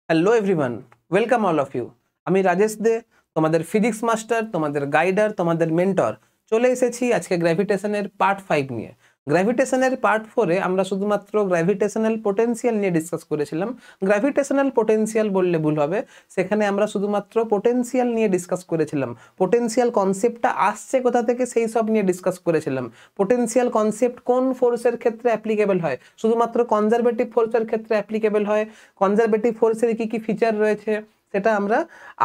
Hello everyone, welcome all of you. আমি রাজেশ দে, তোমাদের physics master, তোমাদের গাইডার, তোমাদের মেন্টর। চলে এসেছি আজকে গ্র্যাভিটেশনের পার্ট 5 নিয়ে। গ্র্যাভিটেশনের পার্ট 4-এ আমরা শুধুমাত্র গ্র্যাভিটেশনাল পোটেনশিয়াল নিয়ে ডিসকাস করেছিলাম। গ্র্যাভিটেশনাল পোটেনশিয়াল বললে ভুল হবে, সেখানে আমরা শুধুমাত্র পোটেনশিয়াল নিয়ে ডিসকাস করেছিলাম। পোটেনশিয়াল কনসেপ্টটা আসছে কোথা থেকে সেই সব নিয়ে ডিসকাস করেছিলাম। পোটেনশিয়াল কনসেপ্ট কোন ফোর্সের ক্ষেত্রে অ্যাপ্লিকেবল হয়? শুধুমাত্র কনজারভেটিভ ফোর্সের ক্ষেত্রে অ্যাপ্লিকেবল হয়। কনজারভেটিভ ফোর্সের কি কি ফিচার রয়েছে সেটা আমরা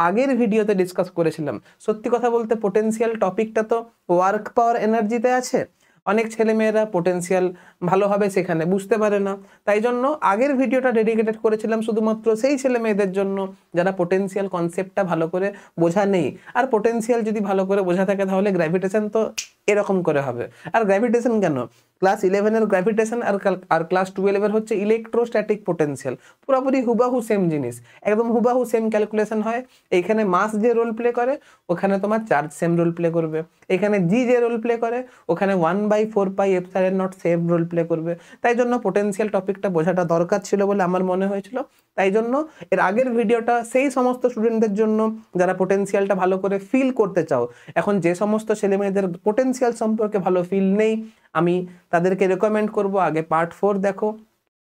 আগের ভিডিওতে ডিসকাস করেছিলাম। সত্যি কথা বলতে পোটেনশিয়াল টপিকটা তো ওয়ার্ক পাওয়ার এনার্জিতে আছে। অনেক ছেলেমেয়েরা পোটেনশিয়াল ভালোভাবে সেখানে বুঝতে পারে না, তাই জন্য আগের ভিডিওটা ডেডিকেটেড করেছিলাম শুধুমাত্র সেই ছেলেমেয়েদের জন্য যারা পোটেনশিয়াল কনসেপ্টটা ভালো করে বোঝা নেই। আর পোটেনশিয়াল যদি ভালো করে বোঝা থাকে তাহলে গ্র্যাভিটেশন তো এরকম করে হবে। আর গ্র্যাভিটেশন কেন, ক্লাস 11-এর গ্র্যাভিটেশন আর ক্লাস 12-এর হচ্ছে ইলেকট্রোস্ট্যাটিক পোটেনশিয়াল, পুরোপুরি হুবাহু সেম জিনিস, একদম হুবাহু সেম ক্যালকুলেশন হয়। এইখানে মাস যে রোল প্লে করে ওখানে তোমার চার্জ সেম রোল প্লে করবে। এখানে জি যে রোল প্লে করে ওখানে 1/4πε0 সেম রোল প্লে করবে। তাই জন্য পোটেনশিয়াল টপিকটা বোঝাটা দরকার ছিল বলে আমার মনে হয়েছিল। তাই জন্য এর আগের ভিডিওটা সেই সমস্ত স্টুডেন্টদের জন্য যারা পোটেনশিয়ালটা ভালো করে ফিল করতে চাও। এখন যে সমস্ত ছেলেমেয়েদের পোটেনশিয়াল সম্পর্কে ভালো ফিল নেই, আমি তাদেরকে রেকমেন্ড করব আগে পার্ট 4 দেখো,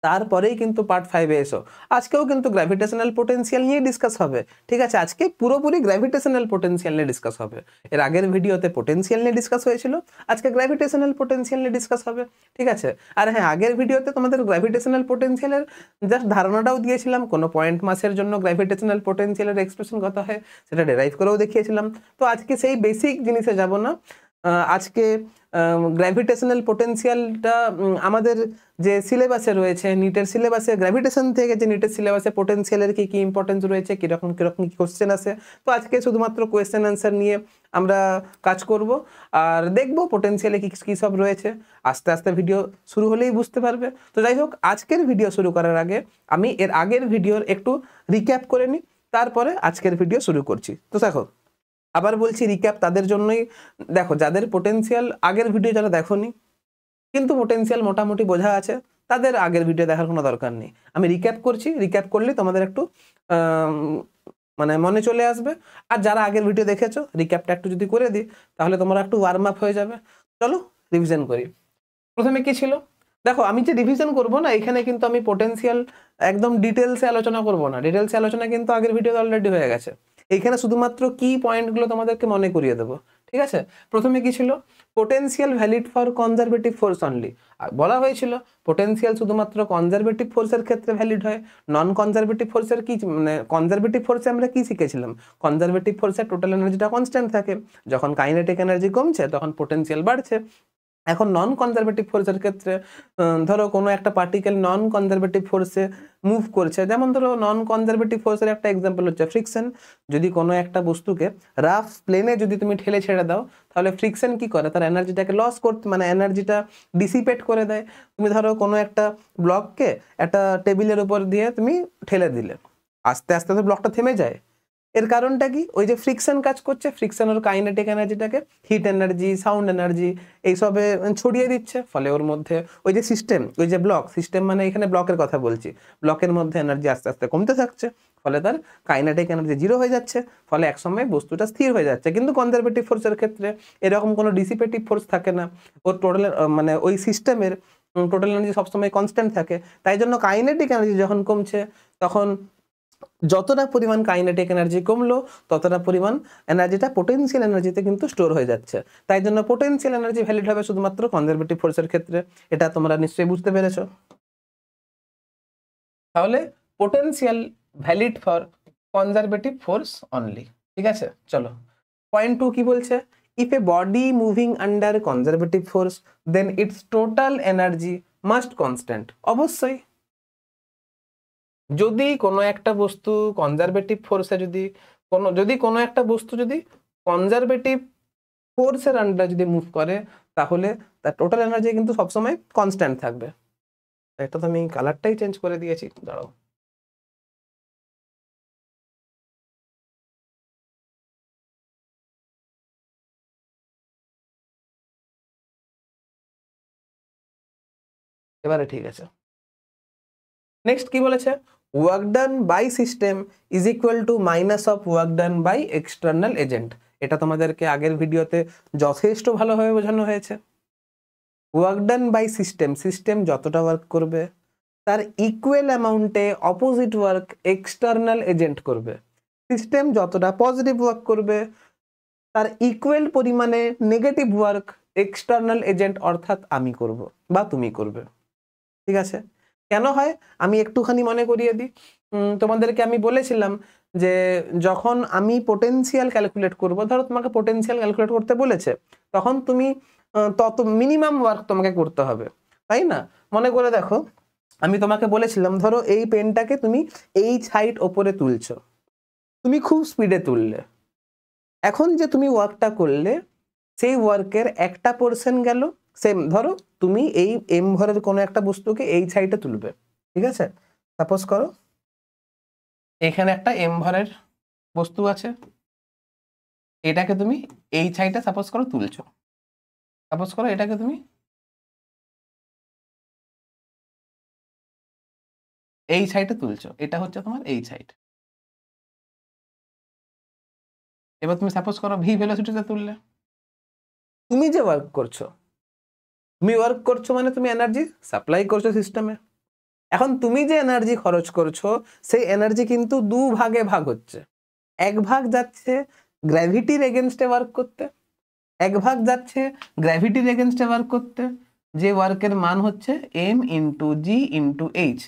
তারপরেই কিন্তু পার্ট 5-এ এসো। আজকেও কিন্তু গ্র্যাভিটেশনাল পোটেনশিয়াল নিয়ে ডিসকাস হবে, ঠিক আছে? আজকে পুরোপুরি গ্র্যাভিটেশনাল পোটেনশিয়াল নিয়ে ডিসকাস হবে। এর আগের ভিডিওতে পোটেনশিয়াল নিয়ে ডিসকাস হয়েছিল, আজকে গ্র্যাভিটেশনাল পোটেনশিয়াল নিয়ে ডিসকাস হবে, ঠিক আছে? আর হ্যাঁ, আগের ভিডিওতে তোমাদের গ্র্যাভিটেশনাল পোটেনশিয়ালের জাস্ট ধারণাটাও দিয়েছিলাম, কোনো পয়েন্ট মাসের জন্য গ্র্যাভিটেশনাল পোটেনশিয়ালের এক্সপ্রেশন কত হয় সেটা ডেরাইভ করেও দেখিয়েছিলাম। তো আজকে সেই বেসিক জিনিসে যাব না। আজকে গ্র্যাভিটেশনাল পোটেনশিয়ালটা আমাদের যে সিলেবাসে রয়েছে, নিটের সিলেবাসে গ্র্যাভিটেশন থেকে যে নিটের সিলেবাসে পোটেনশিয়ালের কি কি ইম্পর্টেন্স রয়েছে, কীরকম কীরকম কি কোশ্চেন আছে, তো আজকে শুধুমাত্র কোয়েশ্চেন অ্যান্সার নিয়ে আমরা কাজ করব আর দেখব পোটেনশিয়ালে কি কী সব রয়েছে। আস্তে আস্তে ভিডিও শুরু হলেই বুঝতে পারবে। তো যাই হোক, আজকের ভিডিও শুরু করার আগে আমি এর আগের ভিডিওর একটু রিক্যাপ করে নিই, তারপরে আজকের ভিডিও শুরু করছি। তো দেখো, আবার বলছি রিক্যাপ তাদের জন্যই, দেখো যাদের পোটেনশিয়াল আগের ভিডিও যারা দেখোনি কিন্তু পোটেনশিয়াল মোটামুটি বোঝা আছে, তাদের আগের ভিডিও দেখার কোনো দরকার নেই। আমি রিক্যাপ করছি, রিক্যাপ করলে তোমাদের একটু মানে মনে চলে আসবে। আর যারা আগের ভিডিও দেখেছো রিক্যাপটা একটু যদি করে দিই তাহলে তোমরা একটু ওয়ার্ম আপ হয়ে যাবে। চলো রিভিশন করি। প্রথমে কি ছিল দেখো, আমি যে রিভিশন করব না এখানে কিন্তু আমি পোটেনশিয়াল একদম ডিটেলসে আলোচনা করব না। ডিটেলসে আলোচনা কিন্তু আগের ভিডিওতে অলরেডি হয়ে গেছে। এইখানে শুধুমাত্র কি পয়েন্টগুলো তোমাদেরকে মনে করিয়ে দেবো, ঠিক আছে? প্রথমে কি ছিল, potential valid for conservative force only. বলা হয়েছিল পোটেনশিয়াল শুধুমাত্র কনজারভেটিভ ফোর্সের ক্ষেত্রে ভ্যালিড হয়। নন কনজারভেটিভ ফোর্সের কি, মানে কনজারভেটিভ ফোর্সে আমরা কি শিখেছিলাম? কনজারভেটিভ ফোর্সের টোটাল এনার্জিটা কনস্ট্যান্ট থাকে, যখন কাইনেটিক এনার্জি কমছে তখন পোটেনশিয়াল বাড়ছে। এখন নন কনজারভেটিভ ফোর্সের ক্ষেত্রে ধরো কোনো একটা পার্টিকেল নন কনজারভেটিভ ফোর্সে মুভ করছে, যেমন ধরো নন কনজারভেটিভ ফোর্সের একটা এক্সাম্পল হচ্ছে ফ্রিকশন। যদি কোনো একটা বস্তুকে রাফ প্লেনে যদি তুমি ঠেলে ছেড়ে দাও তাহলে ফ্রিকশন কি করে, তার এনার্জিটাকে লস করতে, মানে এনার্জিটা ডিসিপেট করে দেয়। তুমি ধরো কোনো একটা ব্লককে একটা টেবিলের উপর দিয়ে তুমি ঠেলে দিলে, আস্তে আস্তে তো ব্লকটা থেমে যায়। এর কারণটা কি, ওই যে ফ্রিকশন কাজ করছে, ফ্রিকশন ওর কাইনেটিক এনার্জিটাকে, হিট এনার্জি, সাউন্ড এনার্জি এইসবে ছড়িয়ে দিচ্ছে। ফলে ওর মধ্যে ওই যে সিস্টেম, ওই যে ব্লক সিস্টেম, মানে এখানে ব্লকের কথা বলছি, ব্লকের মধ্যে এনার্জি আস্তে আস্তে কমতে থাকছে, ফলে তার কাইনেটিক এনার্জি জিরো হয়ে যাচ্ছে, ফলে একসময় বস্তুটা স্থির হয়ে যাচ্ছে। কিন্তু কনজারভেটিভ ফোর্সের ক্ষেত্রে এরকম কোনো ডিসিপেটিভ ফোর্স থাকে না, ওর টোটাল মানে ওই সিস্টেমের টোটাল এনার্জি সবসময় কনস্ট্যান্ট থাকে। তাই জন্য কাইনেটিক এনার্জি যখন কমছে তখন যতটা পরিমাণ কাইনেটিক এনার্জি কমলো ততটা পরিমাণ এনার্জিটা পোটেনশিয়াল এনার্জিতে কিন্তু স্টোর হয়ে যাচ্ছে। তাই জন্য পোটেনশিয়াল এনার্জি ভ্যালিড হবে শুধুমাত্র কনজারভেটিভ ফোর্সের ক্ষেত্রে। এটা তোমরা নিশ্চয়ই বুঝতে পেরেছো। তাহলে potential valid for conservative force only, ঠিক আছে? চলো পয়েন্ট 2 কি বলছে, if a body moving under conservative force then its total energy must constant. অবশ্যই যদি কোনো একটা বস্তু কনজারভেটিভ ফোর্সে যদি কোনো একটা বস্তু যদি কনজারভেটিভ ফোর্সের আন্ডারে যদি মুভ করে তাহলে তার টোটাল এনার্জি কিন্তু সবসময় কনস্ট্যান্ট থাকবে। এটা তো আমি কালারটাই চেঞ্জ করে দিয়েছি, দাঁড়াও। এবারে ঠিক আছে। নেক্সট কি বলেছে, work done by system is equal to minus of work done by external agent. এটা তোমাদেরকে আগের ভিডিওতে যথেষ্ট ভালোভাবে বোঝানো হয়েছে। Work done by system, system যতটা ওয়ার্ক করবে তার ইকুয়াল অ্যামাউন্টে অপোজিট ওয়ার্ক এক্সটার্নাল এজেন্ট করবে। সিস্টেম যতটা পজিটিভ ওয়ার্ক করবে তার ইকুয়াল পরিমাণে নেগেটিভ ওয়ার্ক এক্সটার্নাল এজেন্ট অর্থাৎ আমি করব বা তুমি করবে। ঠিক আছে, কেন হয় আমি একটুখানি মনে করিয়ে দিই। তোমাদেরকে আমি বলেছিলাম যে যখন আমি পোটেনশিয়াল ক্যালকুলেট করব, ধরো তোমাকে পোটেনশিয়াল ক্যালকুলেট করতে বলেছে, তখন তুমি তত মিনিমাম ওয়ার্ক তোমাকে করতে হবে, তাই না? মনে করে দেখো, আমি তোমাকে বলেছিলাম ধরো এই পেনটাকে তুমি এই হাইট ওপরে তুলছো, তুমি খুব স্পিডে তুললে, এখন যে তুমি ওয়ার্কটা করলে সেই ওয়ার্কের একটা পোর্শন গেল, সেম ধরো তুমি এই এম ভরের কোনো একটা বস্তুকে এই সাইডে তুলবে, ঠিক আছে? সাপোজ করো এখানে একটা এম ভরের বস্তু আছে, এটাকে তুমি এই সাইডে সাপোজ করো তুলছো, সাপোজ করো এটাকে তুমি এই সাইডে তুলছো, এটা হচ্ছে তোমার এই সাইড। এবার তুমি সাপোজ করো ভি ভেলোসিটিতে তুললে, তুমি যে ওয়ার্ক করছো, তুমি ওয়ার্ক করছো মানে তুমি এনার্জি সাপ্লাই করছো সিস্টেমে। এখন তুমি যে এনার্জি খরচ করছো সেই এনার্জি কিন্তু দু ভাগে ভাগ হচ্ছে, এক ভাগ যাচ্ছে গ্র্যাভিটির এগেনস্টে ওয়ার্ক করতে, এক ভাগ যাচ্ছে গ্র্যাভিটির এগেনস্টে ওয়ার্ক করতে, যে ওয়ার্কের মান হচ্ছে এম ইন্টু জি ইন্টু এইচ।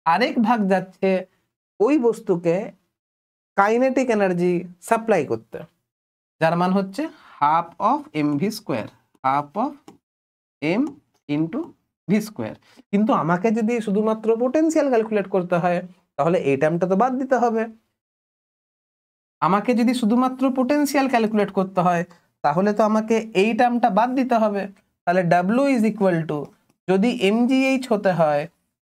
আরেক ভাগ যাচ্ছে ওই বস্তুকে কাইনেটিক এনার্জি সাপ্লাই করতে, যার মান হচ্ছে half of M V square, half of M into V square. কিন্তু আমাকে যদি শুধুমাত্র পোটেনশিয়াল ক্যালকুলেট করতে হয় তাহলে এই টার্মটা তো বাদ দিতে হবে। আমাকে যদি শুধুমাত্র পোটেনশিয়াল ক্যালকুলেট করতে হয় তাহলে তো আমাকে এই টার্মটা বাদ দিতে হবে। তাহলে ডাব্লিউ ইজ ইকুয়াল টু, যদি এমজিএইচ হতে হয়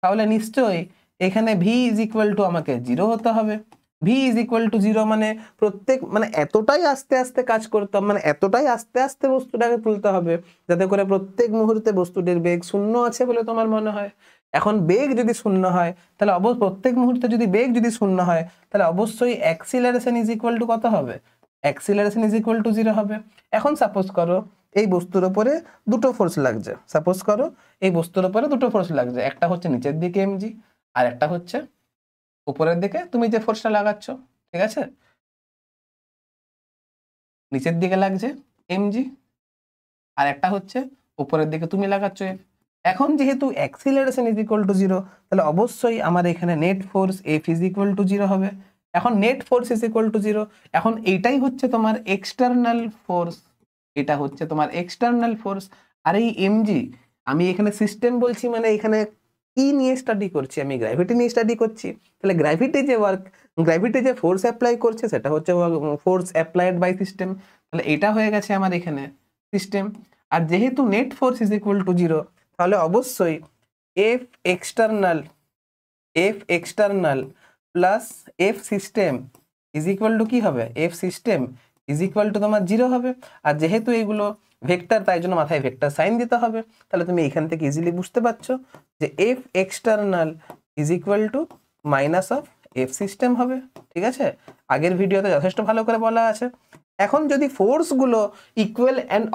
তাহলে নিশ্চয়ই এখানে ভি ইজ ইকুয়াল টু আমাকে 0 হতে হবে। ভি ইজ ইকুয়াল টু 0 মানে মানে এতটাই আস্তে আস্তে কাজ করতে হবে, মানে এতটাই আস্তে আস্তে বস্তুটাকে তুলতে হবে যাতে করে প্রত্যেক মুহূর্তে বস্তুটির বেগ 0 আছে বলে তোমার মনে হয়। এখন বেগ যদি 0 হয় তাহলে প্রত্যেক মুহূর্তে যদি বেগ যদি 0 হয় তাহলে অবশ্যই অ্যাক্সিলারেশন ইজ ইকুয়াল টু কত হবে? অ্যাক্সিলারেশন ইজ ইকুয়াল টু 0 হবে। এখন সাপোজ করো এই বস্তুর উপরে দুটো ফোর্স লাগছে, সাপোজ করো এই বস্তুর উপরে দুটো ফোর্স লাগছে, একটা হচ্ছে নিচের দিকে এমজি আর একটা হচ্ছে উপরের দিকে তুমি যে ফোর্সটা লাগাচ্ছ, ঠিক আছে? নিচের দিকে লাগছে এমজি আর একটা হচ্ছে উপরের দিকে তুমি লাগাচ্ছ এফ। এখন যেহেতু অ্যাক্সিলারেশন ইজ ইকুয়াল টু 0 তাহলে অবশ্যই আমার এখানে net force F is equal to 0 হবে। এখন net force is equal to 0, এখন এইটাই হচ্ছে তোমার এক্সটার্নাল ফোর্স, এটা হচ্ছে তোমার এক্সটার্নাল ফোর্স। আর এই এমজি, আমি এখানে সিস্টেম বলছি মানে এখানে কি নিয়ে স্টাডি করছি? আমি গ্র্যাভিটি নিয়ে স্টাডি করছি। তাহলে গ্র্যাভিটি যে ওয়ার্ক, গ্র্যাভিটি যে ফোর্স অ্যাপ্লাই করছে সেটা হচ্ছে ফোর্স অ্যাপ্লাইড বাই সিস্টেম। তাহলে এটা হয়ে গেছে আমার এখানে সিস্টেম। আর যেহেতু net force is equal to 0 তাহলে অবশ্যই F external plus F system is equal to কি হবে? F system is equal two তোমার 0 হবে। আর যেহেতু এইগুলো ভেক্টর তাই জন্য মাথায় ভেক্টর সাইন দিতে হবে। তাহলে তুমি এখান থেকে ইজিলি বুঝতে পারছো যে F external is equal to minus of F system হবে। ঠিক আছে, আগের ভিডিওতে যথেষ্ট ভালো করে বলা আছে। এখন যদি ফোর্সগুলো ইকুয়াল অ্যান্ড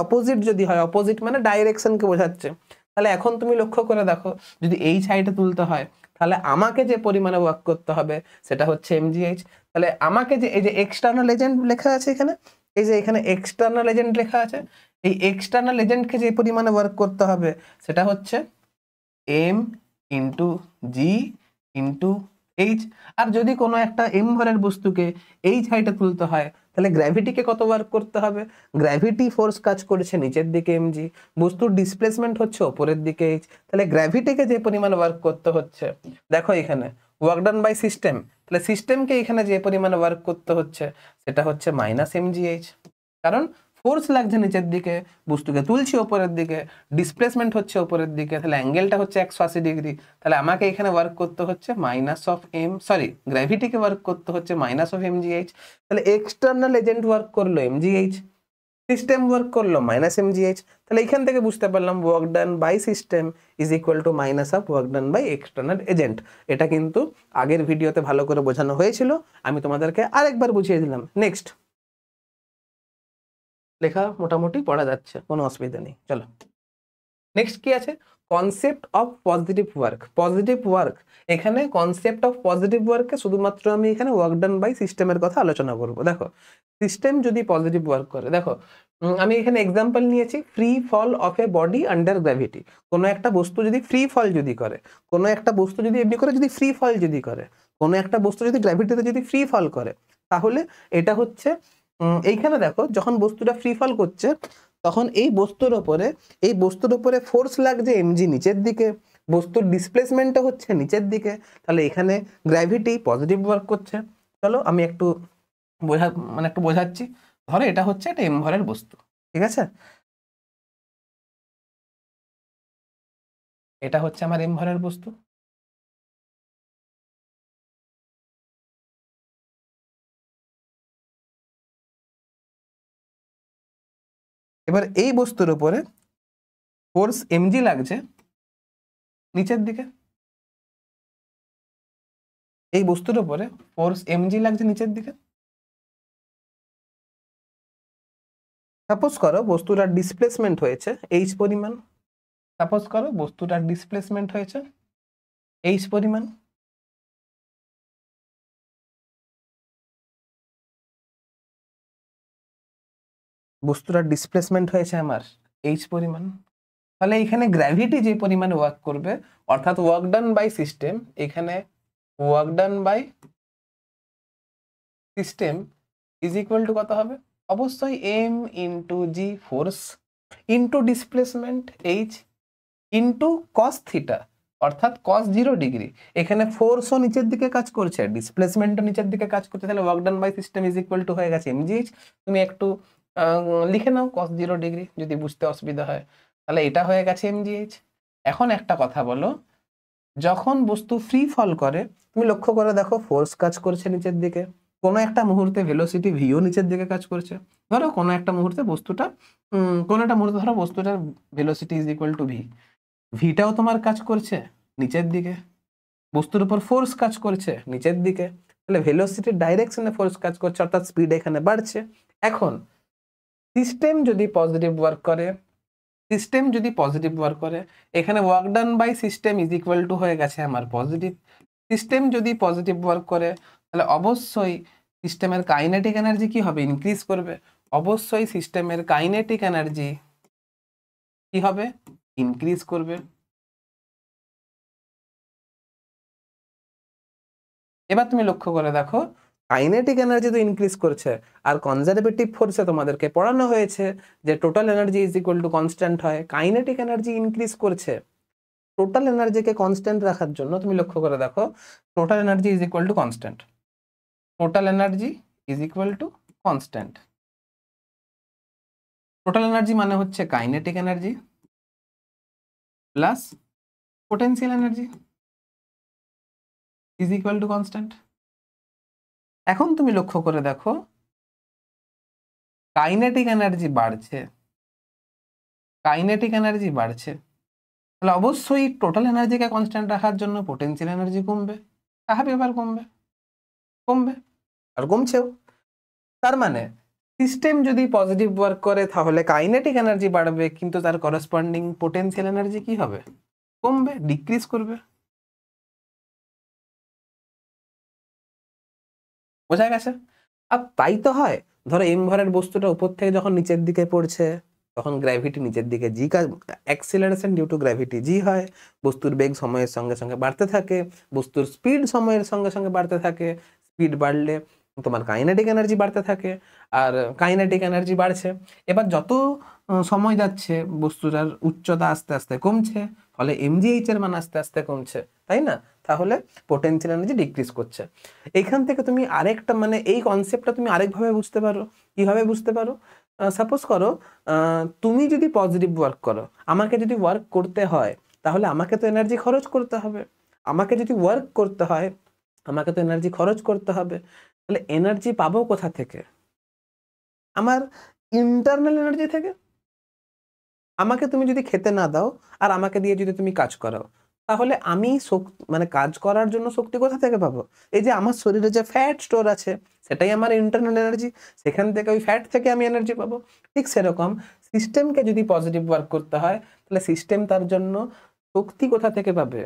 অপোজিট যদি হয়, অপোজিট মানে ডাইরেকশনকে বোঝাচ্ছে, তাহলে এখন তুমি লক্ষ্য করে দেখো যদি এই সাইডে তুলতে হয় তাহলে আমাকে যে পরিমাণে ওয়ার্ক করতে হবে সেটা হচ্ছে এমজিএইচ। তাহলে আমাকে যে এই যে এক্সটার্নাল এজেন্ট লেখা আছে এখানে, এই যে এখানে এক্সটার্নাল এজেন্ট লেখা আছে, এই এক্সটার্নাল এজেন্টকে যে পরিমাণে ওয়ার্ক করতে হবে সেটা হচ্ছে এম ইন্টু জি ইন্টু এইচ। আর যদি কোনো একটা এম ভরের বস্তুকে এই সাইডে তুলতে হয় তাহলে গ্র্যাভিটিকে কত ওয়ার্ক করতে হবে? গ্র্যাভিটি ফোর্স কাজ করেছে নিচের দিকে এমজি, বস্তুর ডিসপ্লেসমেন্ট হচ্ছে ওপরের দিকে এইচ। তাহলে গ্র্যাভিটিকে যে পরিমাণ ওয়ার্ক করতে হচ্ছে, দেখো এখানে ওয়ার্ক ডান বাই সিস্টেম, তাহলে সিস্টেমকে এখানে যে পরিমাণে ওয়ার্ক করতে হচ্ছে সেটা হচ্ছে মাইনাস এমজিএইচ। কারণ ফোর্স লাগছে নিচের দিকে, বস্তুকে তুলছি ওপরের দিকে, ডিসপ্লেসমেন্ট হচ্ছে ওপরের দিকে, তাহলে অ্যাঙ্গেলটা হচ্ছে 180 ডিগ্রি। তাহলে আমাকে এখানে ওয়ার্ক করতে হচ্ছে গ্র্যাভিটিকে ওয়ার্ক করতে হচ্ছে মাইনাস অফ এমজিএইচ। তাহলে এক্সটার্নাল এজেন্ট ওয়ার্ক করলো এমজিএইচ, সিস্টেম ওয়ার্ক করলো মাইনাস mgh, তাহলে এখান থেকে বুঝতে পারলাম work done by system is equal to minus of work done by external agent. এটা কিন্তু আগের ভিডিওতে ভালো করে বোঝানো হয়েছিল, আমি তোমাদেরকে আরেকবার বুঝিয়ে দিলাম। নেক্সট, লেখা মোটামুটি পড়া যাচ্ছে, কোনো অসুবিধা নেই। চলো নেক্সট কি আছে, concept of positive work. Positive work, এখানে কনসেপ্ট অফ পজিটিভ ওয়ার্কে শুধুমাত্র আমি এখানে ওয়ার্ক ডান বাই সিস্টেমের কথা আলোচনা করব। দেখো সিস্টেম যদি পজিটিভ ওয়ার্ক করে, দেখো আমি এখানে এক্সাম্পল নিয়েছি free fall of a body under gravity. কোনো একটা বস্তু যদি ফ্রি ফল যদি করে, কোনো একটা বস্তু যদি এমনি করে যদি ফ্রি ফল যদি করে, কোনো একটা বস্তু যদি গ্র্যাভিটিতে যদি ফ্রি ফল করে, তাহলে এটা হচ্ছে এইখানে দেখো যখন বস্তুটা ফ্রি ফল করছে তখন এই বস্তুর উপরে ফোর্স লাগছে এমজি নিচের দিকে, বস্তুর ডিসপ্লেসমেন্টটা হচ্ছে নিচের দিকে, তাহলে এখানে গ্র্যাভিটি পজিটিভ ওয়ার্ক করছে। চলো আমি একটু বোঝাচ্ছি। ধরো এটা হচ্ছে একটা এম ভরের বস্তু, ঠিক আছে, এটা হচ্ছে আমার এম ভরের বস্তু। এবার এই বস্তুর উপরে ফোর্স এমজি লাগছে নিচের দিকে, এই বস্তুর উপরে ফোর্স এমজি লাগছে নিচের দিকে। সাপোজ করো বস্তুটার ডিসপ্লেসমেন্ট হয়েছে এইচ পরিমাণ, সাপোজ করো বস্তুটার ডিসপ্লেসমেন্ট হয়েছে এইচ পরিমাণ, বস্তুটার ডিসপ্লেসমেন্ট হয়েছে আমার এইচ পরিমাণ। তাহলে এখানে গ্র্যাভিটি যে পরিমাণে ওয়ার্ক করবে, অর্থাৎ ওয়ার্ক ডান বাই সিস্টেম, এখানে work done by system is equal to কত হবে, অবশ্যই M into G force into displacement H into cos theta, অর্থাৎ কস 0 ডিগ্রি। এখানে ফোর্সও নিচের দিকে কাজ করছে, ডিসপ্লেসমেন্টও নিচের দিকে কাজ করছে, তাহলে work done by system is equal to হয়ে গেছে এমজিএইচ। তুমি একটু লিখে নাও কস 0 ডিগ্রি, যদি বুঝতে অসুবিধা হয়, তাহলে এটা হয়ে গেছে এমজিএইচ। এখন একটা কথা বলো, যখন বস্তু ফ্রি ফল করে তুমি লক্ষ্য করে দেখো ফোর্স কাজ করছে নিচের দিকে, কোনো একটা মুহূর্তে ভেলোসিটি ভিও নিচের দিকে কাজ করছে। ধরো কোনো একটা মুহূর্তে ধরো বস্তুটার velocity is equal to V, ভিটাও তোমার কাজ করছে নিচের দিকে, বস্তুর উপর ফোর্স কাজ করছে নিচের দিকে, তাহলে ভেলোসিটির ডাইরেকশনে ফোর্স কাজ করছে, অর্থাৎ স্পিড এখানে বাড়ছে। এখন সিস্টেম যদি পজিটিভ ওয়ার্ক করে, এখানে work done by system is equal to হয়ে গেছে আমার পজিটিভ। সিস্টেম যদি পজিটিভ ওয়ার্ক করে তাহলে অবশ্যই সিস্টেমের কাইনেটিক এনার্জি কি হবে, ইনক্রিজ করবে। অবশ্যই সিস্টেমের কাইনেটিক এনার্জি কি হবে, ইনক্রিজ করবে। এবার তুমি লক্ষ্য করে দেখো কাইনেটিক এনার্জি তো ইনক্রিজ করছে, আর কনজারভেটিভ ফোর্সে তোমাদেরকে পড়ানো হয়েছে যে total energy is equal to constant হয়, কাইনেটিক এনার্জি ইনক্রিজ করছে। টোটাল এনার্জিকে কনস্ট্যান্ট রাখার জন্য তুমি লক্ষ্য করে দেখো total energy is equal to constant, total energy is equal to constant. Total energy মানে হচ্ছে kinetic energy plus potential energy is equal to constant. এখন তুমি লক্ষ্য করে দেখো কাইনেটিক এনার্জি বাড়ছে, তাহলে অবশ্যই টোটাল এনার্জিকে কনস্ট্যান্ট রাখার জন্য পোটেনশিয়াল এনার্জি কমবে, স্বাভাবিক ব্যাপার, কমবে আর কমছেও। তার মানে সিস্টেম যদি পজিটিভ ওয়ার্ক করে তাহলে কাইনেটিক এনার্জি বাড়বে, কিন্তু তার করসপন্ডিং পোটেনশিয়াল এনার্জি কি হবে, কমবে, ডিক্রিজ করবে। বোঝা গেছে? আর তাই তো হয়, ধরো এম ভরের বস্তুটা উপর থেকে যখন নিচের দিকে পড়ছে তখন গ্র্যাভিটি নিচের দিকে জি কাজ, অ্যাক্সিলারেশন ডিউ টু গ্র্যাভিটি জি হয়, বস্তুর বেগ সময়ের সঙ্গে সঙ্গে বাড়তে থাকে, বস্তুর স্পিড সময়ের সঙ্গে সঙ্গে বাড়তে থাকে, স্পিড বাড়লে তোমার কাইনেটিক এনার্জি বাড়তে থাকে, আর কাইনেটিক এনার্জি বাড়ছে। এবার যত সময় যাচ্ছে বস্তুটার উচ্চতা আস্তে আস্তে কমছে, ফলে এমজিএইচ এর মান আস্তে আস্তে কমছে, তাই না? তাহলে পোটেনশিয়াল এনার্জি ডিক্রিজ করছে। এইখান থেকে তুমি আরেকটা মানে এই কনসেপ্টটা তুমি আরেকভাবে বুঝতে পারো। কিভাবে বুঝতে পারো? সাপোজ করো তুমি যদি পজিটিভ ওয়ার্ক করো, আমাকে যদি ওয়ার্ক করতে হয় তাহলে আমাকে তো এনার্জি খরচ করতে হবে, আমাকে যদি ওয়ার্ক করতে হয় আমাকে তো এনার্জি খরচ করতে হবে, তাহলে এনার্জি পাবো কোথা থেকে? আমার ইন্টারনাল এনার্জি থেকে। আমাকে তুমি যদি খেতে না দাও আর আমাকে দিয়ে যদি তুমি কাজ করাও, তাহলে আমি মানে কাজ করার জন্য শক্তি কোথা থেকে পাবো? এই যে আমার শরীরে যে ফ্যাট স্টোর আছে সেটাই আমার ইন্টারনাল এনার্জি, সেখান থেকে ওই ফ্যাট থেকে আমি এনার্জি পাবো। ঠিক সেরকম সিস্টেমকে যদি পজিটিভ ওয়ার্ক করতে হয় তাহলে সিস্টেম তার জন্য শক্তি কোথা থেকে পাবে?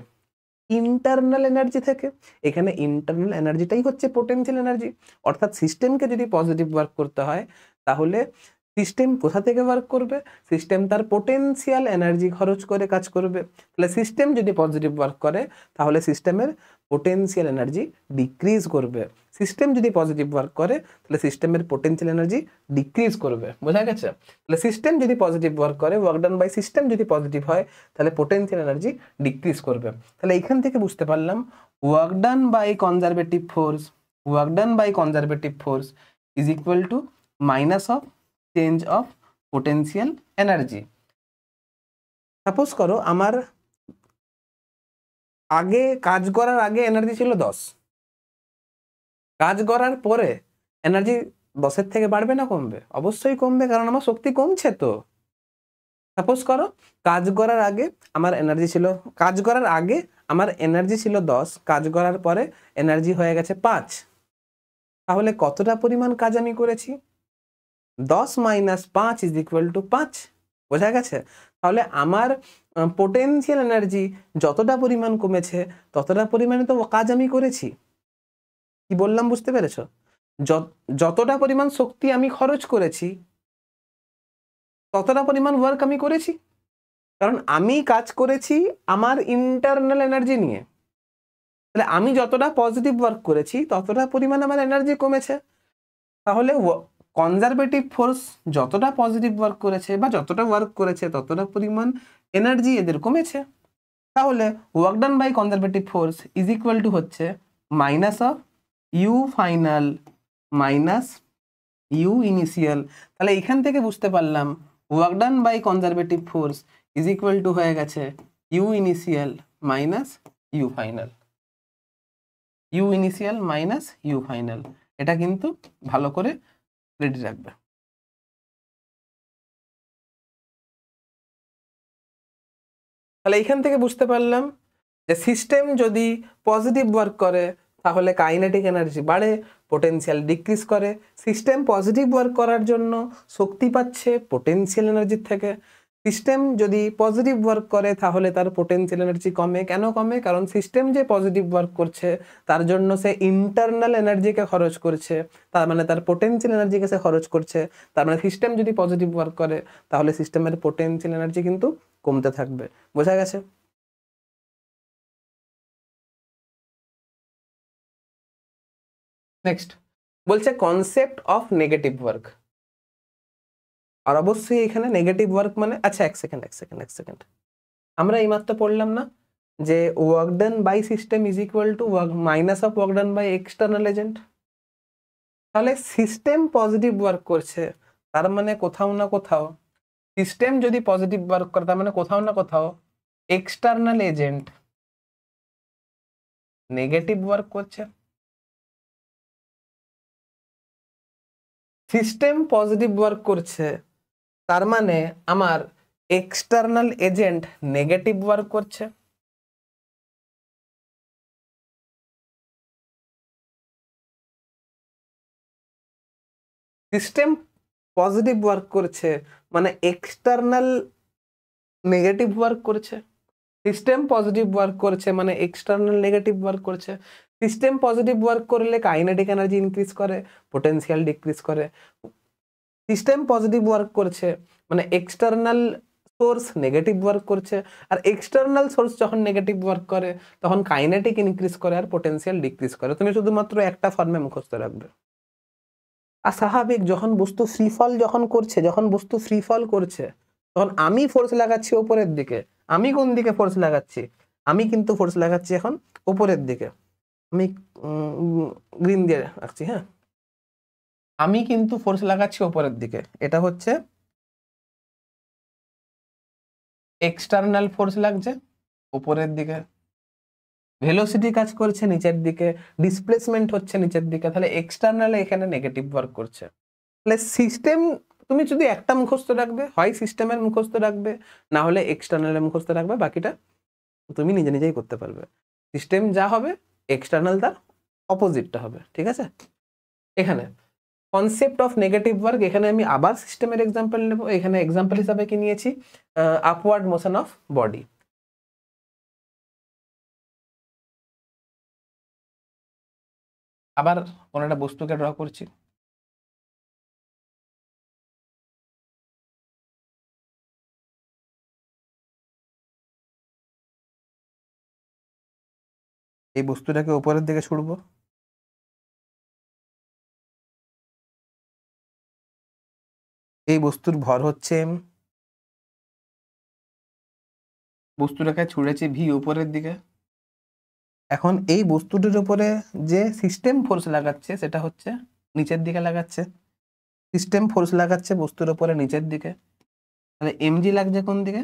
ইন্টারনাল এনার্জি থেকে। এখানে ইন্টারনাল এনার্জিটাই হচ্ছে পোটেনশিয়াল এনার্জি। অর্থাৎ সিস্টেমকে যদি পজিটিভ ওয়ার্ক করতে হয় তাহলে সিস্টেম কোথা থেকে ওয়ার্ক করবে? সিস্টেম তার পোটেনশিয়াল এনার্জি খরচ করে কাজ করবে। তাহলে সিস্টেম যদি পজিটিভ ওয়ার্ক করে তাহলে সিস্টেমের পোটেনশিয়াল এনার্জি ডিক্রিজ করবে। সিস্টেম যদি পজিটিভ ওয়ার্ক করে তাহলে সিস্টেমের পোটেনশিয়াল এনার্জি ডিক্রিজ করবে। বোঝা গেছে? তাহলে সিস্টেম যদি পজিটিভ ওয়ার্ক করে, ওয়ার্ক ডান বাই সিস্টেম যদি পজিটিভ হয় তাহলে পোটেনশিয়াল এনার্জি ডিক্রিজ করবে। তাহলে এখান থেকে বুঝতে পারলাম work done by conservative force is equal to minus of change of potential energy. Suppose করো আমার আগে কাজ করার আগে এনার্জি ছিল 10, কাজ করার পরে এনার্জি 10-এর থেকে বাড়বে না কমবে? অবশ্যই কমবে, কারণ আমার শক্তি কমছে। তো সাপোজ করো কাজ করার আগে আমার এনার্জি ছিল 10, কাজ করার পরে এনার্জি হয়ে গেছে 5। তাহলে কতটা পরিমাণ কাজ আমি করেছি? 10 মাইনাস 5 ইজ ইকুয়াল টু 5। বোঝা গেছে? তাহলে আমার পোটেনশিয়াল এনার্জি যতটা পরিমাণ কমেছে ততটা পরিমাণে তো কাজ আমি করেছি। কি বললাম বুঝতে পেরেছো? যতটা পরিমাণ শক্তি আমি খরচ করেছি ততটা পরিমাণ ওয়ার্ক আমি করেছি, কারণ আমি কাজ করেছি আমার ইন্টারনাল এনার্জি নিয়ে। তাহলে আমি যতটা পজিটিভ ওয়ার্ক করেছি ততটা পরিমাণ আমার এনার্জি কমেছে। তাহলে কনজারভেটিভ ফোর্স যতটা পজিটিভ ওয়ার্ক করেছে বা যতটা ওয়ার্ক করেছে ততটা পরিমাণ এনার্জি এদের কমেছে। তাহলে work done by conservative force is equal to হচ্ছে minus of U final minus U initial. তাহলে এখান থেকে বুঝতে পারলাম work done by conservative force is equal to হয়ে গেছে U initial minus U final. এটা কিন্তু ভালো করে রেডি রাখবে। তাহলে এইখান থেকে বুঝতে পারলাম যে সিস্টেম যদি পজিটিভ ওয়ার্ক করে তাহলে কাইনেটিক এনার্জি বাড়ে, পোটেনশিয়াল ডিক্রিজ করে। সিস্টেম পজিটিভ ওয়ার্ক করার জন্য শক্তি পাচ্ছে পোটেনশিয়াল এনার্জির থেকে। সিস্টেম যদি পজিটিভ ওয়ার্ক করে তাহলে তার পোটেনশিয়াল এনার্জি কমে। কেন কমে? কারণ সিস্টেম যে পজিটিভ ওয়ার্ক করছে তার জন্য সে ইন্টারনাল এনার্জিকে খরচ করছে, তার মানে তার পোটেনশিয়াল এনার্জিকে সে খরচ করছে। তার মানে সিস্টেম যদি পজিটিভ ওয়ার্ক করে তাহলে সিস্টেমের পোটেনশিয়াল এনার্জি কিন্তু কমতে থাকবে। বোঝা গেছে? নেক্সট বলছে কনসেপ্ট অফ নেগেটিভ ওয়ার্ক। আর অবশ্যই এখানে নেগেটিভ ওয়ার্ক মানে, আচ্ছা এক সেকেন্ড, আমরা এইমাত্র পড়লাম না যে work done by system is equal to minus of work done by external agent. তাহলে সিস্টেম পজিটিভ ওয়ার্ক করছে, তার মানে কোথাও না কোথাও সিস্টেম যদি পজিটিভ ওয়ার্ক করে তার মানে কোথাও না কোথাও এক্সটার্নাল এজেন্ট নেগেটিভ ওয়ার্ক করছে। সিস্টেম পজিটিভ ওয়ার্ক করছে তার মানে আমার এক্সটার্নাল এজেন্ট নেগেটিভ ওয়ার্ক করছে। সিস্টেম পজিটিভ ওয়ার্ক করছে মানে এক্সটার্নাল নেগেটিভ ওয়ার্ক করছে। সিস্টেম পজিটিভ ওয়ার্ক করছে মানে এক্সটার্নাল নেগেটিভ ওয়ার্ক করছে। সিস্টেম পজিটিভ ওয়ার্ক করলে কাইনেটিক এনার্জি ইনক্রিজ করে, পোটেনশিয়াল ডিক্রিজ করে। সিস্টেম পজিটিভ ওয়ার্ক করছে মানে এক্সটার্নাল সোর্স নেগেটিভ ওয়ার্ক করছে, আর এক্সটার্নাল সোর্স যখন নেগেটিভ ওয়ার্ক করে তখন কাইনেটিক ইনক্রিজ করে আর পোটেনশিয়াল ডিক্রিজ করে। তুমি শুধুমাত্র একটা ফর্মে মুখস্থ রাখবে। আর স্বাভাবিক যখন বস্তু ফ্রি ফল করছে তখন আমি ফোর্স লাগাচ্ছি উপরের দিকে। আমি কোন দিকে ফোর্স লাগাচ্ছি? আমি কিন্তু ফোর্স লাগাচ্ছি এখন উপরের দিকে। আমি গ্রিন দিয়ে রাখছি, হ্যাঁ, আমি কিন্তু ফোর্স লাগাচ্ছি উপরের দিকে। এটা হচ্ছে এক্সটার্নাল ফোর্স লাগছে উপরের দিকে, ভেলোসিটি কাজ করছে নিচের দিকে, ডিসপ্লেসমেন্ট হচ্ছে নিচের দিকে। তাহলে এক্সটার্নালে এখানে নেগেটিভ ওয়ার্ক করছে। তাহলে সিস্টেম তুমি যদি একটা মুখস্থ রাখবে, হয় সিস্টেমের মুখস্থ রাখবে, না হলে এক্সটার্নালের মুখস্থ রাখবে, বাকিটা তুমি নিজে নিজেই করতে পারবে। সিস্টেম যা হবে এক্সটার্নাল তার অপোজিটটা হবে, ঠিক আছে। এখানে কনসেপ্ট অফ নেগেটিভ ওয়ার্ক, এখানে আমি আবার সিস্টেমের এক্সাম্পল নেব। এখানে এক্সাম্পল হিসাবে কি নিয়েছি, আপওয়ার্ড মোশন অফ বডি। আবার কোনো একটা বস্তুকে ড্র করছি, এই বস্তুটাকে উপরের দিকে ছুড়বো, এই বস্তুর ভর হচ্ছে m, বস্তুটাকে ছুঁড়েছি ভি উপরের দিকে। এখন এই বস্তুটির উপরে যে সিস্টেম ফোর্স লাগাচ্ছে সেটা হচ্ছে নিচের দিকে লাগাচ্ছে, সিস্টেম ফোর্স লাগাচ্ছে বস্তুর উপরে নিচের দিকে, তাহলে এমজি লাগছে কোন দিকে,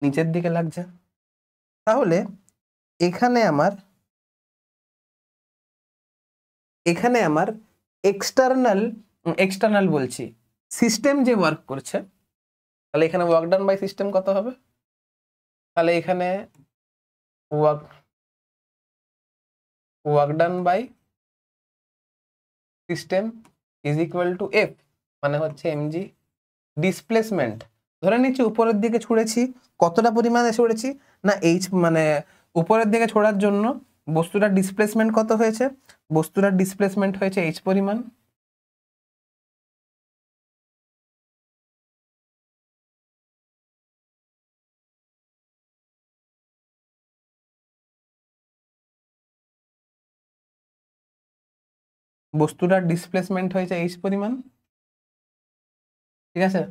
নিচের দিকে লাগছে। তাহলে এখানে আমার এক্সটার্নাল বলছি সিস্টেম যে ওয়ার্ক করছে, তাহলে এখানে ওয়ার্ক ডান বাই সিস্টেম কত হবে, তাহলে এখানে work done by system is equal to F, মানে হচ্ছে এমজি। ডিসপ্লেসমেন্ট ধরে নিচ্ছি উপরের দিকে ছুঁড়েছি, কতটা পরিমাণে ছুঁড়েছি না এইচ, মানে উপরের দিকে ছোড়ার জন্য বস্তুটার ডিসপ্লেসমেন্ট কত হয়েছে, বস্তুটার ডিসপ্লেসমেন্ট হয়েছে এইচ পরিমাণ। বস্তুটার ডিসপ্লেসমেন্ট হয়েছে এইচ পরিমাণ, ঠিক আছে।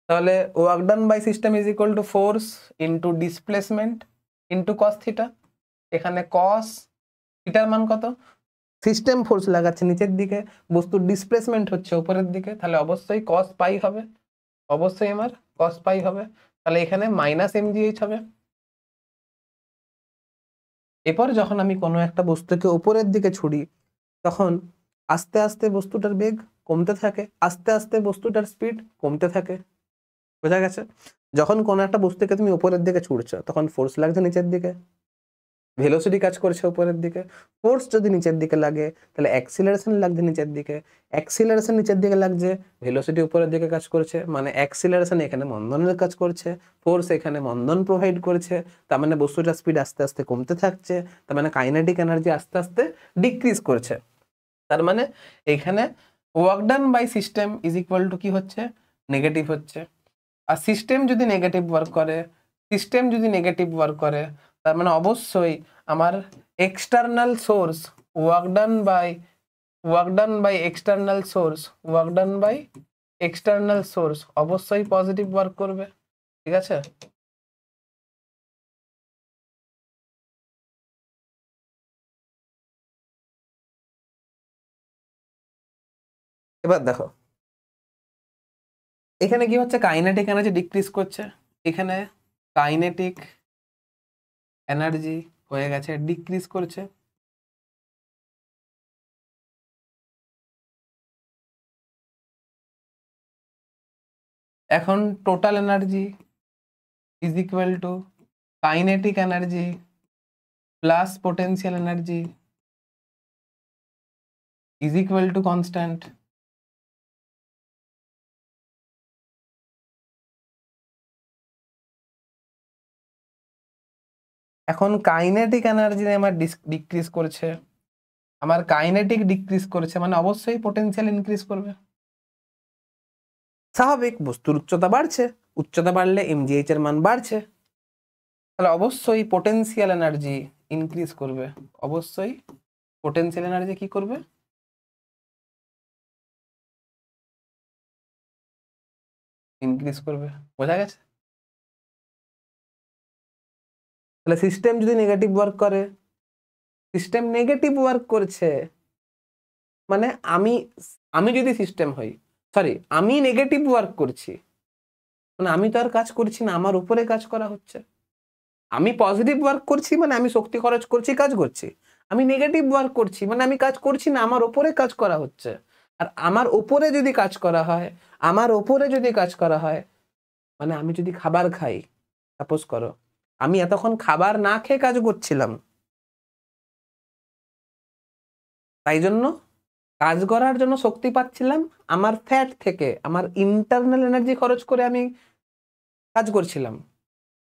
তাহলে work done by system is equal to force into displacement into cos theta. এখানে কস থিটার মান কত, সিস্টেম ফোর্স লাগাচ্ছে নিচের দিকে, বস্তুর ডিসপ্লেসমেন্ট হচ্ছে উপরের দিকে, তাহলে অবশ্যই কস পাই হবে, অবশ্যই আমার কস পাই হবে। তাহলে এখানে মাইনাস এমজিএইচ হবে। এরপর যখন আমি কোনো একটা বস্তুকে উপরের দিকে ছুড়ি, তখন আস্তে আস্তে বস্তুটার বেগ কমতে থাকে, আস্তে আস্তে বস্তুটার স্পিড কমতে থাকে, বোঝা গেছে। যখন কোনো একটা বস্তুকে তুমি উপরের দিকে ছুড়ছো তখন ফোর্স লাগছে নিচের দিকে, ভেলোসিটি কাজ করছে উপরের দিকে। ফোর্স যদি নিচের দিকে লাগে তাহলে অ্যাক্সিলারেশন লাগছে নিচের দিকে, অ্যাক্সিলারেশন নিচের দিকে লাগছে, ভেলোসিটি উপরের দিকে কাজ করছে, মানে অ্যাক্সিলারেশন এখানে মন্দনের কাজ করছে, ফোর্স এখানে মন্দন প্রোভাইড করছে, তার মানে বস্তুটার স্পিড আস্তে আস্তে কমতে থাকছে, তার মানে কাইনেটিক এনার্জি আস্তে আস্তে ডিক্রিজ করছে। তার মানে এখানে work done by system is equal to কি হচ্ছে, নেগেটিভ হচ্ছে। আর সিস্টেম যদি নেগেটিভ ওয়ার্ক করে তার মানে অবশ্যই আমার external source work done by external source অবশ্যই পজিটিভ ওয়ার্ক করবে, ঠিক আছে। এবার দেখো এখানে কি হচ্ছে, কাইনেটিক এনার্জি ডিক্রিজ করছে, এখানে কাইনেটিক এনার্জি হয়ে গেছে ডিক্রিজ করছে। এখন total energy is equal two kinetic energy plus potential energy is equal to constant. এখন কাইনেটিক এনার্জি আমার ডিক্রিজ করছে, আমার কাইনেটিক ডিক্রিজ করেছে মানে অবশ্যই পোটেনশিয়াল ইনক্রিজ করবে। স্বাভাবিক, বস্তুর উচ্চতা বাড়ছে, উচ্চতা বাড়লে এমজিএইচ এর মান বাড়ছে, তাহলে অবশ্যই পোটেনশিয়াল এনার্জি ইনক্রিজ করবে, অবশ্যই পোটেনশিয়াল এনার্জি কি করবে, ইনক্রিজ করবে, বোঝা গেছে। তাহলে সিস্টেম যদি নেগেটিভ ওয়ার্ক করে, সিস্টেম নেগেটিভ ওয়ার্ক করছে মানে আমি যদি সিস্টেম হই, সরি আমি নেগেটিভ ওয়ার্ক করছি মানে আমি তো আর কাজ করছি না, আমার উপরে কাজ করা হচ্ছে। আমি পজিটিভ ওয়ার্ক করছি মানে আমি শক্তি খরচ করছি, কাজ করছি। আমি নেগেটিভ ওয়ার্ক করছি মানে আমি কাজ করছি না, আমার উপরে কাজ করা হচ্ছে। আর আমার উপরে যদি কাজ করা হয় আমার ওপরে যদি কাজ করা হয়, মানে আমি যদি খাবার খাই, সাপোজ করো আমি এতক্ষণ খাবার না খেয়ে কাজ করছিলাম, তাই জন্য কাজ করার জন্য শক্তি পাচ্ছিলাম আমার ফ্যাট থেকে, আমার ইন্টারনাল এনার্জি খরচ করে আমি কাজ করছিলাম।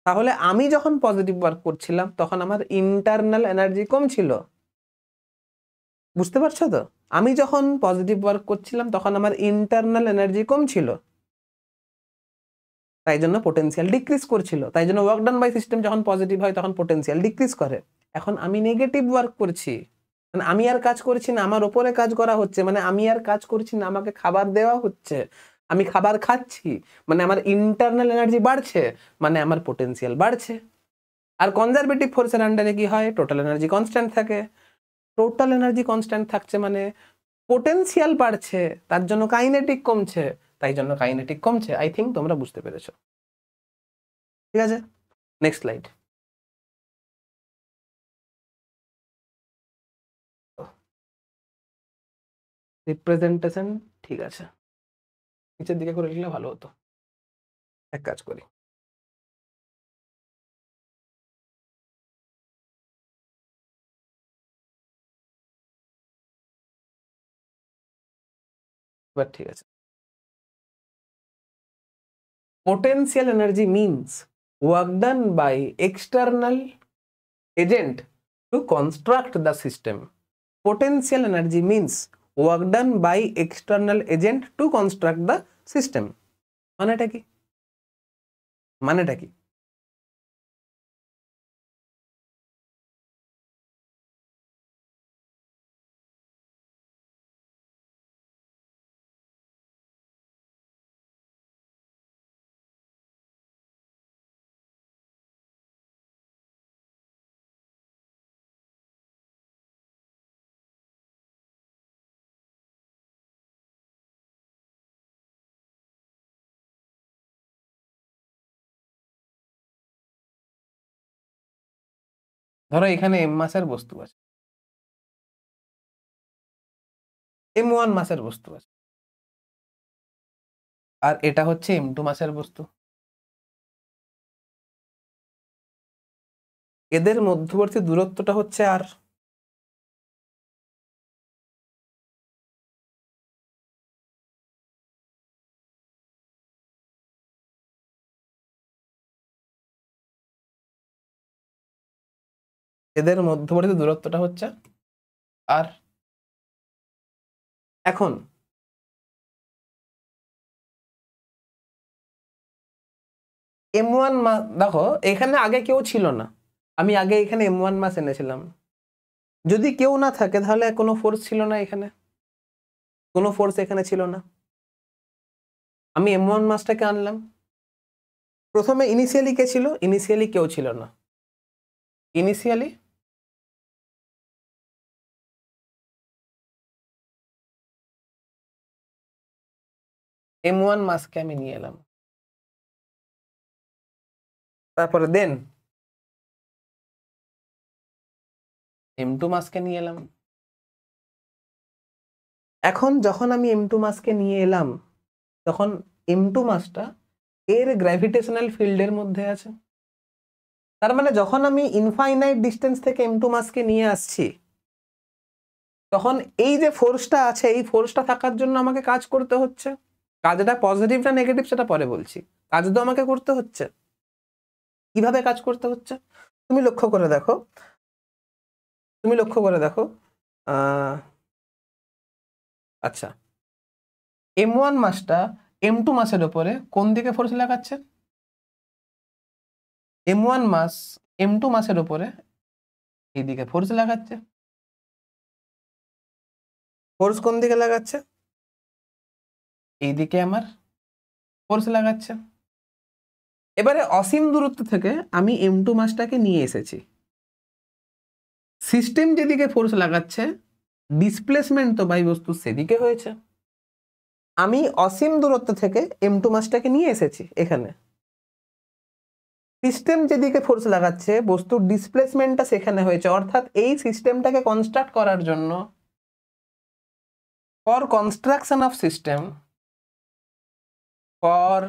তাহলে আমি যখন পজিটিভ ওয়ার্ক করছিলাম তখন আমার ইন্টারনাল এনার্জি কম ছিল। বুঝতে পারছো তো? আমি যখন পজিটিভ ওয়ার্ক করছিলাম তখন আমার ইন্টারনাল এনার্জি কম ছিল, তাই জন্য পোটেনশিয়াল ডিক্রিজ করছিল। তাই জন্য ওয়ার্ক ডান বাই সিস্টেম যখন পজিটিভ হয় তখন পোটেনশিয়াল ডিক্রিজ করে। এখন আমি নেগেটিভ ওয়ার্ক করছি, মানে আমি আর কাজ করছি না, আমার ওপরে কাজ করা হচ্ছে, মানে আমি আর কাজ করছি না, আমাকে খাবার দেওয়া হচ্ছে, আমি খাবার খাচ্ছি, মানে আমার ইন্টারনাল এনার্জি বাড়ছে, মানে আমার পোটেনশিয়াল বাড়ছে। আর কনজারভেটিভ ফোর্সের আন্ডারে কি হয়? টোটাল এনার্জি কনস্ট্যান্ট থাকে। টোটাল এনার্জি কনস্ট্যান্ট থাকছে মানে পোটেনশিয়াল বাড়ছে, তার জন্য কাইনেটিক কমছে, তাই জন্য কাইনেটিক কমছে। আই থিঙ্ক তোমরা বুঝতে পেরেছো। ঠিক আছে, নেক্সট স্লাইড। রিপ্রেজেন্টেশন ঠিক আছে, নিচের দিকে করে লিখলে ভালো হতো। এক কাজ করি, এবার ঠিক আছে। Potential energy means work done by external agent to construct the system. Potential energy means work done by external agent to construct the system. মানেটা কি? মানেটা কি? ধরো এখানে m মাসের বস্তু আছে, m1 মাসের বস্তু আছে, আর এটা হচ্ছে m2 মাসের বস্তু। এদের মধ্যবর্তী দূরত্বটা হচ্ছে আর। এদের মধ্যবর্তী দূরত্বটা হচ্ছে আর। এখন m1 মাস, দেখো এখানে আগে কেউ ছিল না, আমি আগে এখানে m1 মাস এনেছিলাম। যদি কেউ না থাকে তাহলে কোনো ফোর্স ছিল না, এখানে কোনো ফোর্স এখানে ছিল না। আমি m1 মাসটাকে আনলাম। প্রথমে ইনিশিয়ালি কে ছিল? ইনিশিয়ালি কেউ ছিল না। ইনিশিয়ালি m1 মাসকে আমি নিয়ে এলাম। তারপরে দেন m2 মাসকে নিয়ে এলাম। এখন যখন আমি m2 মাসকে নিয়ে এলাম তখন m2 মাসটা এর গ্র্যাভিটেশনাল ফিল্ডের মধ্যে আছে। তার মানে যখন আমি ইনফাইনাইট ডিস্টেন্স থেকে m2 মাসকে নিয়ে আসছি তখন এই যে ফোর্সটা আছে, এই ফোর্সটা থাকার জন্য আমাকে কাজ করতে হচ্ছে। কাজটা পজিটিভ না নেগেটিভ সেটা পরে বলছি, কাজ তো আমাকে করতে হচ্ছে। কিভাবে কাজ করতে হচ্ছে তুমি লক্ষ্য করে দেখো, তুমি লক্ষ্য করে দেখো। আচ্ছা, m1 মাসটা m2 মাসের উপরে কোন দিকে ফোর্স লাগাচ্ছে? m1 মাস m2 মাসের উপরে এইদিকে ফোর্স লাগাচ্ছে। ফোর্স কোন দিকে লাগাচ্ছে? এইদিকে আমার ফোর্স লাগাচ্ছে। এবারে অসীম দূরত্ব থেকে আমি m2 মাসটাকে নিয়ে এসেছি। সিস্টেম যেদিকে ফোর্স লাগাচ্ছে ডিসপ্লেসমেন্ট তো বাই বস্তু সেদিকে হয়েছে। আমি অসীম দূরত্ব থেকে m2 মাসটাকে নিয়ে এসেছি এখানে। সিস্টেম যেদিকে ফোর্স লাগাচ্ছে বস্তুর ডিসপ্লেসমেন্টটা সেখানে হয়েছে। অর্থাৎ এই সিস্টেমটাকে কনস্ট্রাক্ট করার জন্য, for construction of system, for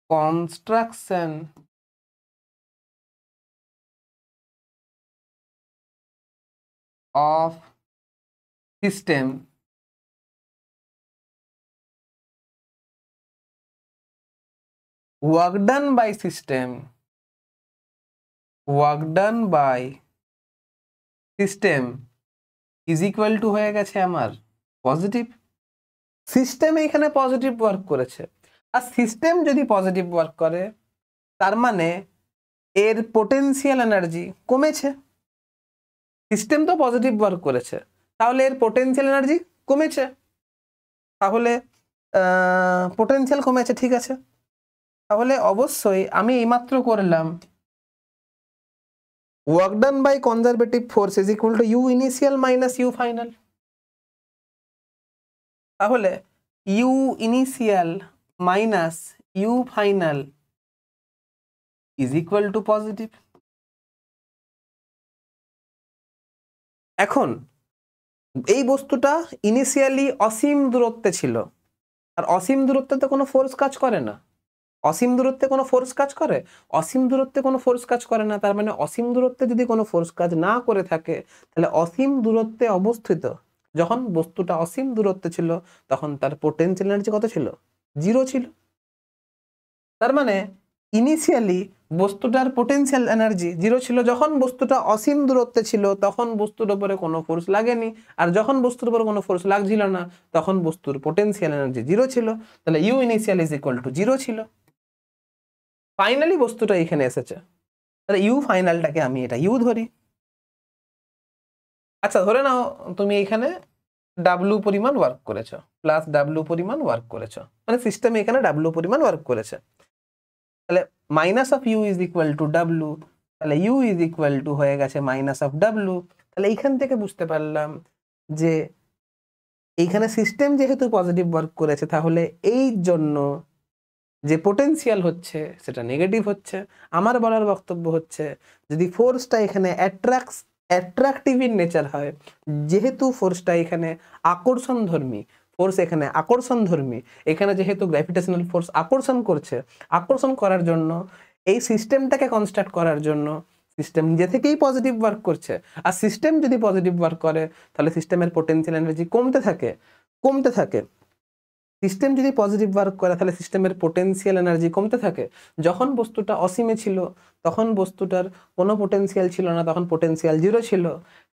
construction of system work done by system is equal to হয়ে গেছে আমার পজিটিভ। সিস্টেম এখানে পজিটিভ ওয়ার্ক করেছে, আর সিস্টেম যদি পজিটিভ ওয়ার্ক করে তার মানে এর পোটেনশিয়াল এনার্জি কমেছে। সিস্টেম তো পজিটিভ ওয়ার্ক করেছে, তাহলে এর পোটেনশিয়াল এনার্জি কমেছে, তাহলে পোটেনশিয়াল কমেছে, ঠিক আছে। তাহলে অবশ্যই আমি এইমাত্র করলাম work done by conservative force is equal to u initial minus u final। তাহলে u initial minus u final is equal to positive। এখন এই বস্তুটা ইনিশিয়ালি অসীম দূরত্বে ছিল, আর অসীম দূরত্বে তো কোনো ফোর্স কাজ করে না। অসীম দূরত্বে কোনো ফোর্স কাজ করে? অসীম দূরত্বে কোনো ফোর্স কাজ করে না। তার মানে অসীম দূরত্বে যদি কোনো ফোর্স কাজ না করে থাকে, তাহলে অসীম দূরত্বে অবস্থিত যখন বস্তুটা অসীম দূরত্বে ছিল তখন তার পোটেনশিয়াল এনার্জি কত ছিল? 0 ছিল। তার মানে ইনিশিয়ালি বস্তুটার পোটেনশিয়াল এনার্জি 0 ছিল। যখন বস্তুটা অসীম দূরত্বে ছিল তখন বস্তুর উপরে কোনো ফোর্স লাগেনি, আর যখন বস্তুর উপরে কোনো ফোর্স লাগছিল না তখন বস্তুর পোটেনশিয়াল এনার্জি 0 ছিল। তাহলে U initial is equal to 0 ছিল। ফাইনালি বস্তুটা এখানে এসেছে, তাহলে ইউ ফাইনালটাকে আমি এটা ইউ ধরি। আচ্ছা, ধরে নাও তুমি এখানে ডাব্লু পরিমাণ ওয়ার্ক করেছো, প্লাস ডাব্লু পরিমাণ ওয়ার্ক করেছো, মানে সিস্টেম এখানে ডাব্লু পরিমাণ ওয়ার্ক করেছে। তাহলে minus of U is equal to W, তাহলে ইউ ইজ ইকুয়াল টু হয়ে গেছে মাইনাস অফ ডাব্লু। তাহলে এইখান থেকে বুঝতে পারলাম যে এইখানে সিস্টেম যেহেতু পজিটিভ ওয়ার্ক করেছে, তাহলে এই জন্য যে পোটেনশিয়াল হচ্ছে সেটা নেগেটিভ হচ্ছে। আমার বলার বক্তব্য হচ্ছে যদি ফোর্সটা এখানে অ্যাট্রাকটিভ ইন নেচার হয়, যেহেতু ফোর্সটা এখানে আকর্ষণধর্মী, ফোর্স এখানে আকর্ষণধর্মী, এখানে যেহেতু গ্র্যাভিটেশনাল ফোর্স আকর্ষণ করছে, আকর্ষণ করার জন্য এই সিস্টেমটাকে কনস্ট্রাক্ট করার জন্য সিস্টেম নিজে থেকেই পজিটিভ ওয়ার্ক করছে। আর সিস্টেম যদি পজিটিভ ওয়ার্ক করে তাহলে সিস্টেমের পোটেনশিয়াল এনার্জি কমতে থাকে। সিস্টেম যদি পজিটিভ ওয়ার্ক করে তাহলে সিস্টেমের পোটেনশিয়াল এনার্জি কমতে থাকে। যখন বস্তুটা অসীমে ছিল তখন বস্তুটার কোনো পোটেনশিয়াল ছিল না, তখন পোটেনশিয়াল 0 ছিল।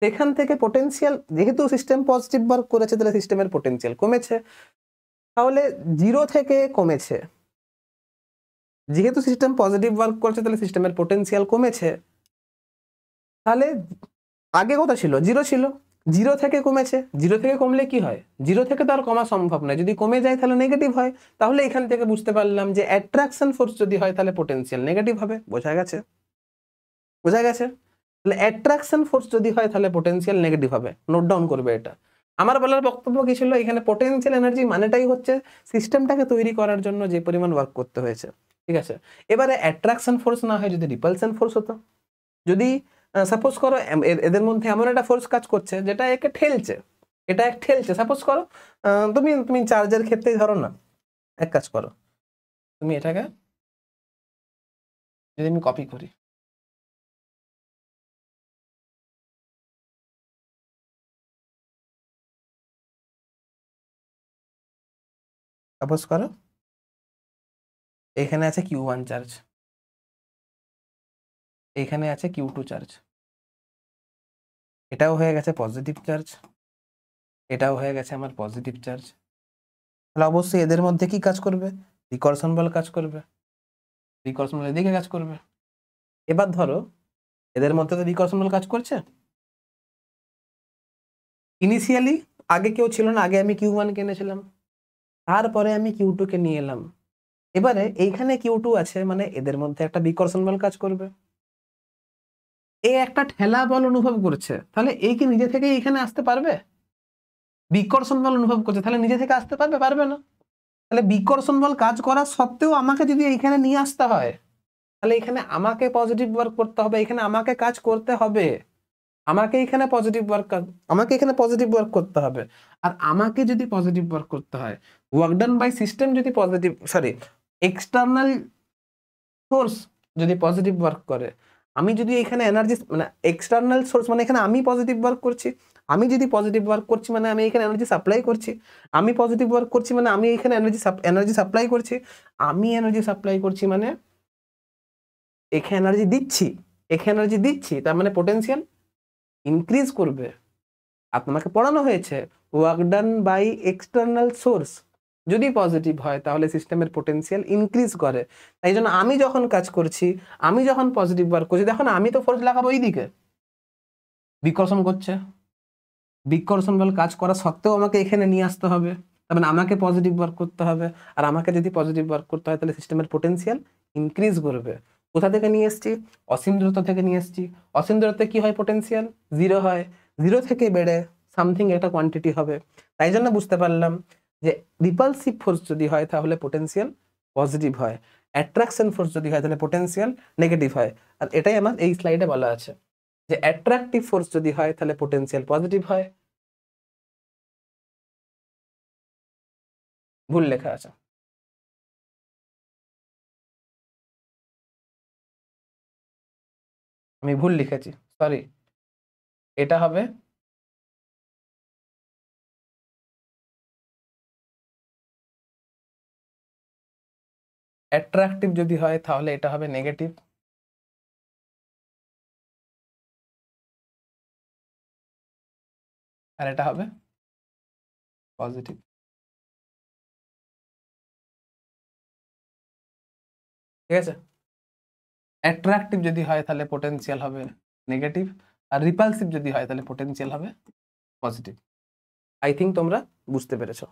সেখান থেকে পোটেনশিয়াল, যেহেতু সিস্টেম পজিটিভ ওয়ার্ক করেছে তাহলে সিস্টেমের পোটেনশিয়াল কমেছে, তাহলে 0 থেকে কমেছে। যেহেতু সিস্টেম পজিটিভ ওয়ার্ক করছে তাহলে সিস্টেমের পোটেনশিয়াল কমেছে। তাহলে আগে কত ছিল? 0 ছিল, 0 থেকে কমেছে। 0 থেকে কমলে কি হয়? 0 থেকে তো আর কমা সম্ভব নয়, যদি কমে যায় তাহলে নেগেটিভ হয়। তাহলে এখান থেকে বুঝতে পারলাম যে অ্যাট্রাকশন ফোর্স যদি হয় তাহলে পোটেনশিয়াল নেগেটিভ হবে। বোঝা গেছে? তাহলে অ্যাট্রাকশন ফোর্স যদি হয় তাহলে পোটেনশিয়াল নেগেটিভ হবে। নোট ডাউন করবে এটা। আমার বলার বক্তব্য কি ছিল? এখানে পোটেনশিয়াল এনার্জি মানেটাই হচ্ছে সিস্টেমটাকে তৈরি করার জন্য যে পরিমাণ ওয়ার্ক করতে হয়েছে, ঠিক আছে। এবারে অ্যাট্রাকশন ফোর্স না হয় যদি রিপালশন ফোর্স হতো, যদি সাপোজ করো এদের মধ্যে এমন একটা ফোর্স কাজ করছে যেটা একে ঠেলছে, সাপোজ করো তুমি চার্জের ক্ষেত্রেই ধরো না, এক কাজ করো, তুমি এটাকে যদি আমি কপি করি, সাপোজ করো এখানে আছে Q1 চার্জ, এখানে আছে Q2 চার্জ, এটাও হয়ে গেছে পজিটিভ চার্জ, এটাও হয়ে গেছে আমার পজিটিভ চার্জ। তাহলে অবশ্যই এদের মধ্যে কি কাজ করবে? রিকর্ষণ বল কাজ করবে, রিকর্ষণ বল এদিকে কাজ করবে। এবার ধরো এদের মধ্যে তো রিকর্ষণ বল কাজ করছে। ইনিশিয়ালি আগে কেউ ছিল না, আগে আমি Q1 কে এনেছিলাম, তারপরে আমি Q2 কে নিয়ে এলাম। এবারে এইখানে Q2 আছে, মানে এদের মধ্যে একটা বিকর্ষণ বল কাজ করবে। এ একটা ঠেলা বল অনুভব করছে, তাহলে এই কি নিজে থেকে এখানে আসতে পারবে? বিকর্ষণ বল অনুভব করছে, তাহলে নিজে থেকে আসতে পারবে? পারবে না। তাহলে বিকর্ষণ বল কাজ করা সত্ত্বেও আমাকে যদি এইখানে নিয়ে আসতে হয়, তাহলে এখানে আমাকে পজিটিভ ওয়ার্ক করতে হবে, এখানে আমাকে কাজ করতে হবে। আমাকে এখানে পজিটিভ ওয়ার্ক করতে হবে। আর আমাকে যদি পজিটিভ ওয়ার্ক করতে হয়, ওয়ার্ক ডান বাই সিস্টেম যদি এক্সটার্নাল সোর্স যদি পজিটিভ ওয়ার্ক করে, আমি যদি এখানে এনার্জি মানে এক্সটার্নাল সোর্স মানে এখানে আমি পজিটিভ ওয়ার্ক করছি, আমি যদি পজিটিভ ওয়ার্ক করছি মানে আমি এখানে এনার্জি সাপ্লাই করছি, আমি পজিটিভ ওয়ার্ক করছি মানে আমি এখানে এনার্জি সাপ্লাই করছি, আমি এনার্জি সাপ্লাই করছি মানে এখানে এনার্জি দিচ্ছি, তার মানে পোটেনশিয়াল ইনক্রিজ করবে। আপনাকে পড়ানো হয়েছে work done by external source যদি পজিটিভ হয় তাহলে সিস্টেমের পোটেনশিয়াল ইনক্রিজ করে। তাই জন্য আমি যখন কাজ করছি, আমি যখন পজিটিভ ওয়ার্ক করছি, দেখো না আমি তো ফোর্স লাগাবো এই দিকে, বিকর্ষণ করছে, বিকর্ষণ বল কাজ করা সত্ত্বেও আমাকে এখানে নিয়ে আসতে হবে, তার মানে আমাকে পজিটিভ ওয়ার্ক করতে হবে। আর আমাকে যদি পজিটিভ ওয়ার্ক করতে হয় তাহলে সিস্টেমের পোটেনশিয়াল ইনক্রিজ করবে। কোথা থেকে নিয়ে এসছি? অসীম দূরত্ব থেকে নিয়ে এসছি। অসীম দূরত্বে কি হয়? পোটেনশিয়াল 0 হয়। 0 থেকে বেড়ে সামথিং একটা কোয়ান্টিটি হবে। তাই জন্য বুঝতে পারলাম যে রিপালসিভ ফোর্স যদি হয় তাহলে পোটেনশিয়াল পজিটিভ হয়, অ্যাট্রাকশন ফোর্স যদি হয় তাহলে পোটেনশিয়াল নেগেটিভ হয়। আর এটাই আমার এই স্লাইডে বলা আছে যে অ্যাট্রাকটিভ ফোর্স যদি হয় তাহলে পোটেনশিয়াল পজিটিভ হয়। ভুল লেখা আছে, আমি ভুল লিখেছি, সরি। এটা হবে অ্যাট্রাকটিভ যদি হয় তাহলে এটা হবে নেগেটিভ, আর এটা হবে পজিটিভ। ঠিক আছে, অ্যাট্রাকটিভ যদি হয় তাহলে পোটেনশিয়াল হবে নেগেটিভ, আর রিপালসিভ যদি হয় তাহলে পোটেনশিয়াল হবে পজিটিভ। আই থিঙ্ক তোমরা বুঝতে পেরেছো।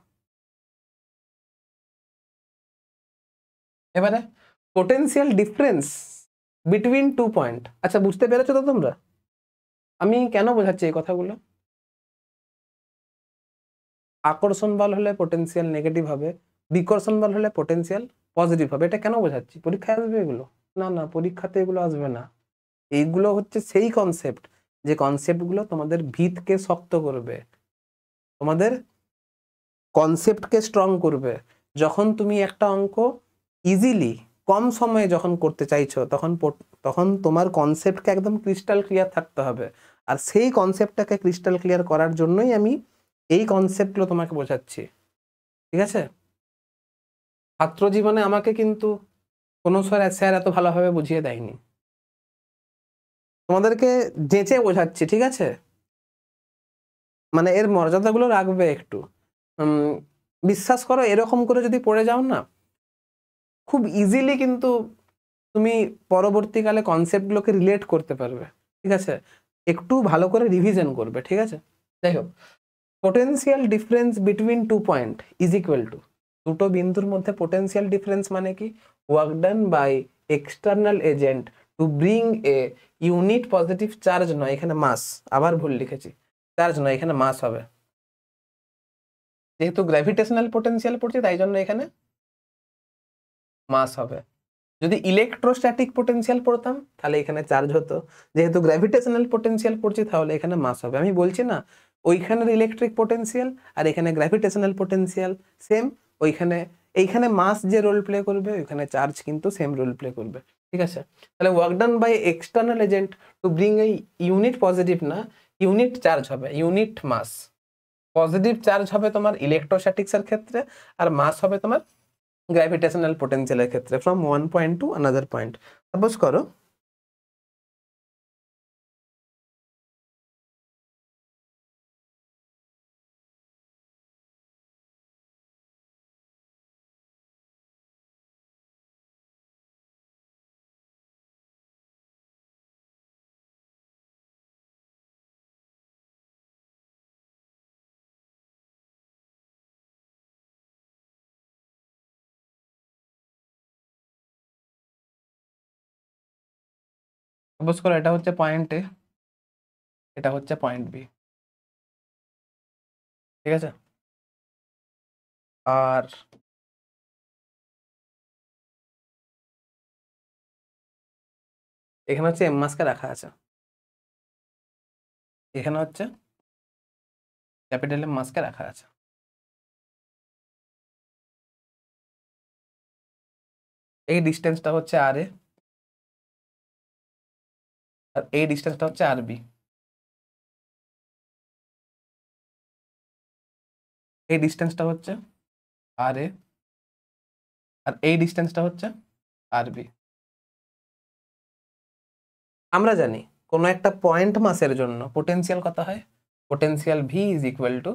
এবারে পোটেনশিয়াল ডিফারেন্স বিটুইন 2 পয়েন্ট, আচ্ছা বুঝতে পেরেছো তো তোমরা? আমি কেন বোঝাচ্ছি এই কথাগুলো? আকর্ষণ বল হলে পোটেনশিয়াল নেগেটিভ হবে, বিকর্ষণ বল হলে পোটেনশিয়াল পজিটিভ হবে। এটা কেন বোঝাচ্ছি? পরীক্ষায় আসবে এগুলো? না না, পরীক্ষাতে এগুলো আসবে না। এইগুলো হচ্ছে সেই কনসেপ্ট যে কনসেপ্টগুলো তোমাদের ভিতকে শক্ত করবে, তোমাদের কনসেপ্টকে স্ট্রং করবে। যখন তুমি একটা অঙ্ক ইজিলি কম সময়ে যখন করতে চাইছো তখন তোমার কনসেপ্টকে একদম ক্রিস্টাল ক্লিয়ার থাকতে হবে। আর সেই কনসেপ্টটাকে ক্রিস্টাল ক্লিয়ার করার জন্যই আমি এই কনসেপ্টগুলো তোমাকে বোঝাচ্ছি। ঠিক আছে? ছাত্র জীবনে আমাকে কিন্তু কোনো স্যার এত ভালোভাবে বুঝিয়ে দেয়নি, তোমাদেরকে যেচে বোঝাচ্ছি। ঠিক আছে, মানে এর মর্যাদাগুলো রাখবে একটু। বিশ্বাস করো এরকম করে যদি পড়ে যাও না, খুব ইজিলি কিন্তু তুমি পরবর্তীকালে কনসেপ্টগুলোকে রিলেট করতে পারবে। ঠিক আছে, একটু ভালো করে রিভিশন করবে। ঠিক আছে, যাই হোক, potential difference between 2 point is equal to, দুটো বিন্দুর মধ্যে পোটেনশিয়াল ডিফারেন্স মানে কি? Work done by external agent to bring a unit positive charge, নয় এখানে মাস, আবার ভুল লিখেছি, চার্জ নয় এখানে মাস হবে। যেহেতু গ্র্যাভিটেশনাল পোটেনশিয়াল পড়ছি তাই জন্য এখানে মাস হবে। যদি ইলেকট্রোস্ট্যাটিক পোটেনশিয়াল পড়তাম তাহলে এখানে চার্জ হতো। যেহেতু গ্র্যাভিটেশনাল পোটেনশিয়াল পড়ছি তাহলে এখানে মাস হবে। আমি বলছি না ওইখানের ইলেকট্রিক পোটেনশিয়াল আর এখানে গ্র্যাভিটেশনাল পোটেনশিয়াল সেম, এইখানে মাস যে রোল প্লে করবে ওইখানে চার্জ কিন্তু সেম রোল প্লে করবে। ঠিক আছে, তাহলে work done by external agent to bring এই ইউনিট পজিটিভ না, ইউনিট চার্জ হবে, ইউনিট মাস। পজিটিভ চার্জ হবে তোমার ইলেকট্রোস্ট্যাটিক্সের ক্ষেত্রে, আর মাস হবে তোমার গ্র্যাভিটেশনাল পোটেনশিয়ালের ক্ষেত্রে, from one point to another point. Suppose করো এটা হচ্ছে পয়েন্ট এ, এটা হচ্ছে পয়েন্ট বি। ঠিক আছে, আর এখানে হচ্ছে এম মাসকে রাখা আছে। এখানে হচ্ছে ক্যাপিটাল এম মাসকে রাখা আছে। এই ডিস্টেন্সটা হচ্ছে আর এ, আর এই ডিস্টেন্সটা হচ্ছে আর বি। এই ডিস্টেন্সটা হচ্ছে আর এ, আর এই ডিস্টেন্সটা হচ্ছে আর বি। আমরা জানি কোনো একটা পয়েন্ট মাসের জন্য পোটেনশিয়াল কত হয়? Potential V is equal two,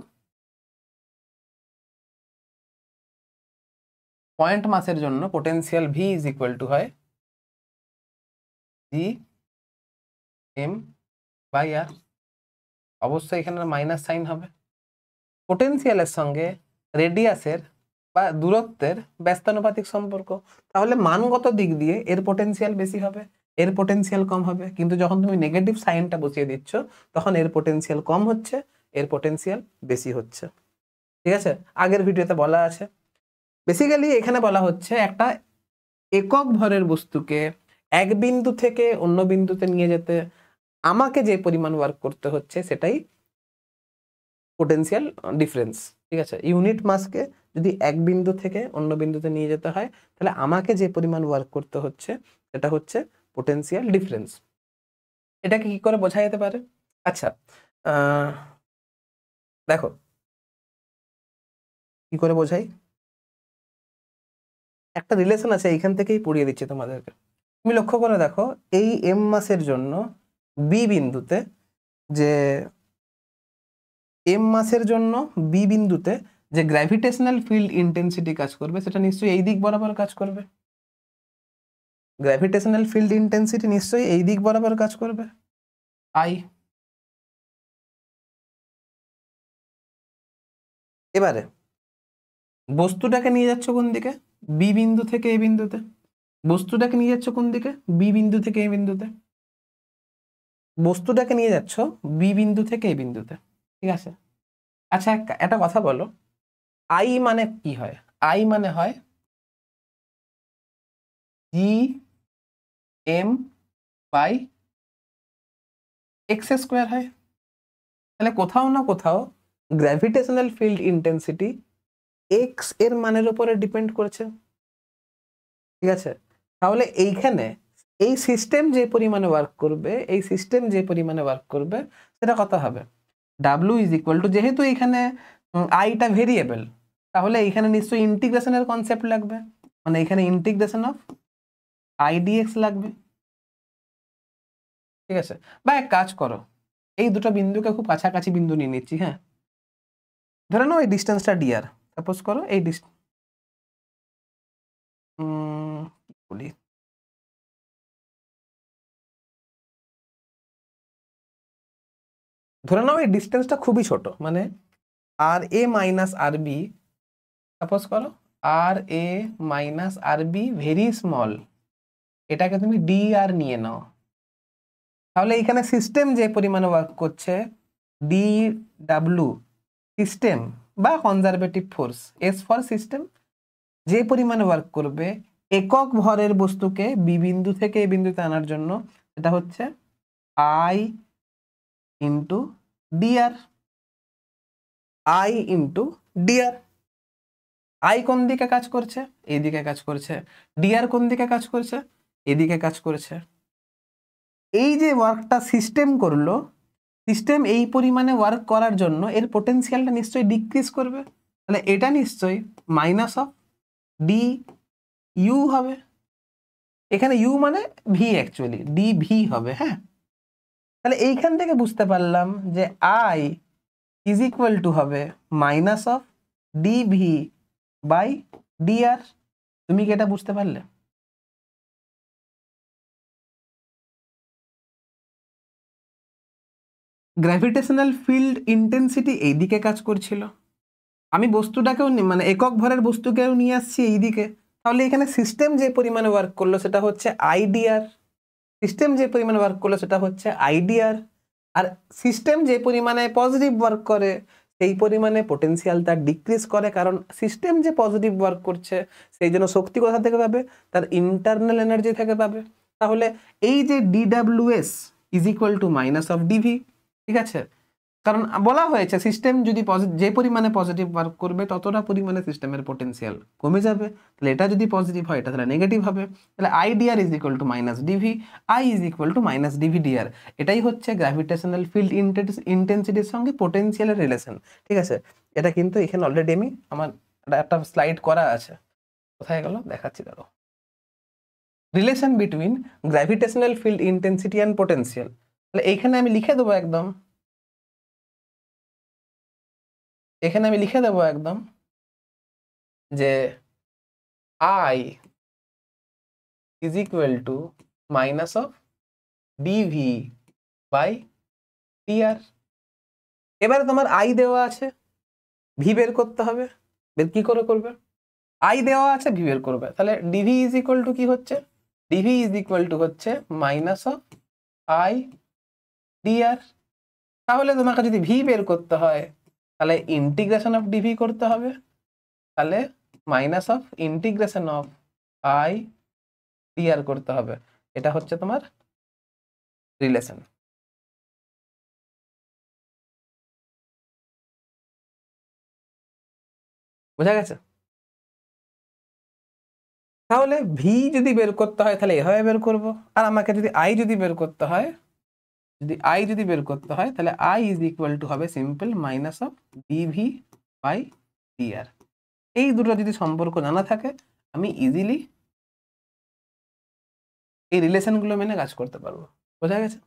point মাসের জন্য potential V is equal two হয় জি এম বাই আর। অবশ্যই এখানে মাইনাস সাইন হবে। পোটেনশিয়ালের সঙ্গে রেডিয়াসের বা দূরত্বের ব্যস্তানুপাতিক সম্পর্ক, তাহলে মানগত দিক দিয়ে এর পোটেনশিয়াল বেশি হবে, এর পোটেনশিয়াল কম হবে। কিন্তু যখন তুমি নেগেটিভ সাইনটা বসিয়ে দিচ্ছ তখন এর পোটেনশিয়াল কম হচ্ছে, এর পোটেনশিয়াল বেশি হচ্ছে। ঠিক আছে, আগের ভিডিওতে বলা আছে। বেসিক্যালি এখানে বলা হচ্ছে একটা একক ভরের বস্তুকে এক বিন্দু থেকে অন্য বিন্দুতে নিয়ে যেতে আমাকে যে পরিমাণ ওয়ার্ক করতে হচ্ছে সেটাই পোটেনশিয়াল ডিফারেন্স। ঠিক আছে, ইউনিট মাসকে যদি এক বিন্দু থেকে অন্য বিন্দুতে নিয়ে যেতে হয় তাহলে আমাকে যে পরিমাণ ওয়ার্ক করতে হচ্ছে সেটা হচ্ছে পোটেনশিয়াল ডিফারেন্স। এটাকে কি করে বোঝা যেতে পারে? আচ্ছা, দেখো কি করে বোঝাই। একটা রিলেশন আছে, এইখান থেকেই পড়িয়ে দিচ্ছি তোমাদেরকে। তুমি লক্ষ্য করে দেখো, এই এম মাসের জন্য বি বিন্দুতে, যে এম মাসের জন্য বি বিন্দুতে যে গ্র্যাভিটেশনাল ফিল্ড ইন্টেন্সিটি কাজ করবে সেটা নিশ্চয়ই এই দিক বরাবর কাজ করবে। গ্র্যাভিটেশনাল ফিল্ড ইন্টেন্সিটি নিশ্চয়ই এই দিক বরাবর কাজ করবে, আই। এবারে বস্তুটাকে নিয়ে যাচ্ছ কোন দিকে? বি বিন্দু থেকে এ বিন্দুতে। বস্তুটাকে নিয়ে যাচ্ছ কোন দিকে? বি বিন্দু থেকে এ বিন্দুতে। বস্তুটাকে নিয়ে যাচ্ছ বি বিন্দু থেকে এ বিন্দুতে। ঠিক আছে, আচ্ছা একটা কথা বলো, আই মানে কি হয়? আই মানে হয় G M by X square হয়। তাহলে কোথাও না কোথাও গ্র্যাভিটেশনাল ফিল্ড ইন্টেন্সিটি এক্স এর মানের উপরে ডিপেন্ড করেছে। ঠিক আছে, তাহলে এইখানে এই সিস্টেম যে পরিমাণে ওয়ার্ক করবে, এই সিস্টেম যে পরিমাণে ওয়ার্ক করবে সেটা কত হবে? ডাব্লিউ ইজ ইকুয়াল টু, যেহেতু এখানে আইটা ভেরিয়েবল, তাহলে এখানে নিশ্চয়ই ইন্টিগ্রেশনের কনসেপ্ট লাগবে, মানে এখানে ইন্টিগ্রেশন অফ আই ডিএক্স লাগবে। ঠিক আছে, বা এক কাজ করো, এই দুটো বিন্দুকে খুব কাছাকাছি বিন্দু নিয়ে নিচ্ছি। হ্যাঁ, ধরে নাও এই ডিস্টেন্সটা ডিআর, সাপোজ করো এই বলি, ধরে নাও এই ডিস্টেন্সটা খুবই ছোট, মানে R A minus R B, suppose করো R A minus R B very small, এটাকে তুমি ডি আর নিয়ে নাও। তাহলে এখানে সিস্টেম যে পরিমাণে ওয়ার্ক করছে, ডি ডাব্লু সিস্টেম বা conservative force, S for system, যে পরিমাণে ওয়ার্ক করবে একক ভরের বস্তুকে বি বিন্দু থেকে এ বিন্দুতে আনার জন্য, এটা হচ্ছে I into DR. I into DR. I কোন দিকে কাজ করছে? এইদিকে কাজ করছে। ডিআর কোন দিকে কাজ করছে? এদিকে কাজ করছে। এই যে ওয়ার্কটা সিস্টেম করলো, সিস্টেম এই পরিমাণে ওয়ার্ক করার জন্য এর পোটেনশিয়ালটা নিশ্চয়ই ডিক্রিজ করবে। তাহলে এটা নিশ্চয়ই মাইনাস অফ ডি ইউ হবে। এখানে ইউ মানে ভি, অ্যাকচুয়ালি ডি ভি হবে। হ্যাঁ, তাহলে এইখান থেকে বুঝতে পারলাম যে আই ইজ ইকুয়াল টু হবে minus of D V by DR. তুমি কি এটা বুঝতে পারলে? গ্র্যাভিটেশনাল ফিল্ড ইন্টেন্সিটি এইদিকে কাজ করছিল, আমি বস্তুটাকেও মানে একক ভরের বস্তুকেও নিয়ে আসছি এইদিকে, তাহলে এখানে সিস্টেম যে পরিমাণে ওয়ার্ক করলো সেটা হচ্ছে আইডিআর। সিস্টেম যে পরিমাণে ওয়ার্ক করলো সেটা হচ্ছে আইডিআর। আর সিস্টেম যে পরিমাণে পজিটিভ ওয়ার্ক করে সেই পরিমাণে পোটেনশিয়াল তার ডিক্রিজ করে, কারণ সিস্টেম যে পজিটিভ ওয়ার্ক করছে সেই জন্য শক্তি কোথা থেকে পাবে? তার ইন্টারনাল এনার্জি থেকে পাবে। তাহলে এই যে DWS is equal to minus of DV, ঠিক আছে, কারণ বলা হয়েছে সিস্টেম যদি যে পরিমাণে পজিটিভ ওয়ার্ক করবে ততটা পরিমাণে সিস্টেমের পোটেনশিয়াল কমে যাবে। তাহলে এটা যদি পজিটিভ হয় এটা তাহলে নেগেটিভ হবে। তাহলে I DR is equal to minus DV, I is equal to minus DV DR. এটাই হচ্ছে গ্র্যাভিটেশনাল ফিল্ড ইন্টেন্সিটির সঙ্গে পোটেনশিয়ালের রিলেশন। ঠিক আছে, এটা কিন্তু এখানে অলরেডি আমি আমার একটা স্লাইড করা আছে। কোথায় গেল দেখাচ্ছি, দাঁড়ো। Relation between gravitational field intensity and potential. তাহলে এইখানে আমি লিখে দেবো একদম, এখানে আমি লিখে দেবো একদম যে I is equal to minus of DV by DR. এবারে তোমার আই দেওয়া আছে, ভি বের করতে হবে। বের কি করে করবে? আই দেওয়া আছে, ভি বের করবে। তাহলে ডিভি ইজ ইকুয়াল টু কি হচ্ছে? ডিভি ইজ ইকুয়াল টু হচ্ছে মাইনাস অফ আই ডিআর। তাহলে তোমাকে যদি ভি বের করতে হয় তাহলে ইন্টিগ্রেশন অফ ডিভি করতে হবে। তাহলে minus of integration of I DR করতে হবে। এটা হচ্ছে তোমার রিলেশন। বোঝা গেছে? তাহলে ভি যদি বের করতে হয় তাহলে এভাবে বের করব, আর আমাকে যদি আই যদি বের করতে হয়, তাহলে আই ইজ ইকুয়াল টু হবে simple minus of DV by DR. এই দুটো যদি সম্পর্ক জানা থাকে আমি ইজিলি এই রিলেশনগুলো মেনে কাজ করতে পারবো। বোঝা গেছে?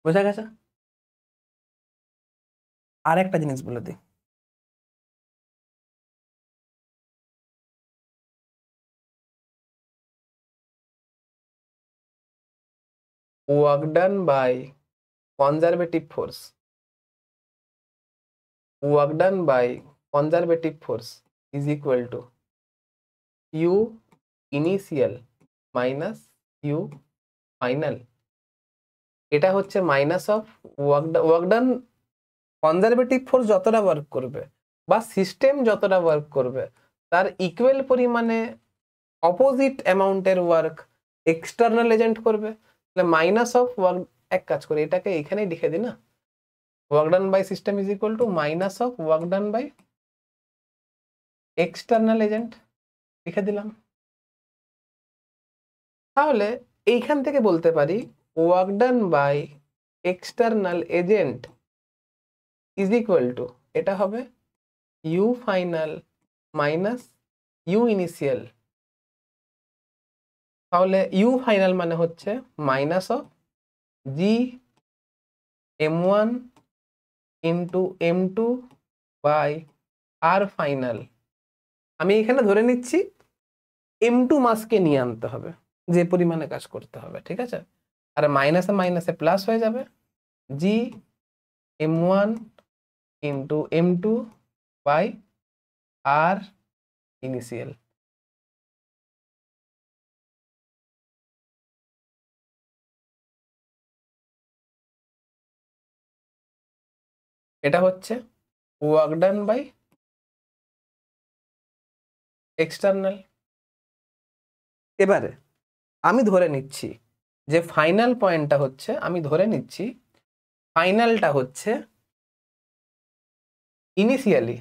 বোঝা গেছে? আর একটা জিনিস বলে দিই, work done by conservative force, work done by conservative force is equal to u initial minus u final। এটা হচ্ছে minus of work done. Conservative force যতটা ওয়ার্ক করবে বা সিস্টেম যতটা ওয়ার্ক করবে তার ইকুয়াল পরিমাণে অপোজিট অ্যামাউন্টের ওয়ার্ক এক্সটার্নাল এজেন্ট করবে। তাহলে মাইনাস অফ ওয়ার্ক, এক কাজ করে এটাকে এখানেই লিখে দিই না, work done by system is equal to minus of work done by external agent লিখে দিলাম। তাহলে এইখান থেকে বলতে পারি work done by external agent is equal to, এটা হবে U final minus U initial. তাহলে ইউ ফাইনাল মানে হচ্ছে minus of G m1 into m2 by R final. আমি এখানে ধরে নিচ্ছি m2 মাসকে নিয়ে আনতে হবে, যে পরিমাণে কাজ করতে হবে। ঠিক আছে, আর মাইনাসে মাইনাসে প্লাস হয়ে যাবে, G m1 into m2 by R initial. এটা হচ্ছে ওয়ার্ক ডান বাই এক্সটার্নাল। এবারে আমি ধরে নিচ্ছি যে ফাইনাল পয়েন্টটা হচ্ছে, আমি ধরে নিচ্ছি ফাইনালটা হচ্ছে ইনিশিয়ালি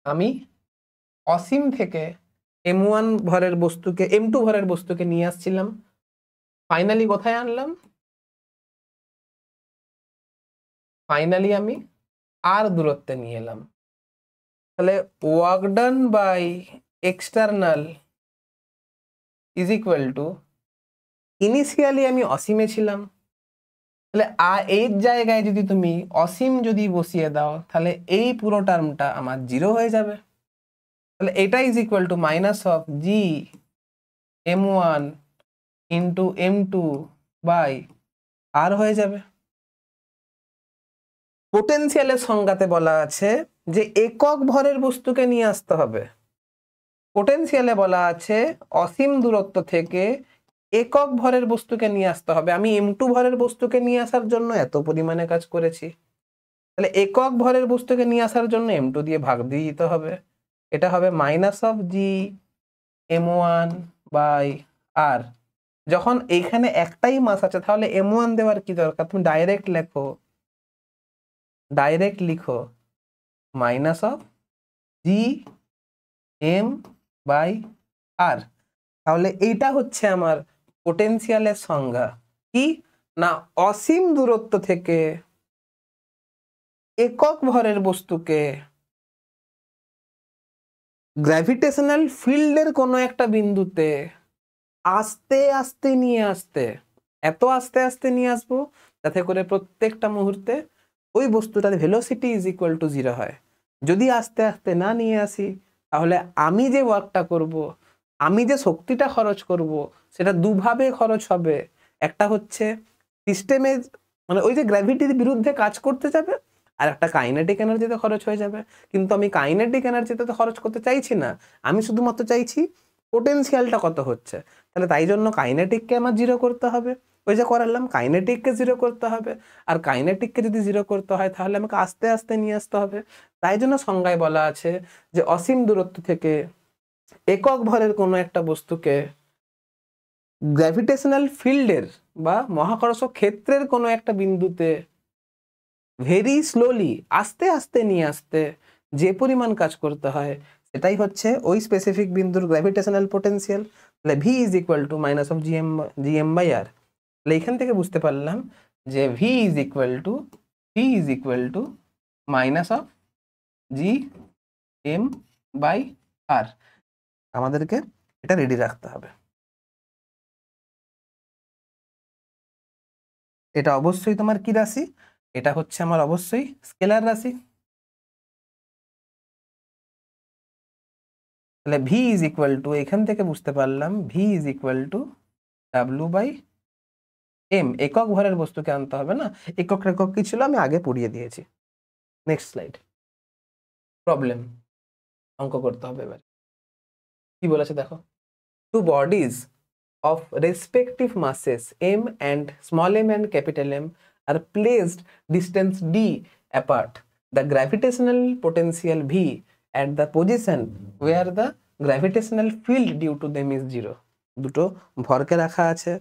আমি অসীম থেকে m1 ভরের বস্তুকে m2 ভরের বস্তুকে নিয়ে আসছিলাম, ফাইনালি কোথায় আনলাম? ফাইনালি আমি আর দূরত্বে নিয়ে এলাম। তাহলে work done by external is equal to, initially আমি অসীমে ছিলাম, তাহলে এর জায়গায় যদি তুমি অসীম যদি বসিয়ে দাও তাহলে এই পুরো টার্মটা আমার 0 হয়ে যাবে। তাহলে এটা is equal to minus of G m1 into m2 by R হয়ে যাবে। পোটেনশিয়ালের সংজ্ঞাতে বলা আছে যে একক ভরের বস্তুকে নিয়ে আসতে হবে। পোটেনশিয়ালে বলা আছে অসীম দূরত্ব থেকে একক ভরের বস্তুকে নিয়ে আসতে হবে। আমি m2 ভরের বস্তুকে নিয়ে আসার জন্য এত পরিমাণে কাজ করেছি, তাহলে একক ভরের বস্তুকে নিয়ে আসার জন্য m2 দিয়ে ভাগ দিয়ে দিতে হবে। এটা হবে -g m1/r। যখন এইখানে একটাই মাস আছে তাহলে m1 দেওয়ার কি দরকার, তুমি ডাইরেক্ট লিখো -g m/r। তাহলে এইটা হচ্ছে আমার পোটেনশিয়ালের সংজ্ঞা। কি না, অসীম দূরত্ব থেকে একক ভরের বস্তুকে গ্র্যাভিটেশনাল ফিল্ডের কোনো একটা বিন্দুতে আস্তে আস্তে নিয়ে আসতে, এত আস্তে আস্তে নিয়ে আসবো যাতে করে প্রত্যেকটা মুহূর্তে ওই বস্তুটার ভেলোসিটি ইজ ইকুয়াল টু 0 হয়। যদি আস্তে আস্তে না নিয়ে আসি তাহলে আমি যে ওয়ার্কটা করব, আমি যে শক্তিটা খরচ করব, সেটা দুভাবে খরচ হবে। একটা হচ্ছে সিস্টেমে, মানে ওই যে গ্র্যাভিটির বিরুদ্ধে কাজ করতে যাবে, আর একটা কাইনেটিক এনার্জিতে খরচ হয়ে যাবে। কিন্তু আমি কাইনেটিক এনার্জিতে তো খরচ করতে চাইছি না, আমি শুধুমাত্র চাইছি পোটেনশিয়ালটা কত হচ্ছে। তাহলে তাই জন্য কাইনেটিককে আমার 0 করতে হবে, ওই যে করালাম কাইনেটিককে 0 করতে হবে। আর কাইনেটিককে যদি 0 করতে হয় তাহলে আমাকে আস্তে আস্তে নিয়ে আসতে হবে। তাই জন্য সংজ্ঞায় বলা আছে যে অসীম দূরত্ব থেকে একক ভরের কোনো একটা বস্তুকে গ্র্যাভিটেশনাল ফিল্ডের বা মহাকর্ষ ক্ষেত্রের কোনো একটা বিন্দুতে ভেরি স্লোলি আস্তে আস্তে নিয়ে আসতে যে পরিমাণ কাজ করতে হয় সেটাই হচ্ছে ওই স্পেসিফিক বিন্দুর গ্র্যাভিটেশনাল পোটেনশিয়াল। তাহলে v is equal two -gm/r। তাহলে এখান থেকে বুঝতে পারলাম যে v is equal two -gm/r। আমাদেরকে এটা রেডি রাখতে হবে। এটা অবশ্যই তোমার কি রাশি, এটা হচ্ছে আমার অবশ্যই স্কেলার রাশি। তাহলে v ইজ ইকুয়াল টু, এখান থেকে বুঝতে পারলাম v is equal two w/m। একক ভরের বস্তুকে আনতে হবে না, একক একক কি ছিল আমি আগে পড়িয়ে দিয়েছি। নেক্সট স্লাইড, প্রবলেম, অঙ্ক করতে হবে এবার। কি বলেছে দেখো, two bodies of respective masses m and capital M are placed distance d apart. The gravitational potential V at the position where the gravitational field due to them is 0. দুটো ভরকে রাখা আছে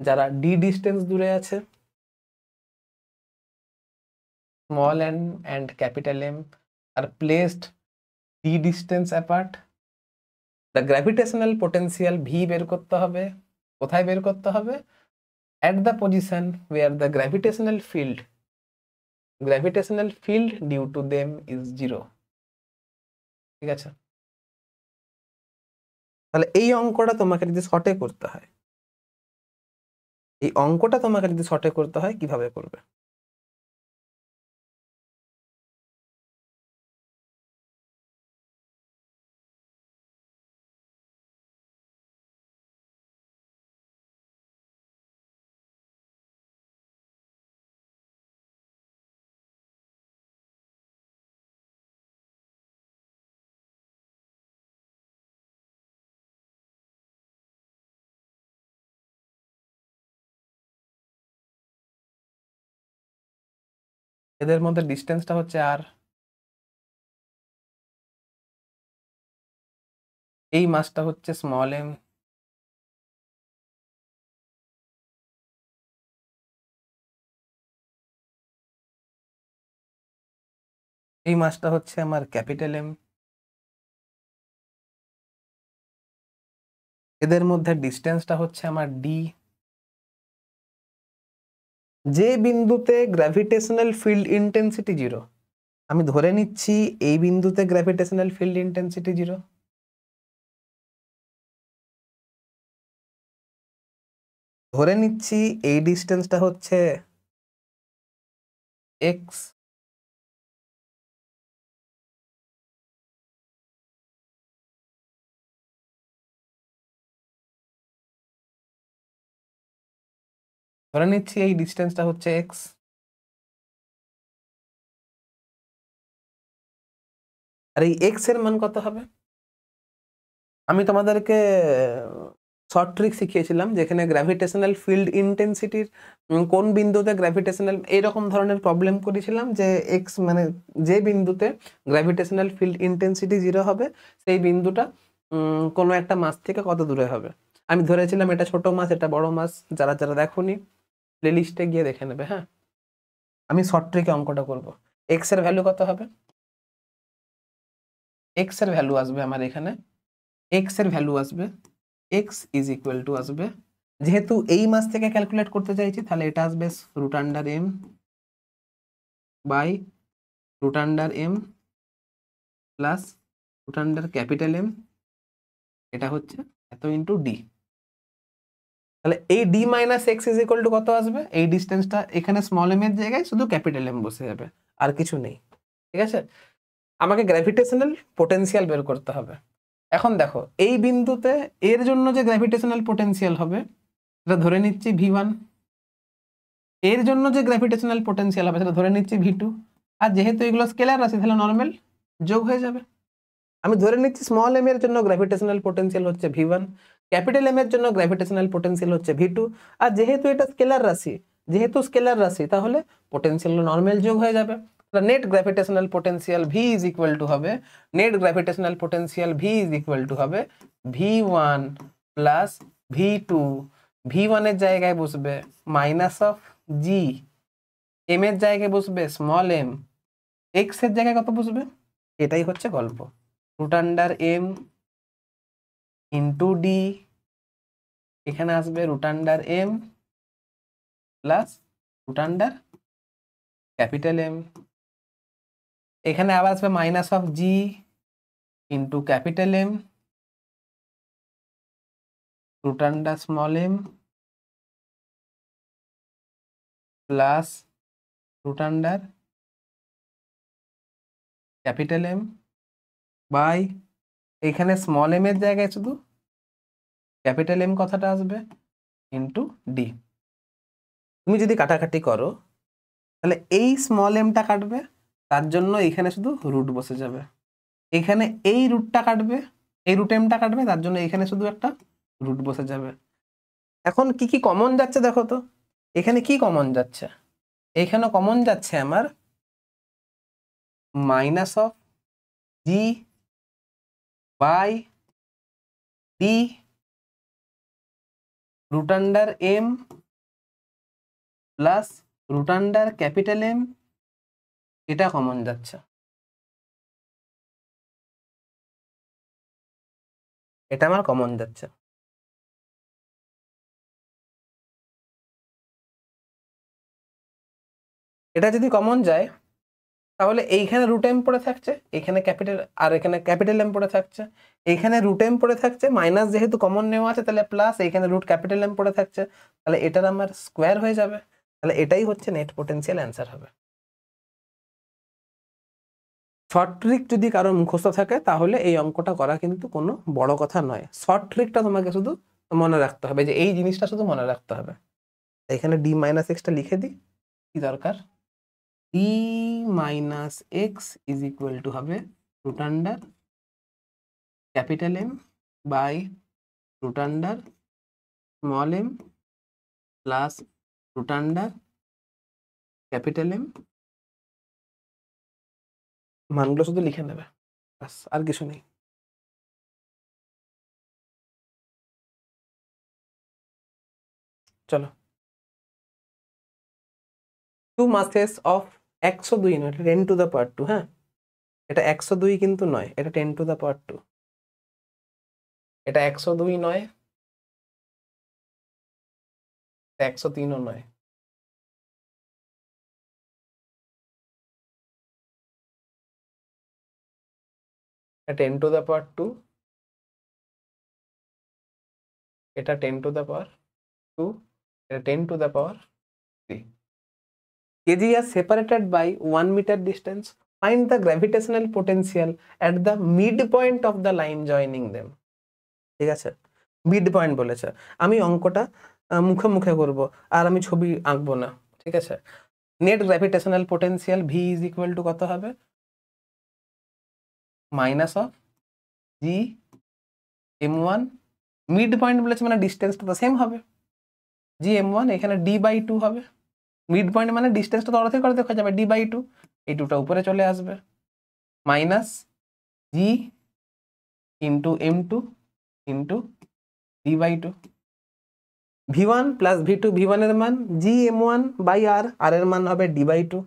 যারা d distance দূরে আছে, small n and capital M are placed d distance apart. The gravitational potential V বের করতে হবে, কোথায় বের করতে হবে, at the position where the gravitational field due to them is 0। ঠিক আছে, তাহলে এই অঙ্কটা তোমাকে যদি শর্টে করতে হয়, এই অঙ্কটা তোমাকে যদি শর্টে করতে হয় কিভাবে করবে? এদের মধ্যে ডিস্টেন্সটা হচ্ছে আর, এই মাসটা হচ্ছে স্মল এম, এই মাসটা হচ্ছে আমার ক্যাপিটাল এম। এদের মধ্যে ডিস্টেন্সটা হচ্ছে আমার ডি। যে বিন্দুতে গ্র্যাভিটেশনাল ফিল্ড ইন্টেন্সিটি 0, আমি ধরে নিচ্ছি এই বিন্দুতে গ্র্যাভিটেশনাল ফিল্ড ইন্টেন্সিটি 0। ধরে নিচ্ছি এই ডিস্টেন্সটা হচ্ছে এক্স। ধরে নিচ্ছি এই ডিস্টেন্সটা হচ্ছে এক্স। আর এই এক্স এর মান কত হবে? আমি তোমাদেরকে শর্ট ট্রিক শিখিয়েছিলাম যেখানে গ্র্যাভিটেশনাল ফিল্ড ইন্টেন্সিটির কোন বিন্দুতে গ্র্যাভিটেশনাল এইরকম ধরনের প্রবলেম করেছিলাম যে এক্স মানে যে বিন্দুতে গ্র্যাভিটেশনাল ফিল্ড ইন্টেন্সিটি 0 হবে সেই বিন্দুটা কোনো একটা মাস থেকে কত দূরে হবে। আমি ধরেছিলাম এটা ছোট মাস এটা বড় মাস, যারা যারা দেখোনি প্লেলিস্টে গিয়ে দেখে নেবে। হ্যাঁ, আমি শর্ট ট্রিকে অঙ্কটা করব। এক্স এর ভ্যালু কত হবে? এক্স এর ভ্যালু আসবে আমার এখানে, এক্স এর ভ্যালু আসবে এক্স ইজ ইকুয়াল টু আসবে, যেহেতু এই মাস থেকে ক্যালকুলেট করতে চাইছি তাহলে এটা আসবে root under M by root under M plus root under capital M, এটা হচ্ছে এত ইন্টু ডি। তাহলে এই D minus X is equal to কত আসবে? এই ডিস্টেন্সটা এখানে স্মল এম এর জায়গায় শুধু ক্যাপিটাল এম বসে যাবে, আর কিছু নেই। ঠিক আছে, আমাকে গ্র্যাভিটেশনাল পোটেনশিয়াল বের করতে হবে। এখন দেখো এই বিন্দুতে এর জন্য যে গ্র্যাভিটেশনাল পোটেনশিয়াল হবে সেটা ধরে নিচ্ছি V1, এর জন্য যে গ্র্যাভিটেশনাল পোটেনশিয়াল হবে সেটা ধরে নিচ্ছি V2, আর যেহেতু এগুলো স্কেলার রাশি তাহলে নর্মাল যোগ হয়ে যাবে। আমি ধরে নিচ্ছি স্মল এম এর জন্য গ্র্যাভিটেশনাল পোটেনশিয়াল হচ্ছে V1, ক্যাপিটাল এম এর জন্য গ্র্যাভিটেশনাল পোটেনশিয়াল হচ্ছে V2, আর যেহেতু এটা স্কেলার রাশি তাহলে পোটেনশিয়াল নর্মাল যোগ হয়ে যাবে। Net gravitational potential V is equal to হবে, net gravitational potential V is equal to হবে V1 প্লাস V2, V1 এর জায়গায় বসবে মাইনাস অফ G, এম এর জায়গায় বসবে স্মল এম, এক্স এর জায়গায় কত বসবে? এটাই হচ্ছে গল্প। Root under M into D, এখানে আসবে root under M plus root under capital M, এখানে আবার আসবে minus of G into capital M root under small M plus root under capital M by এখানে স্মল এম এর জায়গায় শুধু capital M কথাটা আসবে ইন্টু ডি। তুমি যদি কাটাকাটি করো তাহলে এই স্মল এমটা কাটবে, তার জন্য এখানে শুধু রুট বসে যাবে, এখানে এই রুটটা কাটবে, এই রুট এমটা কাটবে, তার জন্য এখানে শুধু একটা রুট বসে যাবে। এখন কি কি কমন যাচ্ছে দেখো তো, এখানে কি কমন যাচ্ছে? এখানে কমন যাচ্ছে আমার minus of G by D root under M plus root under capital M, এটা কমন যাচ্ছে। এটা আমার কমন যাচ্ছে। এটা যদি কমন যায় তাহলে এইখানে রুট এম পড়ে থাকছে, এখানে ক্যাপিটাল, আর এখানে ক্যাপিটাল এম পড়ে থাকছে, এইখানে রুট এম পড়ে থাকছে, মাইনাস যেহেতু কমন নেওয়া আছে তাহলে প্লাস, এইখানে রুট ক্যাপিটাল এম পড়ে থাকছে, তাহলে এটার আমার স্কোয়ার হয়ে যাবে, তাহলে এটাই হচ্ছে নেট পোটেনশিয়াল অ্যান্সার হবে। শর্ট ট্রিক যদি কারো মুখস্থ থাকে তাহলে এই অঙ্কটা করা কিন্তু কোনো বড় কথা নয়। শর্ট ট্রিকটা তোমাকে শুধু মনে রাখতে হবে, যে এই জিনিসটা শুধু মনে রাখতে হবে। এখানে ডি মাইনাস এক্সটা লিখে দিই, কি দরকার? D minus X is equal to হবে root under capital M by root under small M plus root under capital M. মানগুলো শুধু লিখে নেবে, ব্যাস, আর কিছু নেই। চলো, 2 masses of 102 নয়, 10 টু দ্য পাওয়ার 2। হ্যাঁ, এটা 102 কিন্তু নয়, এটা 10 টু দ্য পাওয়ার 2, এটা 102 নয়, 103 ও নয়, এটা 10 টু দ্য পাওয়ার 2, এটা 10 টু দ্য পাওয়ার 2, এটা 10 to the power 3। kg are separated by 1 meter distance. Find the gravitational potential at the midpoint of the line joining them. ঠিক আছে, মিড পয়েন্ট বলেছে, আমি অঙ্কটা মুখে মুখে করব আর আমি ছবি আঁকবো না। ঠিক আছে, net gravitational potential V is equal to কত হবে? Minus of G m1 mid point বলেছে মানে ডিস্টেন্সটা তো সেম হবে, জি m1 এখানে d/2 হবে, মিড পয়েন্ট মানে ডিস্টেন্সটা তো অর্ধেক অর্ধেক হয়ে যাবে, d/2, এই 2টা উপরে চলে আসবে, minus G into m2 into d/2, v1 plus v2, v1 এর মান জি m1 বাই আর এর মান হবে d/2,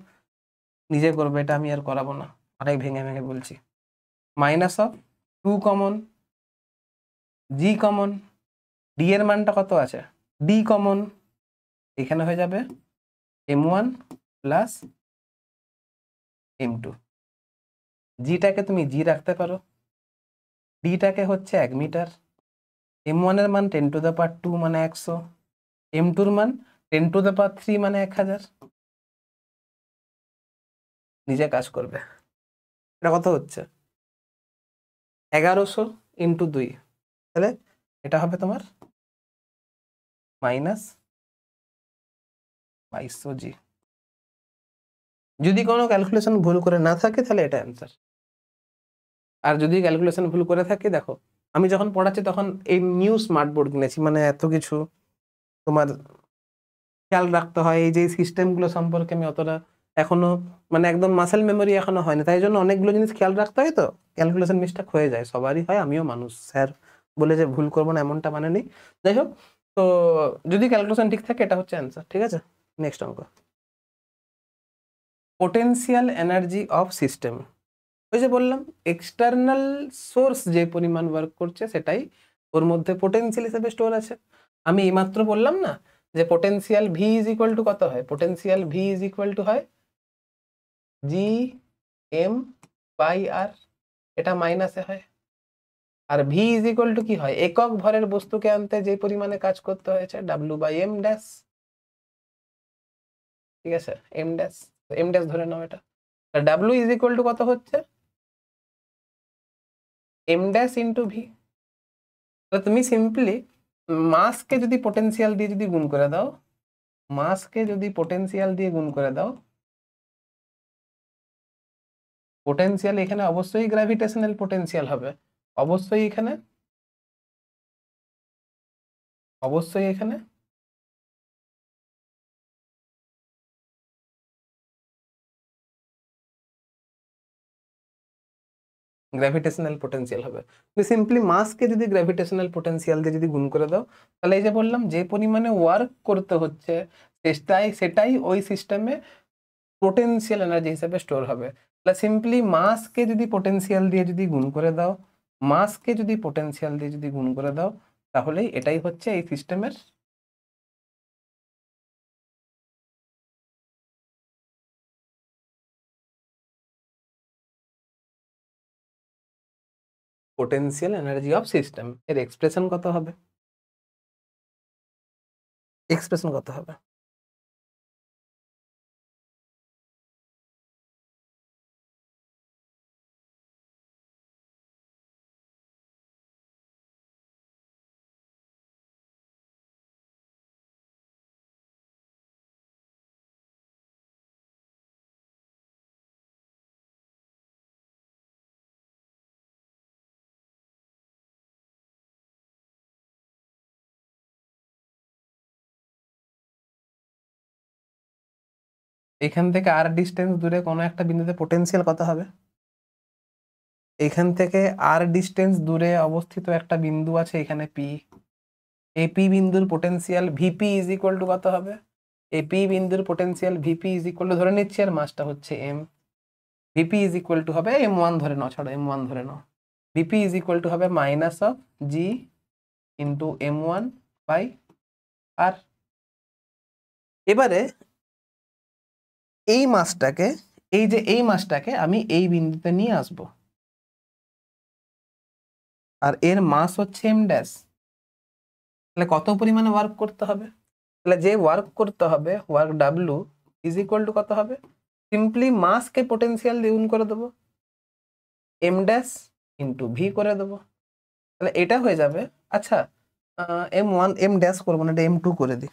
নিজে করবে, এটা আমি আর করাবো না, অনেক ভেঙে ভেঙে বলছি, minus of 2 common, G common, D এর মানটা কত আছে, ডি কমন, এখানে হয়ে যাবে m1 প্লাস m2, জিটাকে তুমি জি রাখতে পারো, ডিটাকে হচ্ছে 1 মিটার, m1 এর মান 10⁻² মানে 100, m2 এর মান 10⁻³ মানে 1000, নিজে কাজ করবে, এটা কত হচ্ছে 1100 ইন্টু 2, তাহলে এটা হবে তোমার মাইনাস 2200 জি। যদি কোনো ক্যালকুলেশন ভুল করে না থাকে তাহলে এটা অ্যান্সার, আর যদি ক্যালকুলেশন ভুল করে থাকে, দেখো আমি যখন পড়াচ্ছি তখন এই নিউ স্মার্ট বোর্ড কিনেছি, মানে এত কিছু তোমার খেয়াল রাখতে হয়, এই যে সিস্টেমগুলো সম্পর্কে আমি অতটা এখনো মানে একদম মাসেল মেমোরি এখনো হয়নি, তাই জন্য অনেকগুলো জিনিস খেয়াল রাখতে হয়, তো ক্যালকুলেশন মিস্টেক হয়ে যায়, সবারই হয়, আমিও মানুষ, স্যার বলে যে ভুল করবো না এমনটা মানে নেই, যাই হোক, তো যদি ক্যালকুলেশন ঠিক থাকে এটা হচ্ছে অ্যান্সার, ঠিক আছে। নেক্সট অঙ্ক, পোটেনশিয়াল এনার্জি অফ সিস্টেম, ওই যে বললাম এক্সটার্নাল সোর্স যে পরিমাণ ওয়ার্ক করছে সেটাই ওর মধ্যে পোটেনশিয়াল হিসেবে স্টোর আছে, আমি এইমাত্র বললাম না যে potential V is equal to কত হয়, potential V is equal two হয় জি এম বাই আর, এটা মাইনাসে হয়, আর ভি ইজ ইকুয়াল টু কি হয়, একক ভরের বস্তুকে আনতে যে পরিমাণে কাজ করতে হয়েছে w/m ড্যাশ, ঠিক আছে, এম ড্যাশ ধরে নাও, এটা w ইজ ইকুয়াল টু কত হচ্ছে m ড্যাশ ইন্টু ভি, তুমি সিম্পলি মাসকে যদি পোটেনশিয়াল দিয়ে যদি গুণ করে দাও, মাসকে যদি পোটেনশিয়াল দিয়ে গুণ করে দাও, পোটেনশিয়াল এখানে অবশ্যই গ্র্যাভিটেশনাল পোটেনশিয়াল হবে, অবশ্যই এখানে গ্র্যাভিটেশনাল পোটেনশিয়াল হবে, তুমি সিম্পলি মাসকে যদি গ্র্যাভিটেশনাল পোটেনশিয়াল দিয়ে যদি গুণ করে দাও, তাহলে এই যে বললাম যে পরিমাণে ওয়ার্ক করতে হচ্ছে সেটাই ওই সিস্টেমে পোটেনশিয়াল এনার্জি হিসেবে স্টোর হবে, তাহলে সিম্পলি মাসকে যদি পোটেনশিয়াল দিয়ে যদি গুণ করে দাও, মাসকে যদি পোটেনশিয়াল দিয়ে যদি গুণ করে দাও, তাহলেই এটাই হচ্ছে এই সিস্টেমের পোটেনশিয়াল এনার্জি অফ সিস্টেম, এর এক্সপ্রেশন কত হবে, এক্সপ্রেশন কত হবে, এখান থেকে আর ডিস্টেন্স দূরে কোনো একটা বিন্দুতে পোটেনশিয়াল কত হবে, এখান থেকে আর ডিস্টেন্স দূরে অবস্থিত একটা বিন্দু আছে এখানে পি, এই পি বিন্দুর potential VP is equal to কত হবে, এই পি বিন্দুর potential VP is equal to ধরে নিচ্ছি আর মাসটা হচ্ছে M, VP is equal to হবে m1 ধরে নাও, ছাড়ো m1 ধরে নাও, ভিপি ইজ ইকুয়াল টু হবে minus of G into m1 by R, এবারে এই মাসটাকে এই মাসটাকে আমি এই বিন্দুতে নিয়ে আসবো, আর এর মাস হচ্ছে এম ড্যাশ, তাহলে কত পরিমাণে ওয়ার্ক করতে হবে, তাহলে যে ওয়ার্ক করতে হবে work W is equal to কত হবে, সিম্পলি মাসকে পোটেনশিয়াল দিয়ে গুণ করে দেবো, এম ড্যাশ ইন্টু ভি করে দেবো, তাহলে এটা হয়ে যাবে, আচ্ছা m1 এম ড্যাশ করবো না, এটা m2 করে দিই,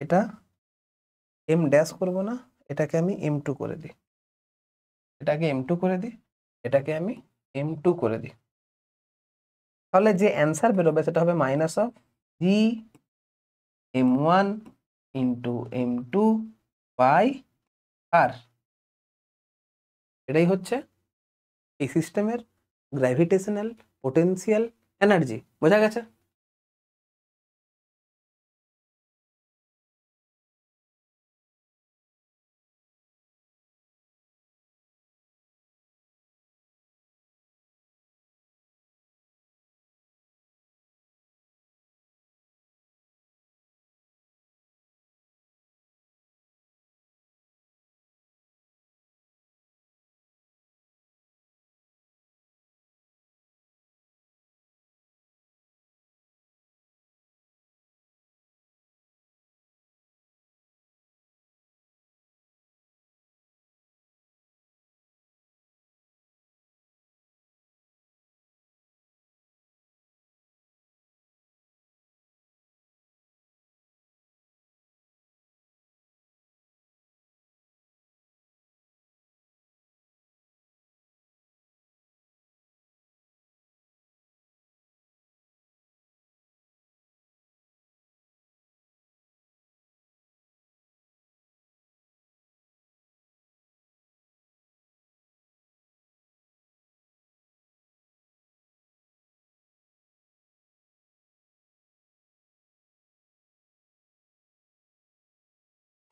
এটা এম ড্যাশ করবো না, এটাকে আমি m2 করে দিই, এটাকে m2 করে দিই, এটাকে আমি m2 করে দিই, তাহলে যে অ্যান্সার বেরোবে সেটা হবে minus of G m1 into m2 by R. এটাই হচ্ছে এই সিস্টেমের গ্র্যাভিটেশনাল পোটেনশিয়াল এনার্জি। বোঝা গেছে?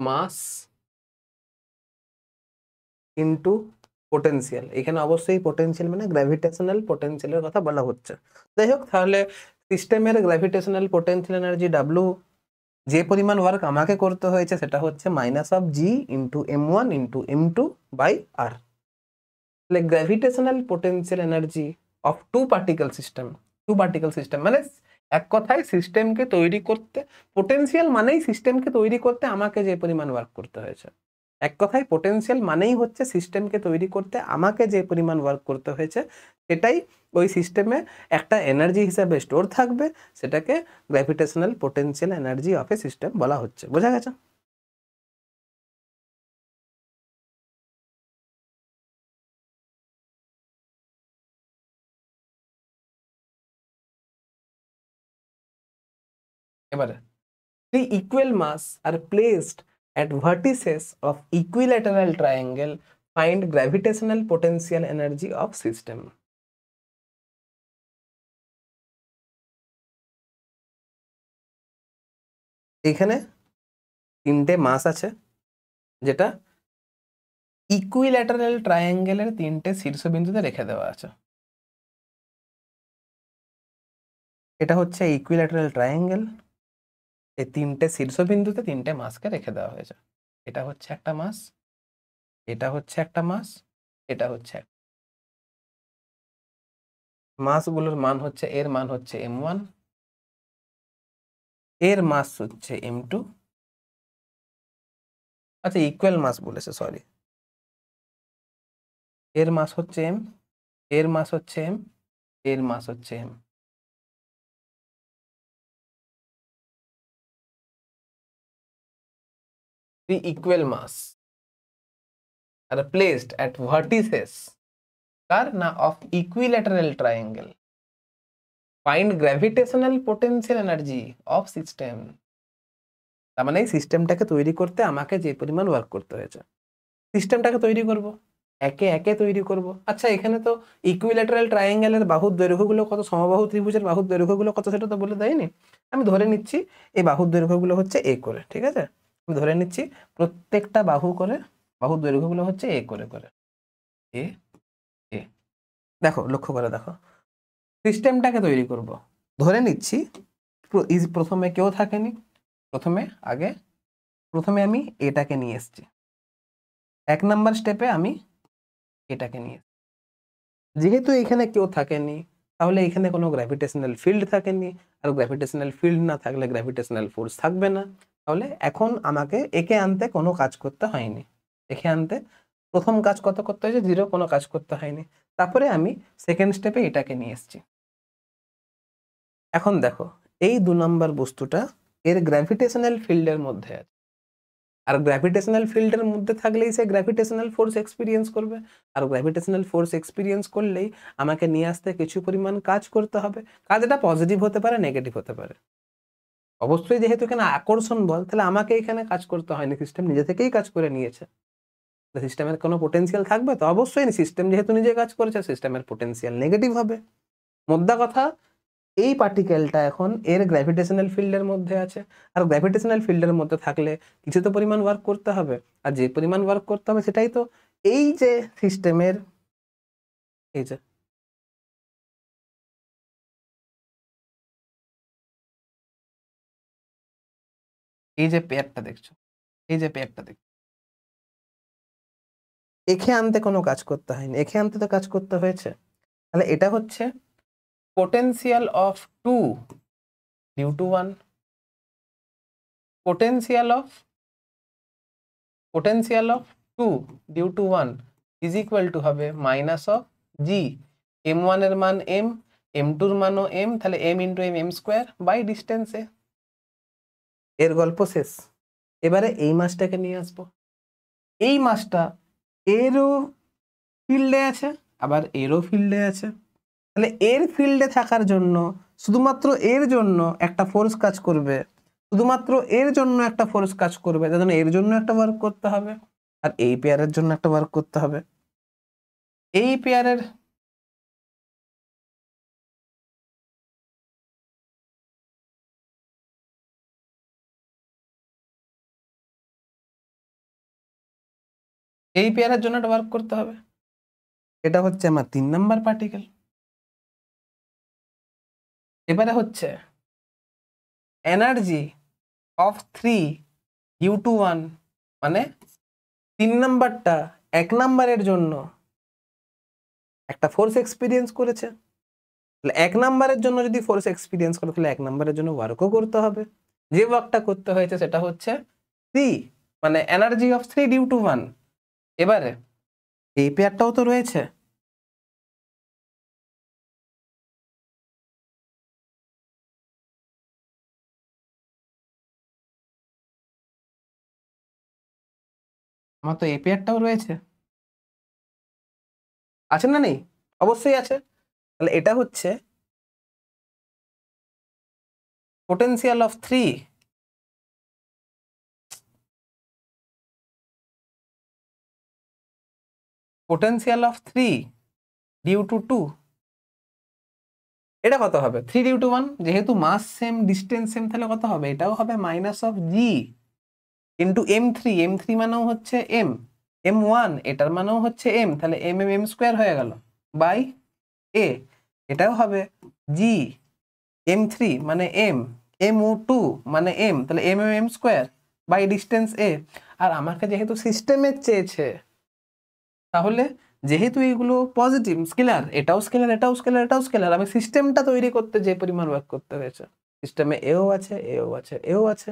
Mass into potential. এখানে অবশ্যই পোটেনশিয়াল মানে গ্র্যাভিটেশনাল পোটেনশিয়ালের কথা বলা হচ্ছে। যাই হোক, তাহলে সিস্টেমের গ্র্যাভিটেশনাল পোটেনশিয়াল এনার্জি ডাব্লু যে পরিমাণ ওয়ার্ক আমাকে করতে হয়েছে সেটা হচ্ছে minus of G into m1 into m2 by R. তাহলে gravitational potential energy of two particle system মানে এক কথায় সিস্টেমকে তৈরি করতে, পোটেনশিয়াল মানেই সিস্টেমকে তৈরি করতে আমাকে যে পরিমাণ ওয়ার্ক করতে হয়েছে। এক কথায় পোটেনশিয়াল মানেই হচ্ছে সিস্টেমকে তৈরি করতে আমাকে যে পরিমাণ ওয়ার্ক করতে হয়েছে সেটাই ওই সিস্টেমে একটা এনার্জি হিসাবে স্টোর থাকবে, সেটাকে gravitational potential energy of a system বলা হচ্ছে। বোঝা গেছে? এবারে three equal mass are placed at vertices of equilateral triangle. Find gravitational potential energy of system. এখানে তিনটে মাস আছে, যেটা ইকুইল্যাটারাল ট্রায়াঙ্গেলের তিনটে শীর্ষবিন্দুতে রেখে দেওয়া আছে। এটা হচ্ছে ইকুইল্যাটারাল ট্রায়াঙ্গেল, এই তিনটে শীর্ষবিন্দুতে তিনটে মাসকে রেখে দেওয়া হয়েছে। এটা হচ্ছে একটা মাস, এটা হচ্ছে একটা মাস, এটা হচ্ছে মাসগুলোর মান হচ্ছে, এর মান হচ্ছে m1, এর মাস হচ্ছে m2। আচ্ছা, ইকুয়াল মাস বলেছে, সরি। এর মাস হচ্ছে m, এর মাস হচ্ছে m, এর মাস হচ্ছে m। The equal mass are placed at vertices কার না of equilateral triangle. Find gravitational potential energy of system. তার মানে এই সিস্টেমটাকে তৈরি করতে আমাকে যে পরিমাণ ওয়ার্ক করতে হয়েছে, সিস্টেমটাকে তৈরি করব, একে একে তৈরি করব। আচ্ছা, এখানে তো ইকুইল্যাটারাল ট্রায়াঙ্গেলের বাহুর দৈর্ঘ্যগুলো কত, সমবাহু ত্রিভুজের বাহুর দৈর্ঘ্যগুলো কত সেটা তো বলে দেয়নি। আমি ধরে নিচ্ছি এই বাহুর দৈর্ঘ্যগুলো হচ্ছে এ করে, ঠিক আছে? আমি ধরে নিচ্ছি প্রত্যেকটা বাহুর দৈর্ঘ্যগুলো হচ্ছে এ করে করে, এ এ। দেখো, লক্ষ্য করে দেখো, সিস্টেমটাকে তৈরি করব, ধরে নিচ্ছি প্রথমে কেউ থাকেনি, প্রথমে আমি এটাকে নিয়ে এসেছি, 1 নাম্বার স্টেপে আমি এটাকে নিয়ে, যেহেতু এখানে কেউ থাকেনি তাহলে এখানে কোনো গ্র্যাভিটেশনাল ফিল্ড থাকেনি, আর গ্র্যাভিটেশনাল ফিল্ড না থাকলে গ্র্যাভিটেশনাল ফোর্স থাকবে না। তাহলে এখন আমাকে একে আনতে কোনো কাজ করতে হয়নি, একে আনতে প্রথম কাজ কত করতে হয়েছে, 0, কোনো কাজ করতে হয়নি। তারপরে আমি সেকেন্ড স্টেপে এটাকে নিয়ে এসেছি। এখন দেখো, এই 2 নম্বর বস্তুটা এর গ্র্যাভিটেশনাল ফিল্ডের মধ্যে আছে, আর গ্র্যাভিটেশনাল ফিল্ডের মধ্যে থাকলেই সে গ্র্যাভিটেশনাল ফোর্স এক্সপিরিয়েন্স করবে, আর গ্র্যাভিটেশনাল ফোর্স এক্সপিরিয়েন্স করলেই আমাকে নিয়ে আসতে কিছু পরিমাণ কাজ করতে হবে। কাজটা পজিটিভ হতে পারে, নেগেটিভ হতে পারে। অবশ্যই যেহেতু এখানে আকর্ষণ বল, তাহলে আমাকে এখানে কাজ করতে হয়নি, সিস্টেম নিজে থেকেই কাজ করে নিয়েছে। সিস্টেমের কোনো পোটেনশিয়াল থাকবে তো? অবশ্যই সিস্টেম যেহেতু নিজে কাজ করেছে, সিস্টেমের পোটেনশিয়াল নেগেটিভ হবে। মোদ্দা কথা, এই পার্টিকেলটা এখন এর গ্র্যাভিটেশনাল ফিল্ডের মধ্যে আছে, আর গ্র্যাভিটেশনাল ফিল্ডের মধ্যে থাকলে কিছু তো পরিমাণ ওয়ার্ক করতে হবে, আর যে পরিমাণ ওয়ার্ক করতে হবে সেটাই তো এই যে সিস্টেমের এই যে পেয়ারটা দেখছো, এই যে পেয়ারটা দেখছো, এখে আনতে কোনো কাজ করতে হয়নি, এখে আনতে তো কাজ করতে হয়েছে। তাহলে এটা হচ্ছে potential of 2 due to 1, potential of 2 due to 1 is equal to হবে মাইনাস অফ জি, m1 এর মান m, m2 এর মানও m, তাহলে m into m square by distance A. এর গল্প শেষ। এবারে এই মাসটাকে নিয়ে আসবো। এই মাসটা এরও ফিল্ডে আছে, আবার এরও ফিল্ডে আছে। তাহলে এর ফিল্ডে থাকার জন্য শুধুমাত্র এর জন্য একটা ফোর্স কাজ করবে, শুধুমাত্র এর জন্য একটা ফোর্স কাজ করবে, তার জন্য এর জন্য একটা ওয়ার্ক করতে হবে, আর এই পেয়ারের জন্য একটা ওয়ার্ক করতে হবে। এই পেয়ারের জন্য একটা ওয়ার্ক করতে হবে। এটা হচ্ছে আমার 3 নাম্বার পার্টিকেল। এবারে হচ্ছে এনার্জি অফ 3 ডিউ টু 1, মানে 3 নাম্বারটা 1 নাম্বারের জন্য একটা ফোর্স এক্সপিরিয়েন্স করেছে। তাহলে 1 নাম্বারের জন্য যদি ফোর্স এক্সপিরিয়েন্স করে, তাহলে 1 নাম্বারের জন্য ওয়ার্কও করতে হবে। যে ওয়ার্কটা করতে হয়েছে সেটা হচ্ছে 3, মানে এনার্জি অফ 3 ডিউ টু 1। এবারে এই পেয়ারটাও তো রয়েছে, আমার তো এই পেয়ারটাও রয়েছে, আছে না নেই? অবশ্যই আছে। তাহলে এটা হচ্ছে পোটেনশিয়াল অফ 3 ডিউ টু 2। এটা কত হবে? 3 ডিউ টু 1, যেহেতু মাস সেম, ডিস্টেন্স সেম, তাহলে কত হবে? এটাও হবে minus of G into m3, m3 মানেও হচ্ছে m, m1 এটার মানেও হচ্ছে m, তাহলে m স্কোয়ার হয়ে গেল বাই a। এটাও হবে জি, m3 মানে m, mu2 মানে m, তাহলে m square by distance a। আর আমাকে যেহেতু সিস্টেমের চেয়েছে, তাহলে যেহেতু এইগুলো পজিটিভ স্কেলার, এটাও স্কেলার, এটাও স্কেলার, এটাও স্কেলার, আমি সিস্টেমটা তৈরি করতে যে পরিমাণ ওয়ার্ক করতে হয়েছে, সিস্টেমে এও আছে, এও আছে, এও আছে,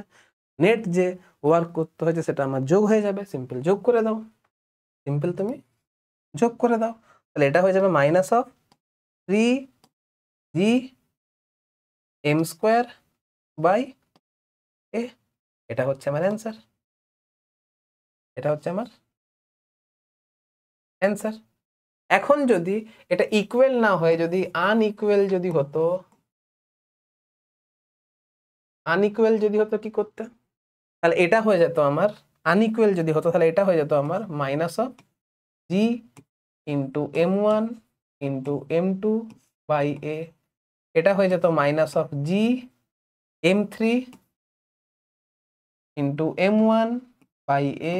নেট যে ওয়ার্ক করতে হয়েছে সেটা আমার যোগ হয়ে যাবে। সিম্পল যোগ করে দাও, সিম্পল তুমি যোগ করে দাও। তাহলে এটা হয়ে যাবে minus of 3g m square by a। এটা হচ্ছে আমার অ্যান্সার, এটা হচ্ছে আমার অ্যান্সার। এখন যদি এটা ইকুয়াল না হয়ে যদি আনইকুয়াল যদি হতো, কি করতে? তাহলে এটা হয়ে যেত আমার আনইকুয়াল যদি হতো, তাহলে এটা হয়ে যেত আমার minus of G into m1 into m2 by a। এটা হয়ে যেত minus of G m3 into m1 by a।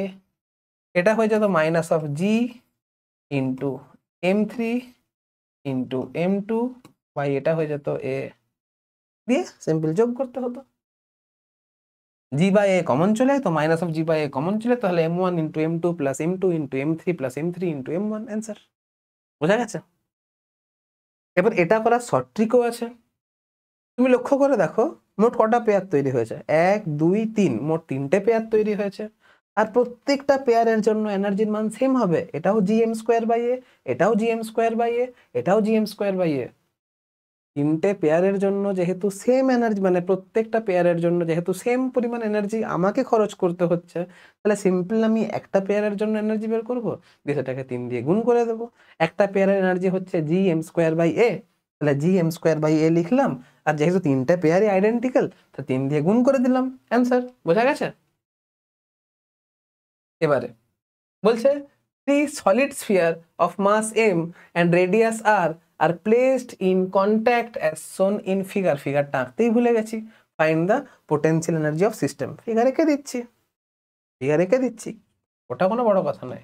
এটা হয়ে যেত minus of G into m3 into m2 by এটা হয়ে যেত a দিয়ে সিম্পল যোগ করতে হতো। জি বাই এ কমন চলে তো minus of G by a common চলে, তাহলে m1 into m2 plus m2 into m3 plus m3 into m1 অ্যান্সার। বোঝা গেছে? এবার এটা করার শর্ট ট্রিকও আছে। তুমি লক্ষ্য করে দেখো মোট কটা পেয়ার তৈরি হয়েছে, 1 2 3, মোট 3টে পেয়ার তৈরি হয়েছে। আর প্রত্যেকটা পেয়ারের জন্য এনার্জির মান সেম হবে, এটাও জিএম স্কোয়ার বাই এ, এটাও জিএম স্কোয়ার বাই এ, এটাও জিএম স্কোয়ার বাই এ। তিনটে পেয়ারের জন্য যেহেতু সেম এনার্জি, মানে প্রত্যেকটা পেয়ারের জন্য যেহেতু সেম পরিমাণ এনার্জি আমাকে খরচ করতে হচ্ছে, তাহলে সিম্পল আমি একটা পেয়ারের জন্য এনার্জি বের করবো, দিয়ে সেটাকে 3 দিয়ে গুণ করে দেবো। একটা পেয়ারের এনার্জি হচ্ছে Gm²/a, তাহলে Gm²/a লিখলাম, আর যেহেতু তিনটে পেয়ারই আইডেন্টিক্যাল, তো 3 দিয়ে গুণ করে দিলাম, অ্যান্সার। বোঝা গেছে? এবারে বলছে 3 solid sphere of mass m and radius r are placed in contact as shown in figure. ফিগারটা আঁকতেই ভুলে গেছি। Find the potential energy of system. Figure এঁকে দিচ্ছি, ওটা কোনো বড় কথা নয়।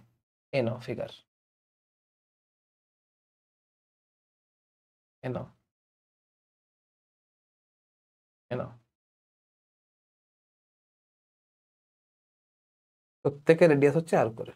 এ নাও ফিগার, এ নাও, এ নাও। প্রত্যেকের রেডিয়াস হচ্ছে আর করে।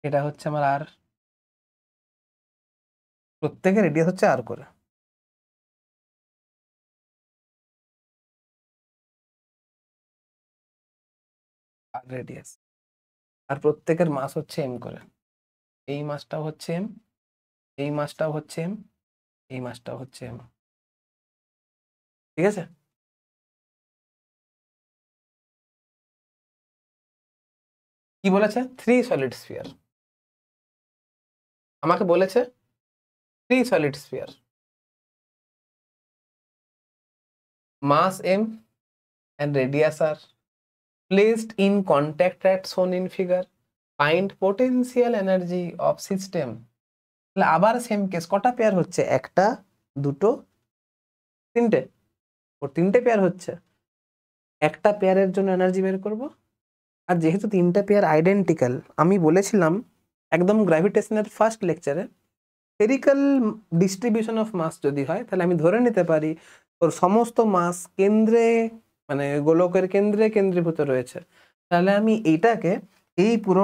এটা হচ্ছে আমার আর, প্রত্যেকের রেডিয়াস হচ্ছে আর করে। আর রেডিয়াস, আর প্রত্যেকের মাস হচ্ছে এম করে। এই মাসটাও হচ্ছে এম, এই মাসটাও হচ্ছে এম, এই মাসটাও হচ্ছে এম। ঠিক আছে? কি বলেছে? 3 সলিড স্ফিয়ার। আমাকে বলেছে 3 solid sphere, mass m and radius r, placed in contact as shown in figure. Find potential energy of system. তাহলে আবার সেম কেস, কটা পেয়ার হচ্ছে? একটা, দুটো, তিনটে। ও তিনটে পেয়ার হচ্ছে। একটা পেয়ারের জন্য এনার্জি বের করব, আর যেহেতু তিনটে পেয়ার আইডেন্টিক্যাল, আমি বলেছিলাম একদম গ্র্যাভিটেশনের ফার্স্ট লেকচারে, স্ফেরিক্যাল ডিস্ট্রিবিউশন অফ মাস যদি হয়, তাহলে আমি ধরে নিতে পারি ওর সমস্ত মাস কেন্দ্রে, মানে গোলকের কেন্দ্রে কেন্দ্রীভূত রয়েছে। তাহলে আমি এইটাকে, এই পুরো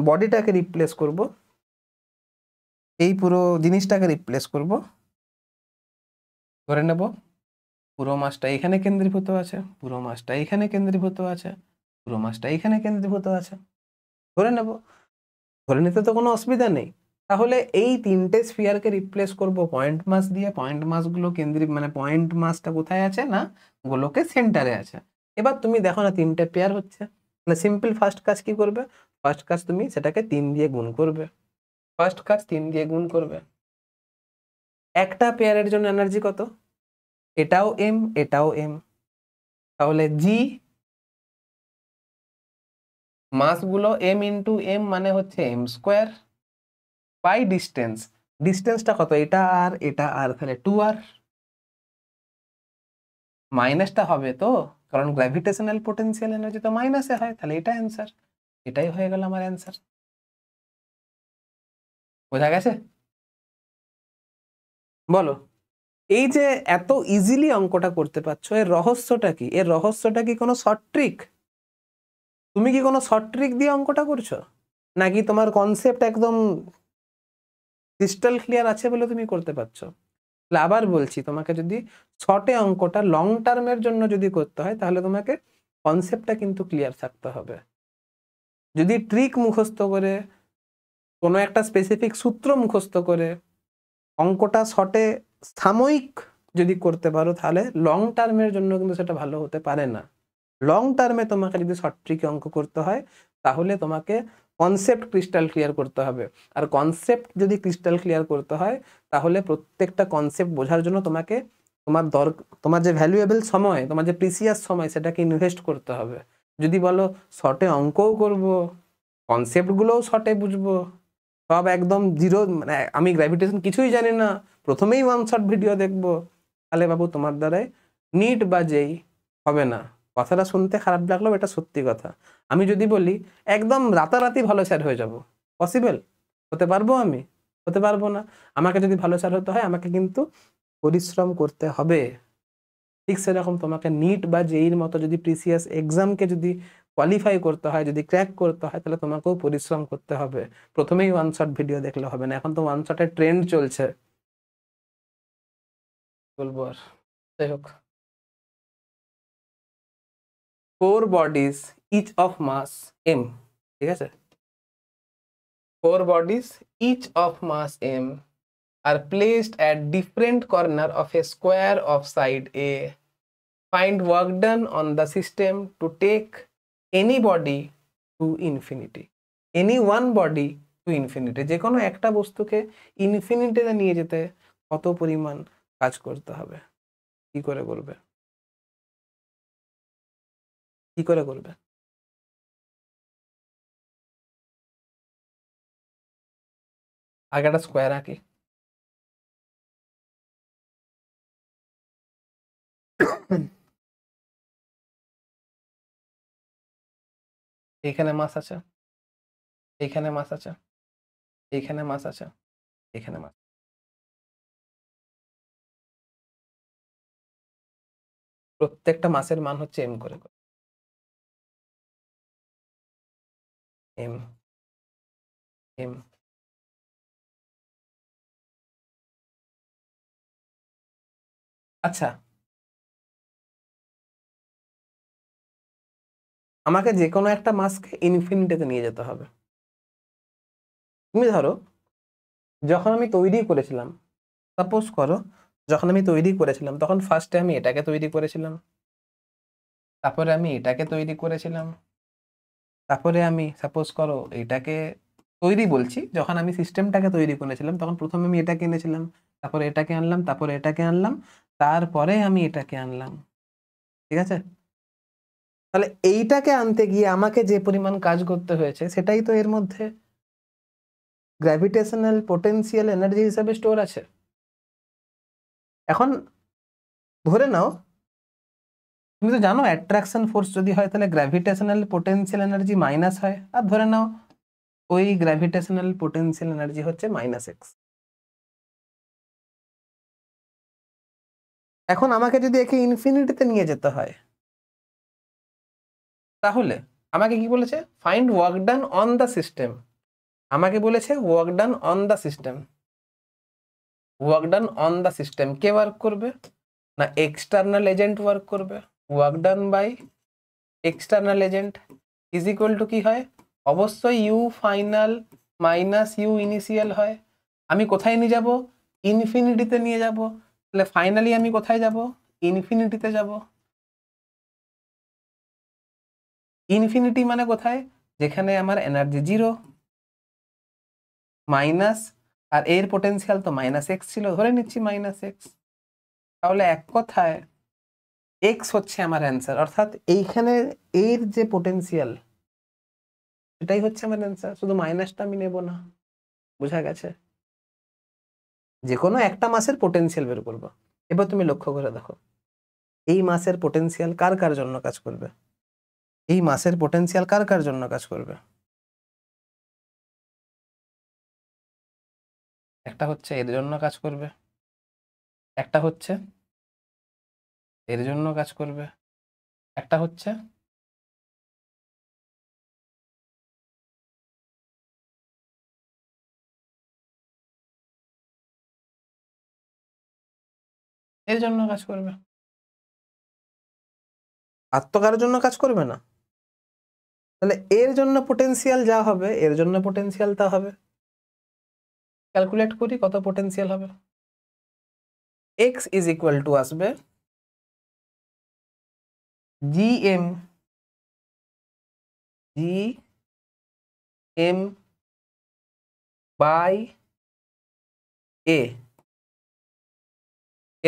বডিটাকে রিপ্লেস করব, এই পুরো জিনিসটাকে রিপ্লেস করব, ধরে নেব পুরো মাসটা এখানে কেন্দ্রীভূত আছে, পুরো মাসটা এখানে কেন্দ্রীভূত আছে, পুরো মাসটা এখানে কেন্দ্রীভূত আছে, ধরে নেব। ধরে নিতে তো কোনো অসুবিধা নেই। তাহলে এই তিনটে স্ফিয়ারকে রিপ্লেস করব পয়েন্ট মাস দিয়ে। পয়েন্ট মাসগুলো কেন্দ্রিক, মানে পয়েন্ট মাসটা কোথায় আছে না, গোলকের সেন্টারে আছে। এবার তুমি দেখো না তিনটে পেয়ার হচ্ছে, তাহলে সিম্পল ফার্স্ট কাজ কি করবে? ফার্স্ট কাজ তুমি সেটাকে 3 দিয়ে গুণ করবে। ফার্স্ট কাজ 3 দিয়ে গুণ করবে। একটা পেয়ারের জন্য এনার্জি কত? এটাও এম, এটাও এম। তাহলে জি মাসগুলো এম ইন্টু এম মানে হচ্ছে এম স্কোয়ার, বাই ডিস্টেন্স। ডিস্টেন্সটা কত? এটা আর এটা আর, তাহলে 2r। মাইনাসটা হবে তো, কারণ গ্র্যাভিটেশনাল পোটেনশিয়াল এনার্জি তো মাইনাসে হয়, তাহলে এটা অ্যান্সার। এটাই হয়ে গেল আমার অ্যান্সার। বোঝা গেছে? বলো, এই যে এত ইজিলি অঙ্কটা করতে পারছো, এর রহস্যটা কি? এর রহস্যটা কি কোনো শর্ট ট্রিক? তুমি কি কোনো শর্ট ট্রিক দিয়ে অঙ্কটা করছো, নাকি তোমার কনসেপ্ট একদম ক্রিস্টাল ক্লিয়ার আছে বলে তুমি করতে পারছো? আবার বলছি, তোমাকে যদি শর্টে অঙ্কটা লং টার্মের জন্য যদি করতে হয়, তাহলে তোমাকে কনসেপ্টটা কিন্তু ক্লিয়ার থাকতে হবে। যদি ট্রিক মুখস্থ করে, কোনো একটা স্পেসিফিক সূত্র মুখস্থ করে অঙ্কটা শর্টে সাময়িক যদি করতে পারো, তাহলে লং টার্মের জন্য কিন্তু সেটা ভালো হতে পারে না। লং টার্মে তোমাকে যদি শর্ট ট্রিকে অঙ্ক করতে হয়, তাহলে তোমাকে কনসেপ্ট ক্রিস্টাল ক্লিয়ার করতে হবে। আর কনসেপ্ট যদি ক্রিস্টাল ক্লিয়ার করতে হয়, তাহলে প্রত্যেকটা কনসেপ্ট বোঝার জন্য তোমাকে তোমার যে ভ্যালুয়েবল সময়, তোমার যে প্রিসিয়াস সময়, সেটাকে ইনভেস্ট করতে হবে। যদি বলো শর্টে অঙ্কও করব, কনসেপ্টগুলোও শর্টে বুঝবো, সব একদম জিরো, মানে আমি গ্র্যাভিটেশন কিছুই জানি না, প্রথমেই ওয়ান শট ভিডিও দেখবো, তাহলে বাবু তোমার দ্বারাই নিট বা যেই হবে না। কথাটা শুনতে খারাপ লাগলেও এটা সত্যি কথা। আমি যদি বলি একদম রাতারাতি ভালো স্যার হয়ে যাব, পসিবল? হতে পারবো আমি? হতে পারবো না। আমাকে যদি ভালো স্যার হতে হয় আমাকে কিন্তু পরিশ্রম করতে হবে। ঠিক সেরকম তোমাকে নিট বা জেইর মতো যদি প্রিসিয়াস এক্সামকে যদি কোয়ালিফাই করতে হয়, যদি ক্র্যাক করতে হয়, তাহলে তোমাকেও পরিশ্রম করতে হবে। প্রথমেই ওয়ান শট ভিডিও দেখলে হবে না, এখন তো ওয়ান শটের ট্রেন্ড চলছে। বলবো আর, যাই হোক। 4 bodies each of mass m, ঠিক আছে? 4 bodies each of mass m are placed at different corner of a square of side a. Find work done on the system to take any body to infinity. Any one body to infinity. যে কোনো একটা বস্তুকে ইনফিনিটিতে নিয়ে যেতে কত পরিমাণ কাজ করতে হবে? কি করে করবে? কি করে করবে? আগে একটা স্কোয়ার আঁকি। এইখানে মাস আছে, এইখানে মাস আছে, এইখানে মাস আছে, এখানে মাস। প্রত্যেকটা মাসের মান হচ্ছে এম করে, এম এম। আচ্ছা, আমাকে যে কোনো একটা মাসকে ইনফিনিটিতে নিয়ে যেতে হবে। তুমি ধরো যখন আমি তৈরি করেছিলাম, সাপোজ করো যখন আমি তৈরি করেছিলাম তখন ফার্স্টে আমি এটাকে তৈরি করেছিলাম, তারপরে আমি এটাকে তৈরি করেছিলাম, তারপরে আমি সাপোজ করো এটাকে তৈরি বলছি, যখন আমি সিস্টেমটাকে তৈরি করেছিলাম তখন প্রথমে আমি এটাকে এনেছিলাম, তারপরে এটাকে আনলাম, তারপরে এটাকে আনলাম, তারপরে আমি এটাকে আনলাম। ঠিক আছে? তাহলে এইটাকে আনতে গিয়ে আমাকে যে পরিমাণ কাজ করতে হয়েছে সেটাই তো এর মধ্যে গ্র্যাভিটেশনাল পোটেনশিয়াল এনার্জি হিসাবে স্টোর আছে। এখন ধরে নাও, তুমি তো জানো অ্যাট্রাকশন ফোর্স যদি হয় তাহলে গ্র্যাভিটেশনাল পোটেনশিয়াল এনার্জি মাইনাস হয়, আর ধরে নাও ওই গ্র্যাভিটেশনাল পোটেনশিয়াল এনার্জি হচ্ছে -x। এখন আমাকে যদি একে ইনফিনিটিতে নিয়ে যেতে হয়, তাহলে আমাকে কি বলেছে? Find work done on the system. আমাকে বলেছে work done on the system. Work done on the system কে ওয়ার্ক করবে? না এক্সটার্নাল এজেন্ট ওয়ার্ক করবে। Work done by external agent is equal to কি হয়? অবশ্যই U final minus U initial হয়। আমি কোথায় নিয়ে যাব? ইনফিনিটিতে নিয়ে যাব। তাহলে ফাইনালি আমি কোথায় যাব? ইনফিনিটিতে যাব। ইনফিনিটি মানে কোথায়? যেখানে আমার এনার্জি 0 মাইনাস, আর এর পোটেনশিয়াল তো -x ছিল, ধরে নিচ্ছি -x। তাহলে এক কথায় x হচ্ছে আমার অ্যান্সার, অর্থাৎ এইখানে এর যে পোটেনশিয়াল সেটাই হচ্ছে আমার অ্যান্সার, শুধু মাইনাসটা আমি নেব না। বোঝা গেছে? যে কোনো একটা মাসের পোটেনশিয়াল বের করবো। এবার তুমি লক্ষ্য করে দেখো এই মাসের পোটেনশিয়াল কার কার জন্য কাজ করবে? এই মাসের পোটেনশিয়াল কার কার জন্য কাজ করবে? একটা হচ্ছে এর জন্য কাজ করবে, একটা হচ্ছে এর জন্য কাজ করবে, একটা হচ্ছে এর জন্য কাজ করবে। আর তো কারোর জন্য কাজ করবে না। তাহলে এর জন্য পোটেনশিয়াল যা হবে এর জন্য পোটেনশিয়াল তা হবে। ক্যালকুলেট করি কত পোটেনশিয়াল হবে। x ইজ ইকুয়াল টু আসবে gm বাই a।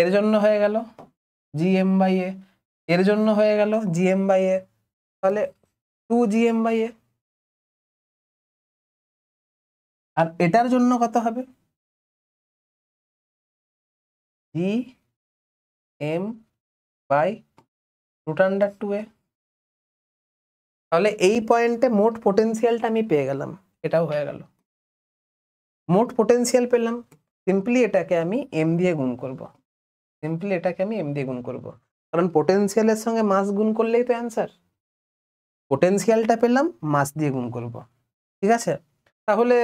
এর জন্য হয়ে গেল gm বাই a, এর জন্য হয়ে গেল gm বাই a, তাহলে 2gm বাই a। আর এটার জন্য কত হবে? gm by √2a। তাহলে এই পয়েন্টে মোট পোটেনশিয়ালটা আমি পেয়ে গেলাম, এটাও হয়ে গেল। মোট পোটেনশিয়াল পেলাম, সিম্পলি এটাকে আমি এম দিয়ে গুণ করব, কারণ পোটেনশিয়ালের সঙ্গে মাস গুণ করলেই তো অ্যান্সার। পোটেনশিয়ালটা পেলাম, মাস দিয়ে গুণ করব, ঠিক আছে? তাহলে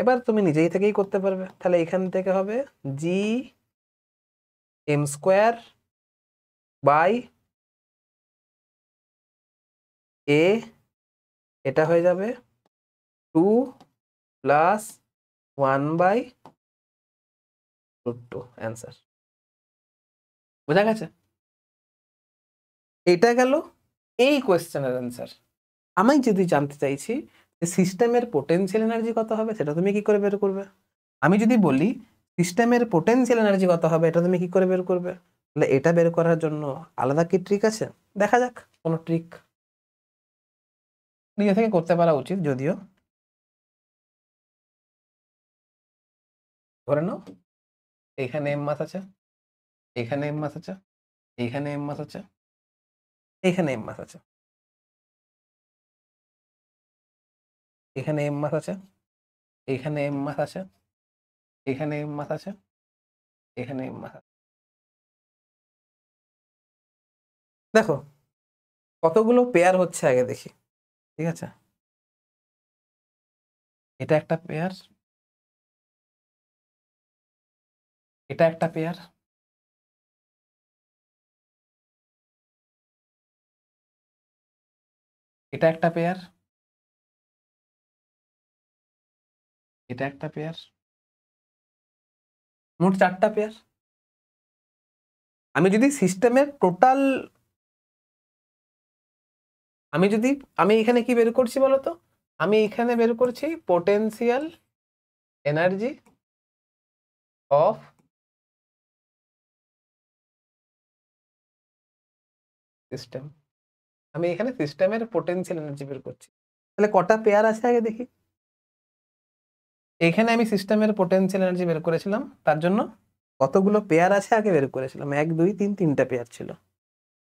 এবার তুমি নিজেই থেকেই করতে পারবে। তাহলে এখান থেকে হবে জি এম স্কোয়ার বাই এ, এটা হয়ে যাবে 2 প্লাস 1/√2 অ্যান্সার। বোঝা গেছে? এটা গেল এই কোয়েশ্চেনের অ্যান্সার। আমি যদি জানতে চাইছি যে সিস্টেমের পোটেনশিয়াল এনার্জি কত হবে, সেটা তুমি কি করে বের করবে? আমি যদি বলি সিস্টেমের পোটেনশিয়াল এনার্জি কত হবে, এটা তুমি কি করে বের করবে? তাহলে এটা বের করার জন্য আলাদা কি ট্রিক আছে? দেখা যাক কোনো ট্রিক। নিজে থেকে করতে পারা উচিত যদিও। ধরে নাও এখানে এম মাস আছে, এখানে এম মাস আছে, এইখানে এম মাস আছে, এখানে এম মাস আছে, এখানে এম মাস আছে, এখানে এম মাস আছে, এখানে এম মাস আছে, এখানে এম মাস আছে। দেখো কতগুলো পেয়ার হচ্ছে আগে দেখি, ঠিক আছে? এটা একটা পেয়ার, এটা একটা পেয়ার, এটা একটা পেয়ার, এটা একটা পেয়ার, মোট 4টা পেয়ার। আমি যদি সিস্টেমের টোটাল, আমি এখানে কি বের করছি বলতো? আমি এখানে বের করছি পোটেনশিয়াল এনার্জি অফ সিস্টেম। আমি এখানে সিস্টেমের পোটেনশিয়াল এনার্জি বের করছি। তাহলে কটা পেয়ার আছে আগে দেখি। এখানে আমি সিস্টেমের পোটেনশিয়াল এনার্জি বের করেছিলাম, তার জন্য কতগুলো পেয়ার আছে আগে বের করেছিলাম, 1 2 3 3টা পেয়ার ছিল।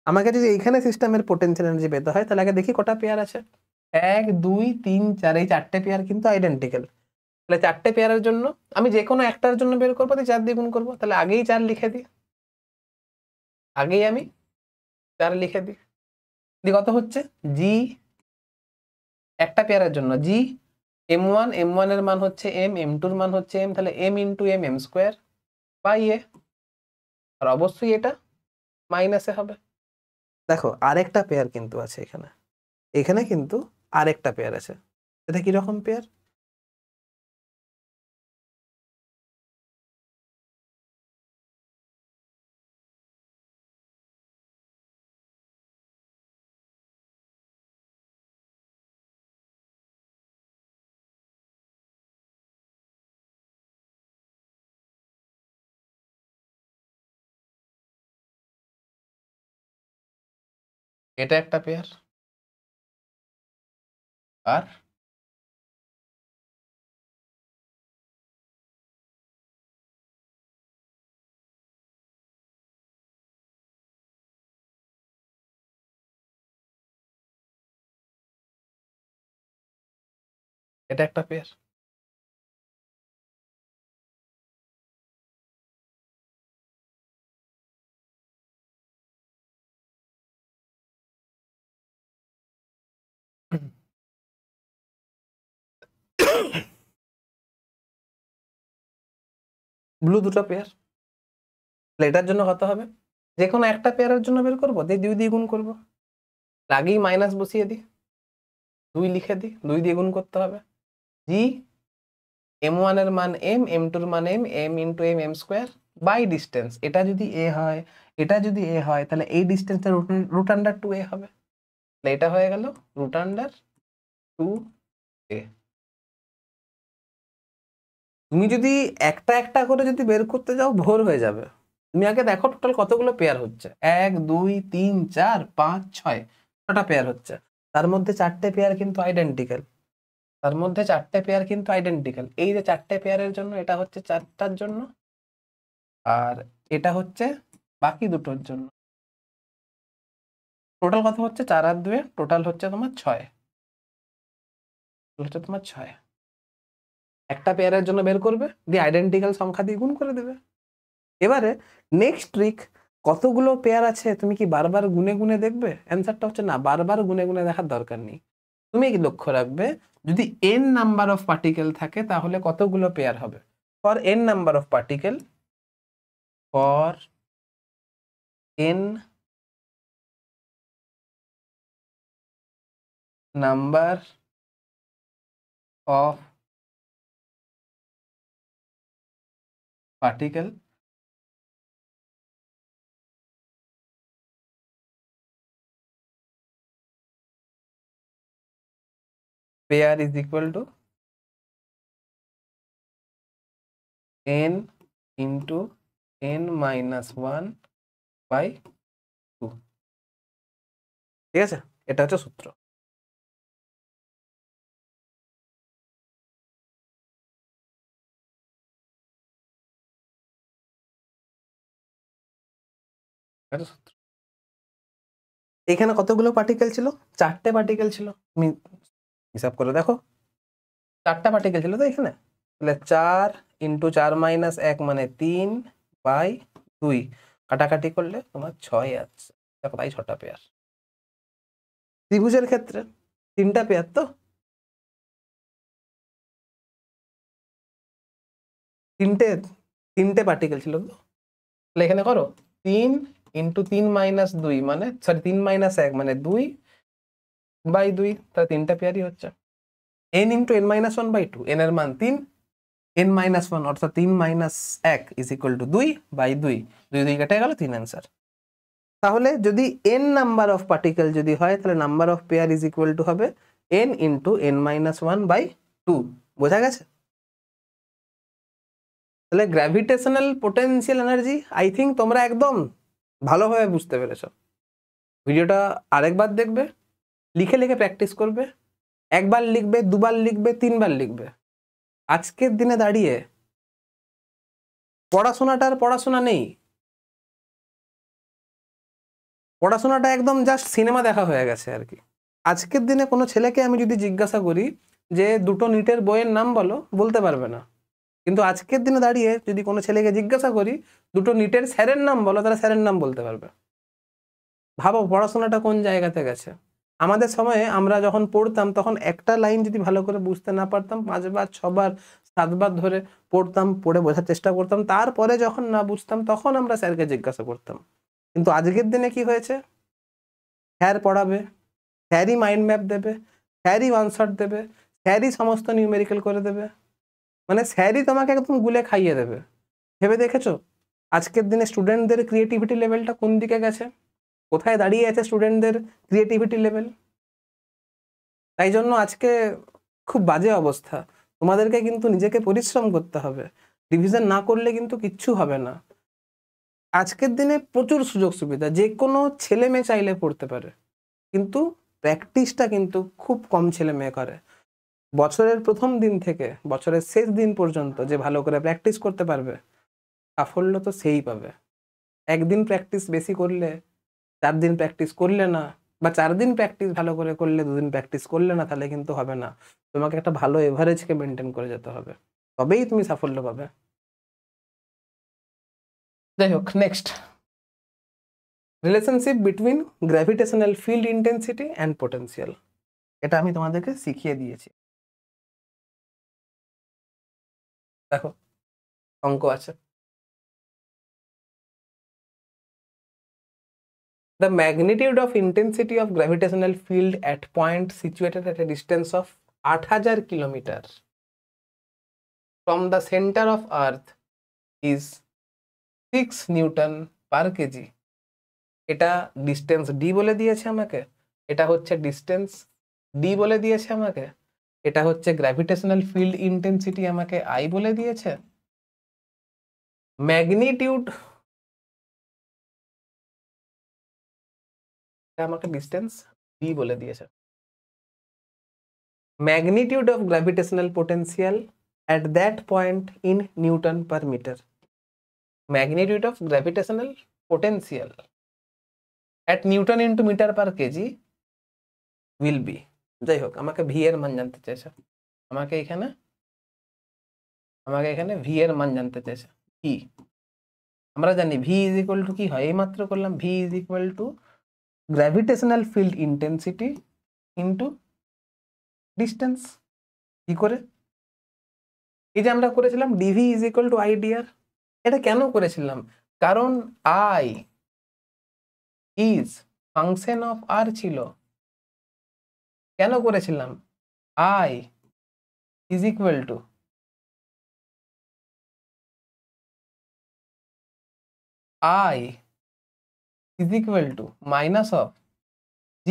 আমাকে যদি এইখানে সিস্টেমের পোটেনশিয়াল এনার্জি পেতে হয়, তাহলে আগে দেখি কটা পেয়ার আছে। 1 2 3 4, এই 4টে পেয়ার কিন্তু আইডেন্টিক্যাল। তাহলে 4টে পেয়ারের জন্য আমি যে কোনো একটার জন্য বের করবো, 4 দিয়ে গুণ করবো। তাহলে আগেই 4 লিখে দিই, আগেই আমি 4 লিখে দিই। কত হচ্ছে জি, একটা পেয়ারের জন্য জি m1 এর মান হচ্ছে m, m2 এর মান হচ্ছে m, তাহলে m into m, m square by A, আর অবশ্যই এটা মাইনাসে হবে। দেখো আরেকটা পেয়ার কিন্তু আছে এখানে, এখানে কিন্তু আরেকটা পেয়ার আছে। এটা কিরকম পেয়ার? এটা একটা পেয়ার, আর এটা একটা পেয়ার। ব্লু দুটো পেয়ার। তাহলে এটার জন্য কত হবে? যে কোনো একটা পেয়ারের জন্য বের করবো, দিয়ে 2 দিয়ে গুণ করবো। আগেই মাইনাস বসিয়ে দিই, 2 লিখে দিই, 2 দিয়ে গুণ করতে হবে। জি m1 এর মান m, m2 এর মান m, m into m, m square by distance. এটা যদি a হয়, এটা যদি a হয়, তাহলে এই ডিস্টেন্সটা রুট আন্ডার 2a হবে। তাহলে এটা হয়ে গেল রুট আন্ডার 2a। তুমি যদি একটা একটা করে যদি বের করতে যাও, ভোর হয়ে যাবে। তুমি আগে দেখো টোটাল কতগুলো পেয়ার হচ্ছে। 1 2 3 4 5 6, 6টা পেয়ার হচ্ছে। তার মধ্যে 4টে পেয়ার কিন্তু আইডেন্টিক্যাল, তার মধ্যে 4টে পেয়ার কিন্তু আইডেন্টিক্যাল। এই যে 4টে পেয়ারের জন্য এটা হচ্ছে 4টার জন্য, আর এটা হচ্ছে বাকি দুটোর জন্য। টোটাল কত হচ্ছে 4 আর 2 টোটাল হচ্ছে তোমার 6, হচ্ছে তোমার 6। একটা পেয়ারের জন্য বের করবে, দিয়ে আইডেন্টিক্যাল সংখ্যা দিয়ে গুণ করে দেবে। এবারে নেক্সট ট্রিক, কতগুলো পেয়ার আছে তুমি কি বারবার গুনে গুনে দেখবে? অ্যান্সারটা হচ্ছে না, বারবার গুনে গুনে দেখার দরকার নেই। তুমি কি লক্ষ্য রাখবে, যদি n নাম্বার অফ পার্টিকেল থাকে তাহলে কতগুলো পেয়ার হবে। For n number of particle, for n number of particle, pair is equal to n into n minus 1 by 2। ঠিক আছে, এটা হচ্ছে সূত্র। এটা সূত্র। এখানে কতগুলো পার্টিকেল ছিল? 4টে পার্টিকেল ছিল। তুমি হিসাব করে দেখো, 4টা পার্টিকেল ছিল তো এখানে, তাহলে 4 ইন্টু 4 মাইনাস 1 মানে 3 বাই 2, কাটাকাটি করলে তোমার 6 আসছে। দেখো তাই 6টা পেয়ার। ত্রিভুজের ক্ষেত্রে 3টা পেয়ার, তো তিনটে পার্টিকেল ছিল তো, তাহলে এখানে করো 3 ইন্টু 3 মাইনাস 2 মানে, সরি 3 মাইনাস 1 মানে 2 বাই 2, তাহলে 3টা পেয়ারই হচ্ছে। n into n minus 1 by 2, n এর মান 3, n মাইনাস 1 অর্থাৎ 3 minus 1 is equal to 2 by 2, 2 2 কেটে গেল, 3 অ্যান্সার। তাহলে যদি n নাম্বার অফ পার্টিকেল যদি হয়, তাহলে number of pair is equal to হবে n into n minus 1 by 2। বোঝা গেছে? তাহলে gravitational potential energy I think তোমরা একদম ভালোভাবে বুঝতে পেরেছো। ভিডিওটা আরেকবার দেখবে, লিখে লিখে প্র্যাকটিস করবে, একবার লিখবে, দুবার লিখবে, 3বার লিখবে। আজকের দিনে দাঁড়িয়ে পড়াশোনাটার পড়াশোনা নেই, পড়াশোনাটা একদম জাস্ট সিনেমা দেখা হয়ে গেছে আর কি। আজকের দিনে কোনো ছেলেকে আমি যদি জিজ্ঞাসা করি যে 2টো নিটের বইয়ের নাম বলো, বলতে পারবে না। কিন্তু আজকের দিনে দাঁড়িয়ে যদি কোনো ছেলেকে জিজ্ঞাসা করি 2টো নিটের স্যারের নাম বলো, তাহলে স্যারের নাম বলতে পারবে। ভাবো পড়াশোনাটা কোন জায়গাতে গেছে। আমাদের সময়ে আমরা যখন পড়তাম তখন একটা লাইন যদি ভালো করে বুঝতে না পারতাম 5বার 6বার 7বার ধরে পড়তাম, পড়ে বোঝার চেষ্টা করতাম, তারপরে যখন না বুঝতাম তখন আমরা স্যারকে জিজ্ঞাসা করতাম। কিন্তু আজকের দিনে কি হয়েছে, স্যার পড়াবে, স্যারই মাইন্ড ম্যাপ দেবে, স্যারই আনসার দেবে, স্যারই সমস্ত নিউমেরিক্যাল করে দেবে, মানে স্যারই তোমাকে একদম গুলে খাইয়ে দেবে। ভেবে দেখেছো আজকের দিনে স্টুডেন্টদের ক্রিয়েটিভিটি লেভেলটা কোন দিকে গেছে, কোথায় দাঁড়িয়ে আছে স্টুডেন্টদের ক্রিয়েটিভিটি লেভেল? তাই জন্য আজকে খুব বাজে অবস্থা। তোমাদেরকে কিন্তু নিজেকে পরিশ্রম করতে হবে, রিভিশন না করলে কিন্তু কিচ্ছু হবে না। আজকের দিনে প্রচুর সুযোগ সুবিধা, যে কোনো ছেলে মেয়ে চাইলে পড়তে পারে, কিন্তু প্র্যাকটিসটা কিন্তু খুব কম ছেলে মেয়ে করে। বছরের প্রথম দিন থেকে বছরের শেষ দিন পর্যন্ত যে ভালো করে প্র্যাকটিস করতে পারবে, সাফল্য তো সেই পাবে। একদিন প্র্যাকটিস বেশি করলে, 4 দিন প্র্যাকটিস করলে না, বা 4 দিন প্র্যাকটিস ভালো করে করলে 2 দিন প্র্যাকটিস করলে না, তাহলে কিন্তু হবে না। তোমাকে একটা ভালো এভারেজকে মেনটেন করে যেতে হবে, তবেই তুমি সাফল্য পাবে। যাই হোক, next, relationship between gravitational field intensity and potential. এটা আমি তোমাদেরকে শিখিয়ে দিয়েছি। দেখো অঙ্ক আছে, the magnitude of intensity of gravitational field at point situated at a distance of 8000 kilometer from the center of earth is 6 Newton per KG. এটা distance D বলে দিয়েছে আমাকে, এটা হচ্ছে ডিস্টেন্স ডি বলে দিয়েছে আমাকে, এটা হচ্ছে গ্র্যাভিটেশনাল ফিল্ড ইন্টেন্সিটি আমাকে আই বলে দিয়েছে, ম্যাগনিটিউড আমাকে ডিস্টেন্স ডি বলে দিয়েছে। Magnitude of gravitational potential at that point in Newton per meter, magnitude of gravitational potential at Newton into meter per kg will be, যাই হোক আমাকে ভি এর মান জানতে চাইছে, আমাকে এখানে ভি এর মান জানতে চাইছে। কি আমরা জানি ভি ইজ ইকুয়াল টু কি হয়, এই মাত্র করলাম, V is equal to gravitational field intensity into distance. কি করে? এই যে আমরা করেছিলাম dV is equal to I dR, এটা কেন করেছিলাম? কারণ I is function of R ছিল। কেন করেছিলাম? I is equal to I is equal to minus of G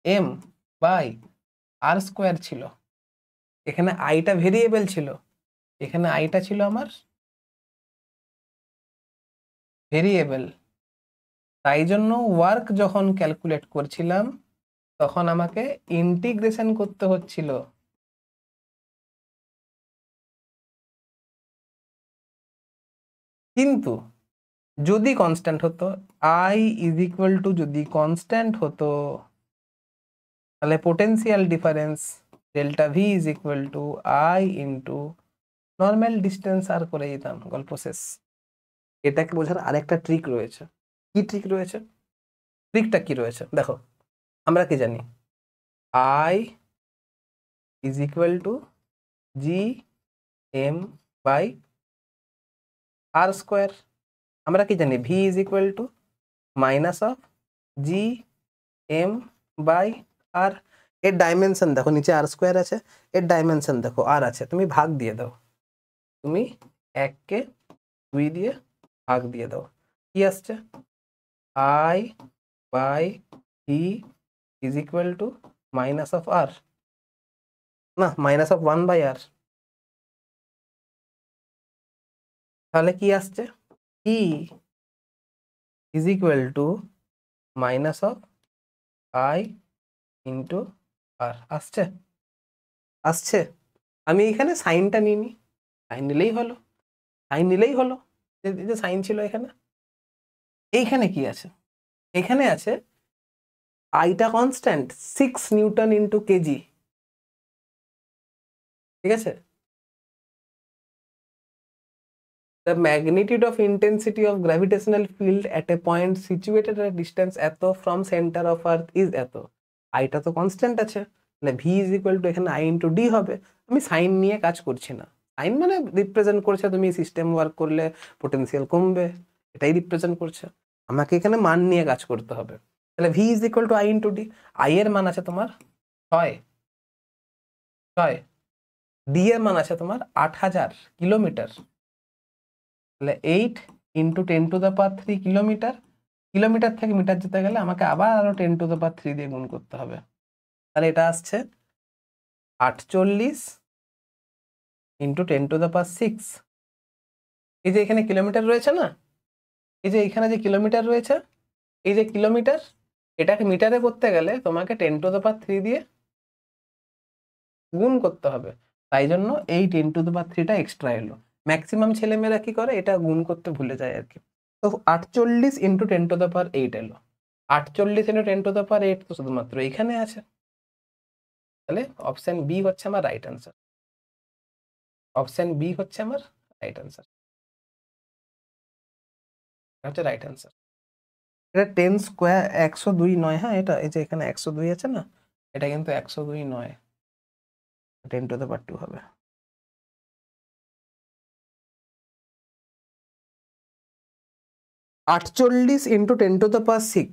M by R square ছিল। এখানে আইটা ভেরিয়েবল ছিল, এখানে আইটা ছিল আমার ভেরিয়েবল, তাই জন্য ওয়ার্ক যখন ক্যালকুলেট করছিলাম তখন আমাকে ইন্টিগ্রেশন করতে হচ্ছিল। কিন্তু যদি কনস্ট্যান্ট হতো, আই ইজ ইকুয়াল টু যদি কনস্ট্যান্ট হতো, তাহলে potential difference delta V is equal to I into normal distance R করে দিতাম, গল্প শেষ। এটাকে বোঝার আরেকটা ট্রিক রয়েছে। কি ট্রিক রয়েছে? ট্রিকটা কি রয়েছে দেখো, আমরা কি জানি I is equal to G M by R square. আমরা কি জানি V is equal to minus of G M by R. এর ডাইমেনশন দেখো, নিচে আর স্কোয়ার আছে, এর ডাইমেনশন দেখো আর আছে, তুমি ভাগ দিয়ে দাও, তুমি 1কে 2 দিয়ে ভাগ দিয়ে দাও, কি আসছে? I by V is equal to minus of R, না মাইনাস অফ 1 বাই আর। তাহলে কি আসছে? E is equal to minus of I into R. আসছে? আসছে। আমি এখানে সাইনটা নিইনি, সাইন নিলেই হলো, সাইন নিলেই হলো, যে সাইন ছিল এখানে। এইখানে কি আছে? এখানে আছে আইটা কনস্ট্যান্ট 6 নিউটন ইন্টু কেজি, ঠিক আছে? The magnitude of intensity of gravitational field at a point situated at a distance এত from center of earth is এত। আইটা তো কনস্ট্যান্ট আছে, তাহলে ভি ইজ ইকুয়াল টু এখানে আই ইন্টু ডি হবে। আমি সাইন নিয়ে কাজ করছি না, সাইন মানে রিপ্রেজেন্ট করছে তুমি সিস্টেম ওয়ার্ক করলে পোটেনশিয়াল কমবে, এটাই রিপ্রেজেন্ট করছে। আমাকে এখানে মান নিয়ে কাজ করতে হবে। তাহলে V is equal to I into D. I এর মান আছে তোমার 6, ডি এর মান আছে তোমার 8000 কিলোমিটার, তাহলে 8 ইন্টু 10⁻³ কিলোমিটার। কিলোমিটার থেকে মিটার যেতে গেলে আমাকে আবার আরো 10⁻³ দিয়ে গুণ করতে হবে, তাহলে এটা আসছে 48 ইন্টু 10⁻6। এই যে এখানে কিলোমিটার রয়েছে না, এই যে এখানে যে কিলোমিটার রয়েছে, এই যে কিলোমিটার, এটাকে মিটারে করতে গেলে তোমাকে 10⁻³ দিয়ে গুণ করতে হবে, তাই জন্য এই 10⁻³ এক্সট্রা এলো। ম্যাক্সিমাম ছেলেমেয়েরা কি করে, এটা গুণ করতে ভুলে যায় আর কি। তো 48 ইন্টু 10⁻8 এলো। 48 ইন্টু 10⁻8 তো শুধুমাত্র এখানে আছে, তাহলে অপশন বি হচ্ছে আমার রাইট আনসার। অপশন বি হচ্ছে আমার রাইট আনসার, হচ্ছে রাইট আনসার। এটা 10 স্কোয়ার 102 নয়, হ্যাঁ এটা এই যে এখানে 102 আছে না, এটা কিন্তু 102 নয়, 10⁻2 হবে। আটচল্লিশ ইন্টু 10⁻6,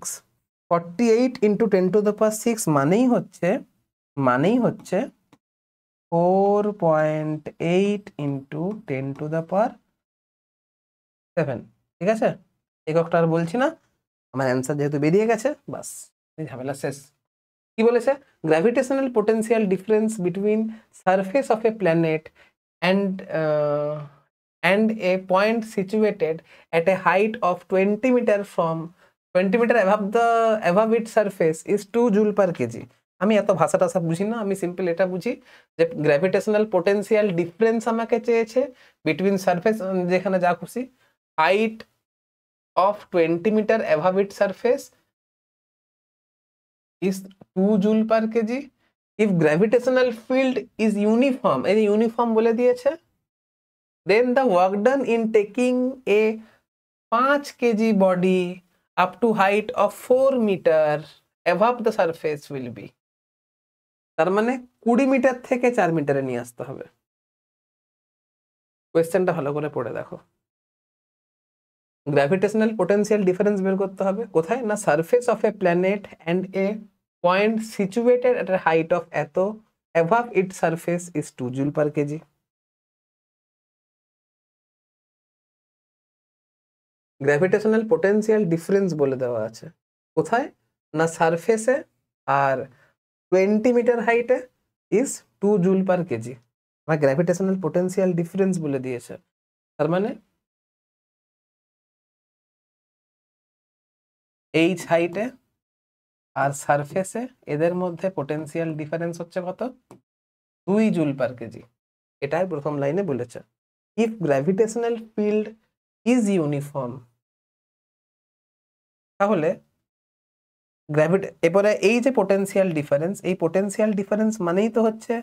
48 ইন্টু 10⁻6 মানেই হচ্ছে 4.8 ইন্টু 10⁻7। ঠিক আছে, এককটা আর বলছি না, আমার অ্যান্সার যেহেতু বেরিয়ে গেছে, বাস ঝামেলা শেষ। কি বলেছে? Gravitational potential difference between surface of a planet and a point situated at a height of 20 meter from 20 meter above its surface is 2 joule per kg। আমি এত ভাষাটা সব বুঝি না, আমি সিম্পল এটা বুঝি যে গ্র্যাভিটেশনাল পোটেনশিয়াল ডিফারেন্স আমাকে চেয়েছে বিটুইন সারফেস, যেখানে যা খুশি, height of 20 meter above it surface is 2 joule per kg. If gravitational field is uniform, এই uniform বলে দিয়েছে, then the work done in taking a 5 kg body up to height of 4 meter above the surface will be, তার মানে 20 metre থেকে 4 মিটারে নিয়ে আসতে হবে। কোয়েশ্চেনটা ভালো করে পড়ে দেখো। গ্র্যাভিটেশনাল পোটেনশিয়াল ডিফারেন্স বের করতে হবে কোথায়, না surface of a planet and a point situated at a height of এত above it surface is 2 joule per K. Gravitational potential difference বলে দেওয়া আছে কোথায়, না সারফেসে আর 20 মিটার হাইটে ইজ 2 জুল পার কেজি। আমার গ্র্যাভিটেশনাল পোটেনশিয়াল ডিফারেন্স বলে দিয়েছে, তার মানে এইচ হাইটে আর সারফেসে এদের মধ্যে পোটেনশিয়াল ডিফারেন্স হচ্ছে কত, 2 জুল পার কেজি। এটাই প্রথম লাইনে বলেছে। If gravitational field is uniform, তাহলে এরপরে এই যে পোটেনশিয়াল ডিফারেন্স, এই পোটেনশিয়াল ডিফারেন্স মানেই তো হচ্ছে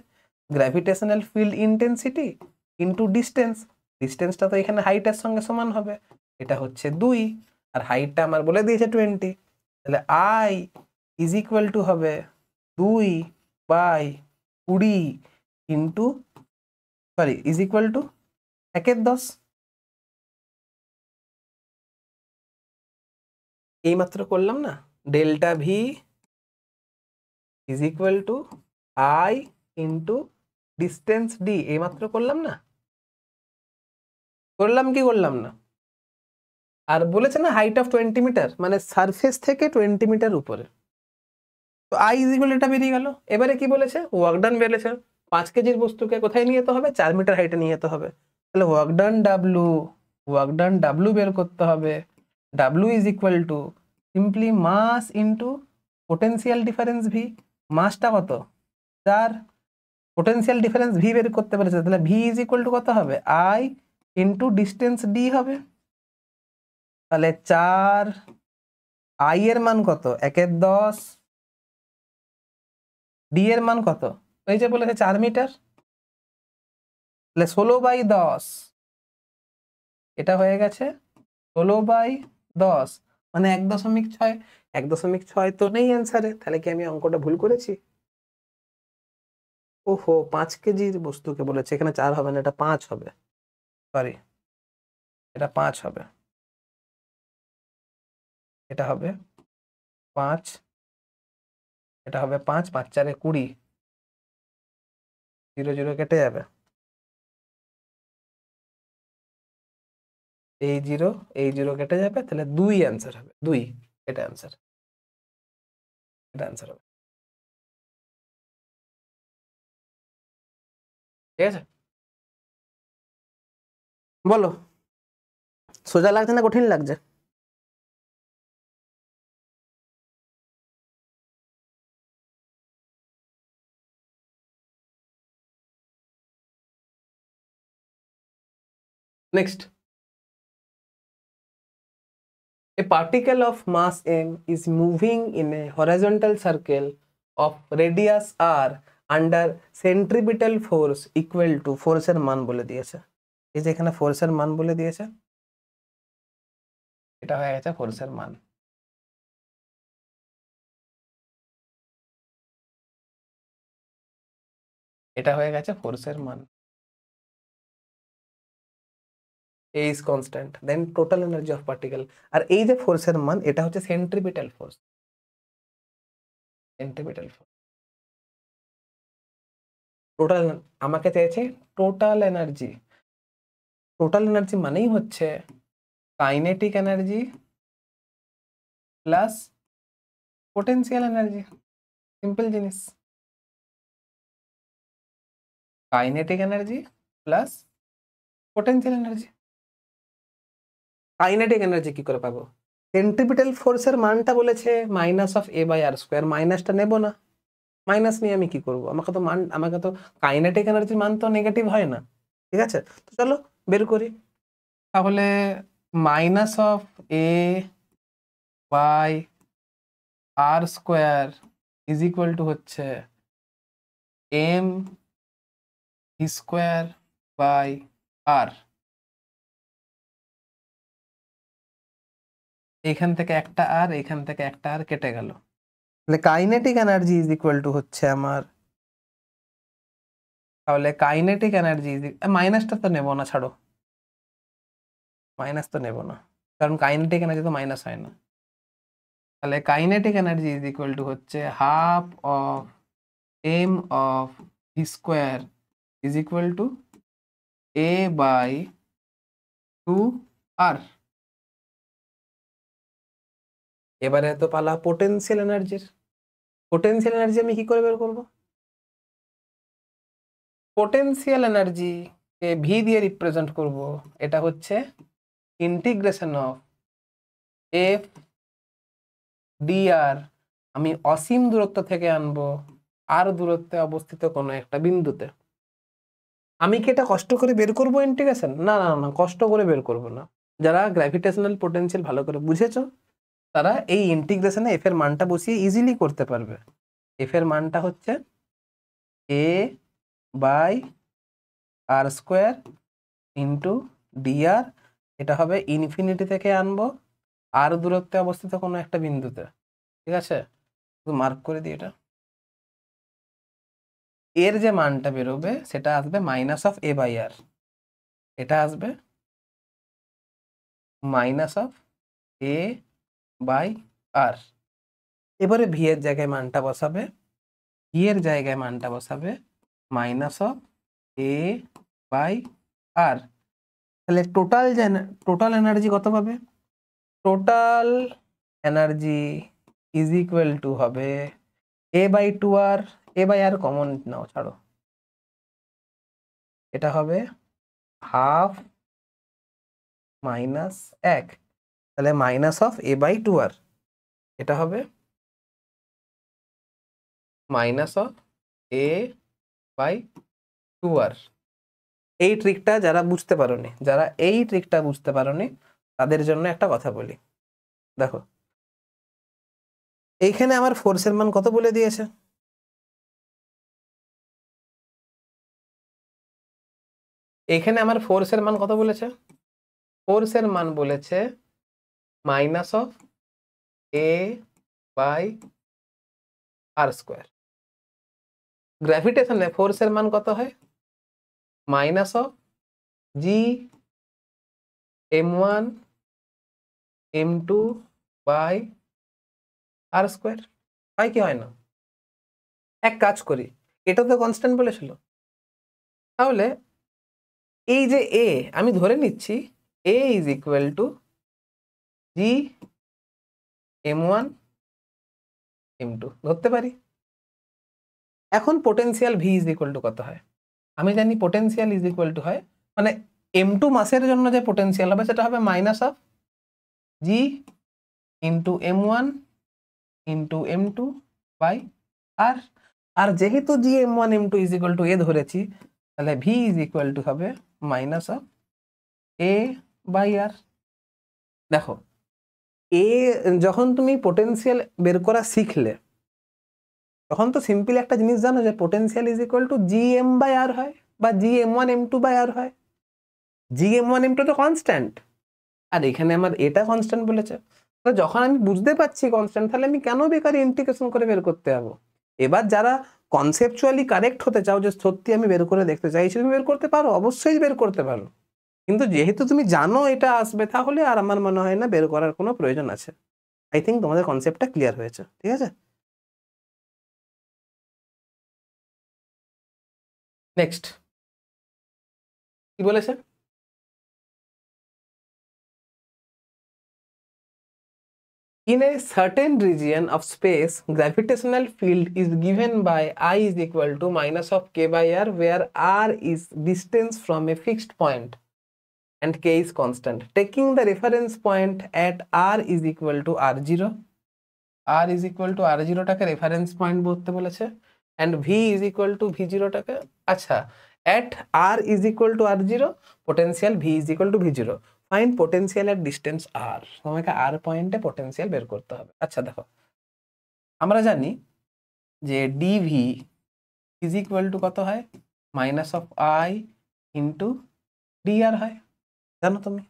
gravitational field intensity into distance. ডিস্টেন্সটা তো এখানে হাইটের সঙ্গে সমান হবে, এটা হচ্ছে 2 আর হাইটটা আমার বলে দিয়েছে 20, তাহলে আই ইজ ইকুয়াল টু হবে 2/20 ইন্টু ইজ ইকুয়াল টু 1/10। এইমাত্র করলাম না, delta V is equal to I into distance D, এইমাত্র করলাম না, করলাম কি করলাম না? আর বলেছে না হাইট অফ 20 মিটার, মানে সারফেস থেকে 20 মিটার উপরে, তো আই ইজ ইকুয়াল এটা বেরিয়ে গেল। এবারে কি বলেছে, ওয়ার্ক ডান বলেছে 5 কেজির বস্তুকে কোথায় নিয়ে যেতে হবে, 4 মিটার হাইটে নিয়ে যেতে হবে। তাহলে ওয়ার্ক ডান ডাব্লু বের করতে হবে। W is equal to simply mass into potential difference V. মাসটা কত, 4, পোটেনশিয়াল ডিফারেন্স ভি বের করতে পেরেছে, তাহলে ভি ইজ ইকুয়াল টু কত হবে, আই ইন্টু ডিস্টেন্স ডি হবে। তাহলে 4, আই এর মান কত 1/10, ডি এর মান কত, এই যে বলেছে 4 মিটার, তাহলে 16/10, এটা হয়ে গেছে 16/10, মানে 1.6। 1.6 তো নেই অ্যান্সারে, তাহলে কি আমি অঙ্কটা ভুল করেছি? ওহো, 5 কেজির বস্তুকে বলেছে, এখানে 4 হবে না, এটা 5 হবে, সরি এটা 5 হবে, এটা হবে 5, এটা হবে 5, 5 4 20, 0 0 কেটে যাবে, এই 0 কেটে যাবে, তাহলে 2 অ্যান্সার হবে, 2 এটা অ্যান্সার, এটা অ্যান্সার হবে। ঠিক আছে, বলো সোজা লাগছে না কঠিন লাগছে? Next, a particle of mass m is moving in a horizontal circle of radius r under centripetal force equal to, ফোর্সের মান বলে দিয়েছে, এই যে এখানে ফোর্সের মান বলে দিয়েছে, এটা হয়ে গেছে ফোর্সের মান। এটা হয়ে গেছে ফোর্সের মান, A is constant, then total energy of particle, আর এই যে ফোর্সের মান এটা হচ্ছে centripetal force, centripetal force. Total আমাকে চাইছে টোটাল এনার্জি, টোটাল এনার্জি মানেই হচ্ছে kinetic energy plus potential energy, simple জিনিস, kinetic energy plus potential energy. Kinetic energy কি করে পাবো, সেন্ট্রিপিটাল ফোর্সের মানটা বলেছে -a/r², মাইনাসটা নেব না, মাইনাস নিয়ে আমি কি করব, আমাকে তো কাইনেটিক এনার্জির মান তো নেগেটিভ হয় না, ঠিক আছে, তো চলো বের করি। তাহলে -a/r² ইজ ইকুয়াল টু হচ্ছে এম ভি স্কোয়ার বাই আর। এইখান থেকে একটা আর, এইখান থেকে একটা আর কেটে গেল, তাহলে kinetic energy is equal to হচ্ছে আমার, তাহলে কাইনেটিক এনার্জি মাইনাসটা তো নেবো না, ছাড়ো, মাইনাস তো নেবো না, কারণ কাইনেটিক এনার্জি তো মাইনাস হয় না। তাহলে kinetic energy is equal to হচ্ছে half of M of V square is equal to A by 2r। এবারে তো পালা পোটেনশিয়াল এনার্জির। পোটেনশিয়াল এনার্জি আমি কি করে বের করব? পোটেনশিয়াল এনার্জি কে ভি দিয়ে রিপ্রেজেন্ট করব। এটা হচ্ছে ইন্টিগ্রেশন অফ এফ ডিআর, আমি অসীম দূরত্ব থেকে আনবো আর দূরত্বে অবস্থিত কোনো একটা বিন্দুতে। আমি কি এটা কষ্ট করে বের করবো ইন্টিগ্রেশন? না না না, কষ্ট করে বের করব না। যারা গ্র্যাভিটেশনাল পোটেনশিয়াল ভালো করে বুঝেছো তারা এই ইন্টিগ্রেশনে এফ এর মানটা বসিয়ে ইজিলি করতে পারবে। এফ এর মানটা হচ্ছে A by R square into D, R হবে ইনফিনিটি থেকে আনবো আর দূরত্বে অবস্থিত কোনো একটা বিন্দুতে। ঠিক আছে, মার্ক করে দিই এটা। এর যে মানটা বেরোবে সেটা আসবে মাইনাস অফ এ বাই আর, এটা আসবে minus of A by R. এবারে ভি এর জায়গায় মানটা বসাবে, ভি এর জায়গায় মানটা বসাবে minus of A by R. তাহলে টোটাল এনার্জি কত পাবে? Total energy is equal to হবে A by 2r, A by R common নাও, ছাড়ো, এটা হবে হাফ মাইনাস 1, তাহলে minus of A by 2r, এটা হবে minus of A by 2r। এই ট্রিকটা যারা বুঝতে পারোনি, যারা এই ট্রিকটা বুঝতে পারোনি তাদের জন্য একটা কথা বলি। দেখো এইখানে আমার ফোর্সের মান কত বলে দিয়েছে? এইখানে আমার ফোর্সের মান কত বলেছে? ফোর্সের মান বলেছে minus of A by R square. গ্র্যাভিটেশনে ফোর্সের মান কত হয়? Minus of G m1 m2 by R square, হয় কি হয় না? এক কাজ করি, এটা তো কনস্ট্যান্ট বলেছিল, তাহলে এই যে এ আমি ধরে নিচ্ছি A is equal to G m1 m2 ধরতে পারি। এখন potential V is equal to কত হয়? আমি জানি পোটেনশিয়াল ইজ ইকুয়াল টু হয় মানে m2 মাসের জন্য যে পোটেনশিয়াল হবে সেটা হবে minus of G into m1 into m2 by R. আর যেহেতু G m1 m2 is equal to A ধরেছি, তাহলে ভি ইজ ইকুয়াল টু হবে minus of A by R. দেখো এ যখন তুমি পোটেনশিয়াল বের করা শিখলে তখন তো সিম্পল একটা জিনিস জানো যে potential is equal to G M by R হয় বা জি m1 m2 বাই আর হয়। জি m1 m2 তো কনস্ট্যান্ট, আর এখানে আমার এটা কনস্ট্যান্ট বলেছে। তো যখন আমি বুঝতে পারছি কনস্ট্যান্ট, তাহলে আমি কেন বেকার ইন্টিগ্রেশন করে বের করতে যাবো? এবার যারা কনসেপচুয়ালি কারেক্ট হতে চাও যে সত্যি আমি বের করে দেখতে চাইছি, তুমি বের করতে পারো, অবশ্যই বের করতে পারো, কিন্তু যেহেতু তুমি জানো এটা আসবে তাহলে আর আমার মনে হয় না বের করার কোনো প্রয়োজন আছে। আই থিঙ্ক তোমাদের কনসেপ্টটা ক্লিয়ার হয়েছে, ঠিক আছে? নেক্সট কি বলেছে? In a certain region of space, gravitational field is given by I is equal to minus of k by r, where r is distance from a fixed point and k is constant. Taking the reference point at r is equal to r0, r is equal to r0 টাকে reference point বলতে বলেছে, and v is equal to v0 টাকে, আচ্ছা, at r is equal to r0, potential v is equal to v0. Find potential at distance R, তোমাকে R পয়েন্টে potential বের করতে হবে। আচ্ছা দেখো আমরা জানি যে ডিভি ইজ ইকুয়াল টু কত হয়, minus of I into dR হয়, জানো তুমি?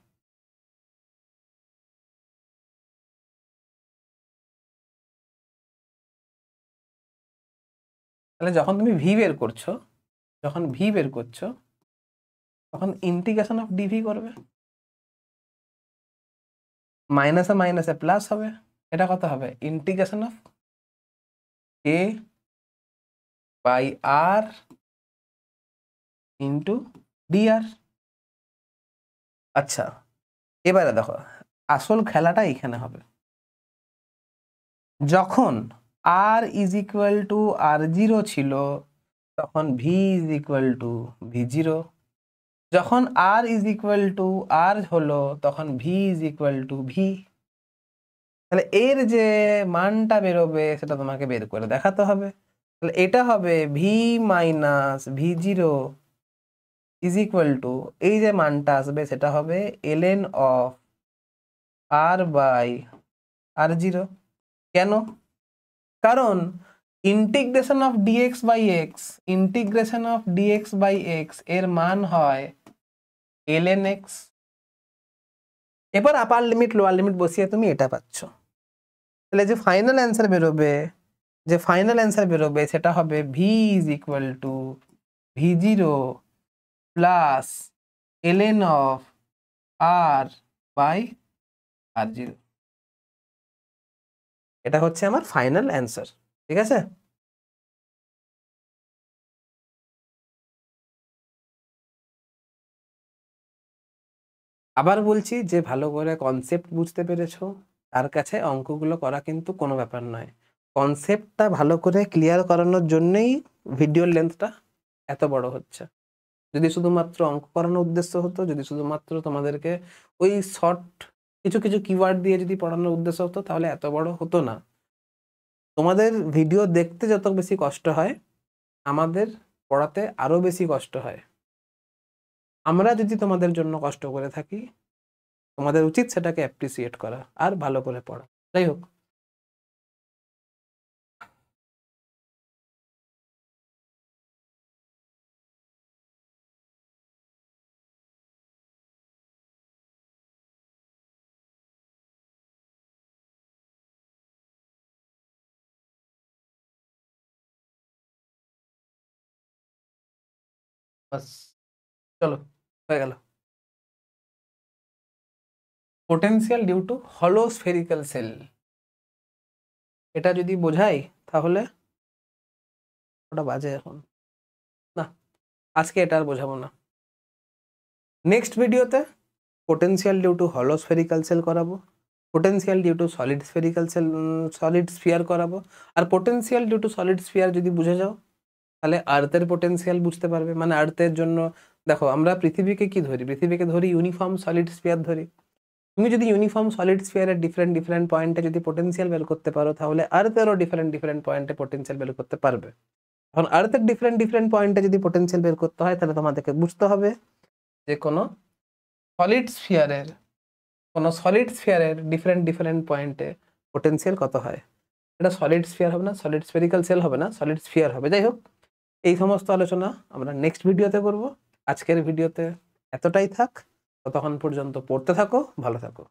তাহলে যখন তুমি ভি বের করছো, তখন ইন্টিগ্রেশন অফ ডিভি করবে, মাইনাসে মাইনাসে প্লাস হবে, এটা কত হবে, integration of A by R into D. R, এবারে দেখো আসল খেলাটা এখানে হবে। যখন R is equal to R zero ছিল তখন V is equal to V zero, যখন R is equal to R হলো তখন V is equal to V. তাহলে এর যে মানটা বেরোবে সেটা তোমাকে বের করে দেখাতে হবে। তাহলে এটা হবে V minus V zero is equal to, এই যে মানটা আসবে সেটা হবে ln of R by R zero. কেন? কারণ integration of dx by x এর মান হয় ln এক্স। এবার আপার লিমিট লোয়ার লিমিট বসিয়ে তুমি এটা পাচ্ছ। তাহলে যে ফাইনাল অ্যান্সার বেরোবে সেটা হবে V is equal to V zero plus ln of R by R zero. এটা হচ্ছে আমার ফাইনাল অ্যান্সার, ঠিক আছে? আবার বলছি, যে ভালো করে কনসেপ্ট বুঝতে পেরেছো তার কাছে অঙ্কগুলো করা কিন্তু কোনো ব্যাপার নয়। কনসেপ্টটা ভালো করে ক্লিয়ার করানোর জন্যই ভিডিওর লেন্থটা এত বড় হচ্ছে। যদি শুধুমাত্র অঙ্ক করানোর উদ্দেশ্য হতো, যদি শুধুমাত্র তোমাদেরকে ওই শর্ট কিছু কিছু কিওয়ার্ড দিয়ে যদি পড়ানোর উদ্দেশ্য হতো তাহলে এত বড় হতো না। তোমাদের ভিডিও দেখতে যত বেশি কষ্ট হয় আমাদের পড়াতে আরো বেশি কষ্ট হয়। আমরা যদি তোমাদের জন্য কষ্ট করে থাকি তোমাদের উচিত সেটাকে অ্যাপ্রিসিয়েট করা আর ভালো করে পড়া। যাই হোক, বাস চলো হয়ে গেল। পোটেনশিয়াল ডিউ টু হলো স্ফেরিক্যাল সেল, এটা যদি বোঝাই তাহলে ওটা বাজে এখন না, আজকে এটা আর বোঝাবো না। নেক্সট ভিডিওতে পোটেনশিয়াল ডিউ টু হলো স্ফেরিক্যাল সেল করাবো, potential due to solid spherical shell solid sphere করাবো। আর potential due to solid sphere যদি বুঝে যাও তাহলে আর্থের পোটেনশিয়াল বুঝতে পারবে। মানে আর্থের জন্য দেখো আমরা পৃথিবীকে কি ধরি, পৃথিবীকে ধরি ইউনিফর্ম সলিড স্ফিয়ার ধরি। তুমি যদি ইউনিফর্ম সলিড স্ফিয়ারের ডিফারেন্ট ডিফারেন্ট পয়েন্টে যদি পোটেনশিয়াল বের করতে পারো তাহলে আর্থেরও ডিফারেন্ট ডিফারেন্ট পয়েন্টে পোটেনশিয়াল বের করতে পারবে। এখন আর্থের ডিফারেন্ট ডিফারেন্ট পয়েন্টে যদি পোটেনশিয়াল বের করতে হয় তাহলে তোমাদেরকে বুঝতে হবে যে কোনো সলিড স্ফিয়ারের ডিফারেন্ট ডিফারেন্ট পয়েন্টে পোটেনশিয়াল কত হয়। এটা সলিড স্ফিয়ার হবে না, সলিড স্ফেরিক্যাল সেল হবে না, সলিড স্ফিয়ার হবে। যাই হোক, এই সমস্ত আলোচনা আমরা নেক্সট ভিডিওতে করব। আজকের ভিডিওতে এতটাই থাক, ততক্ষণ পর্যন্ত পড়তে থাকো, ভালো থাকো।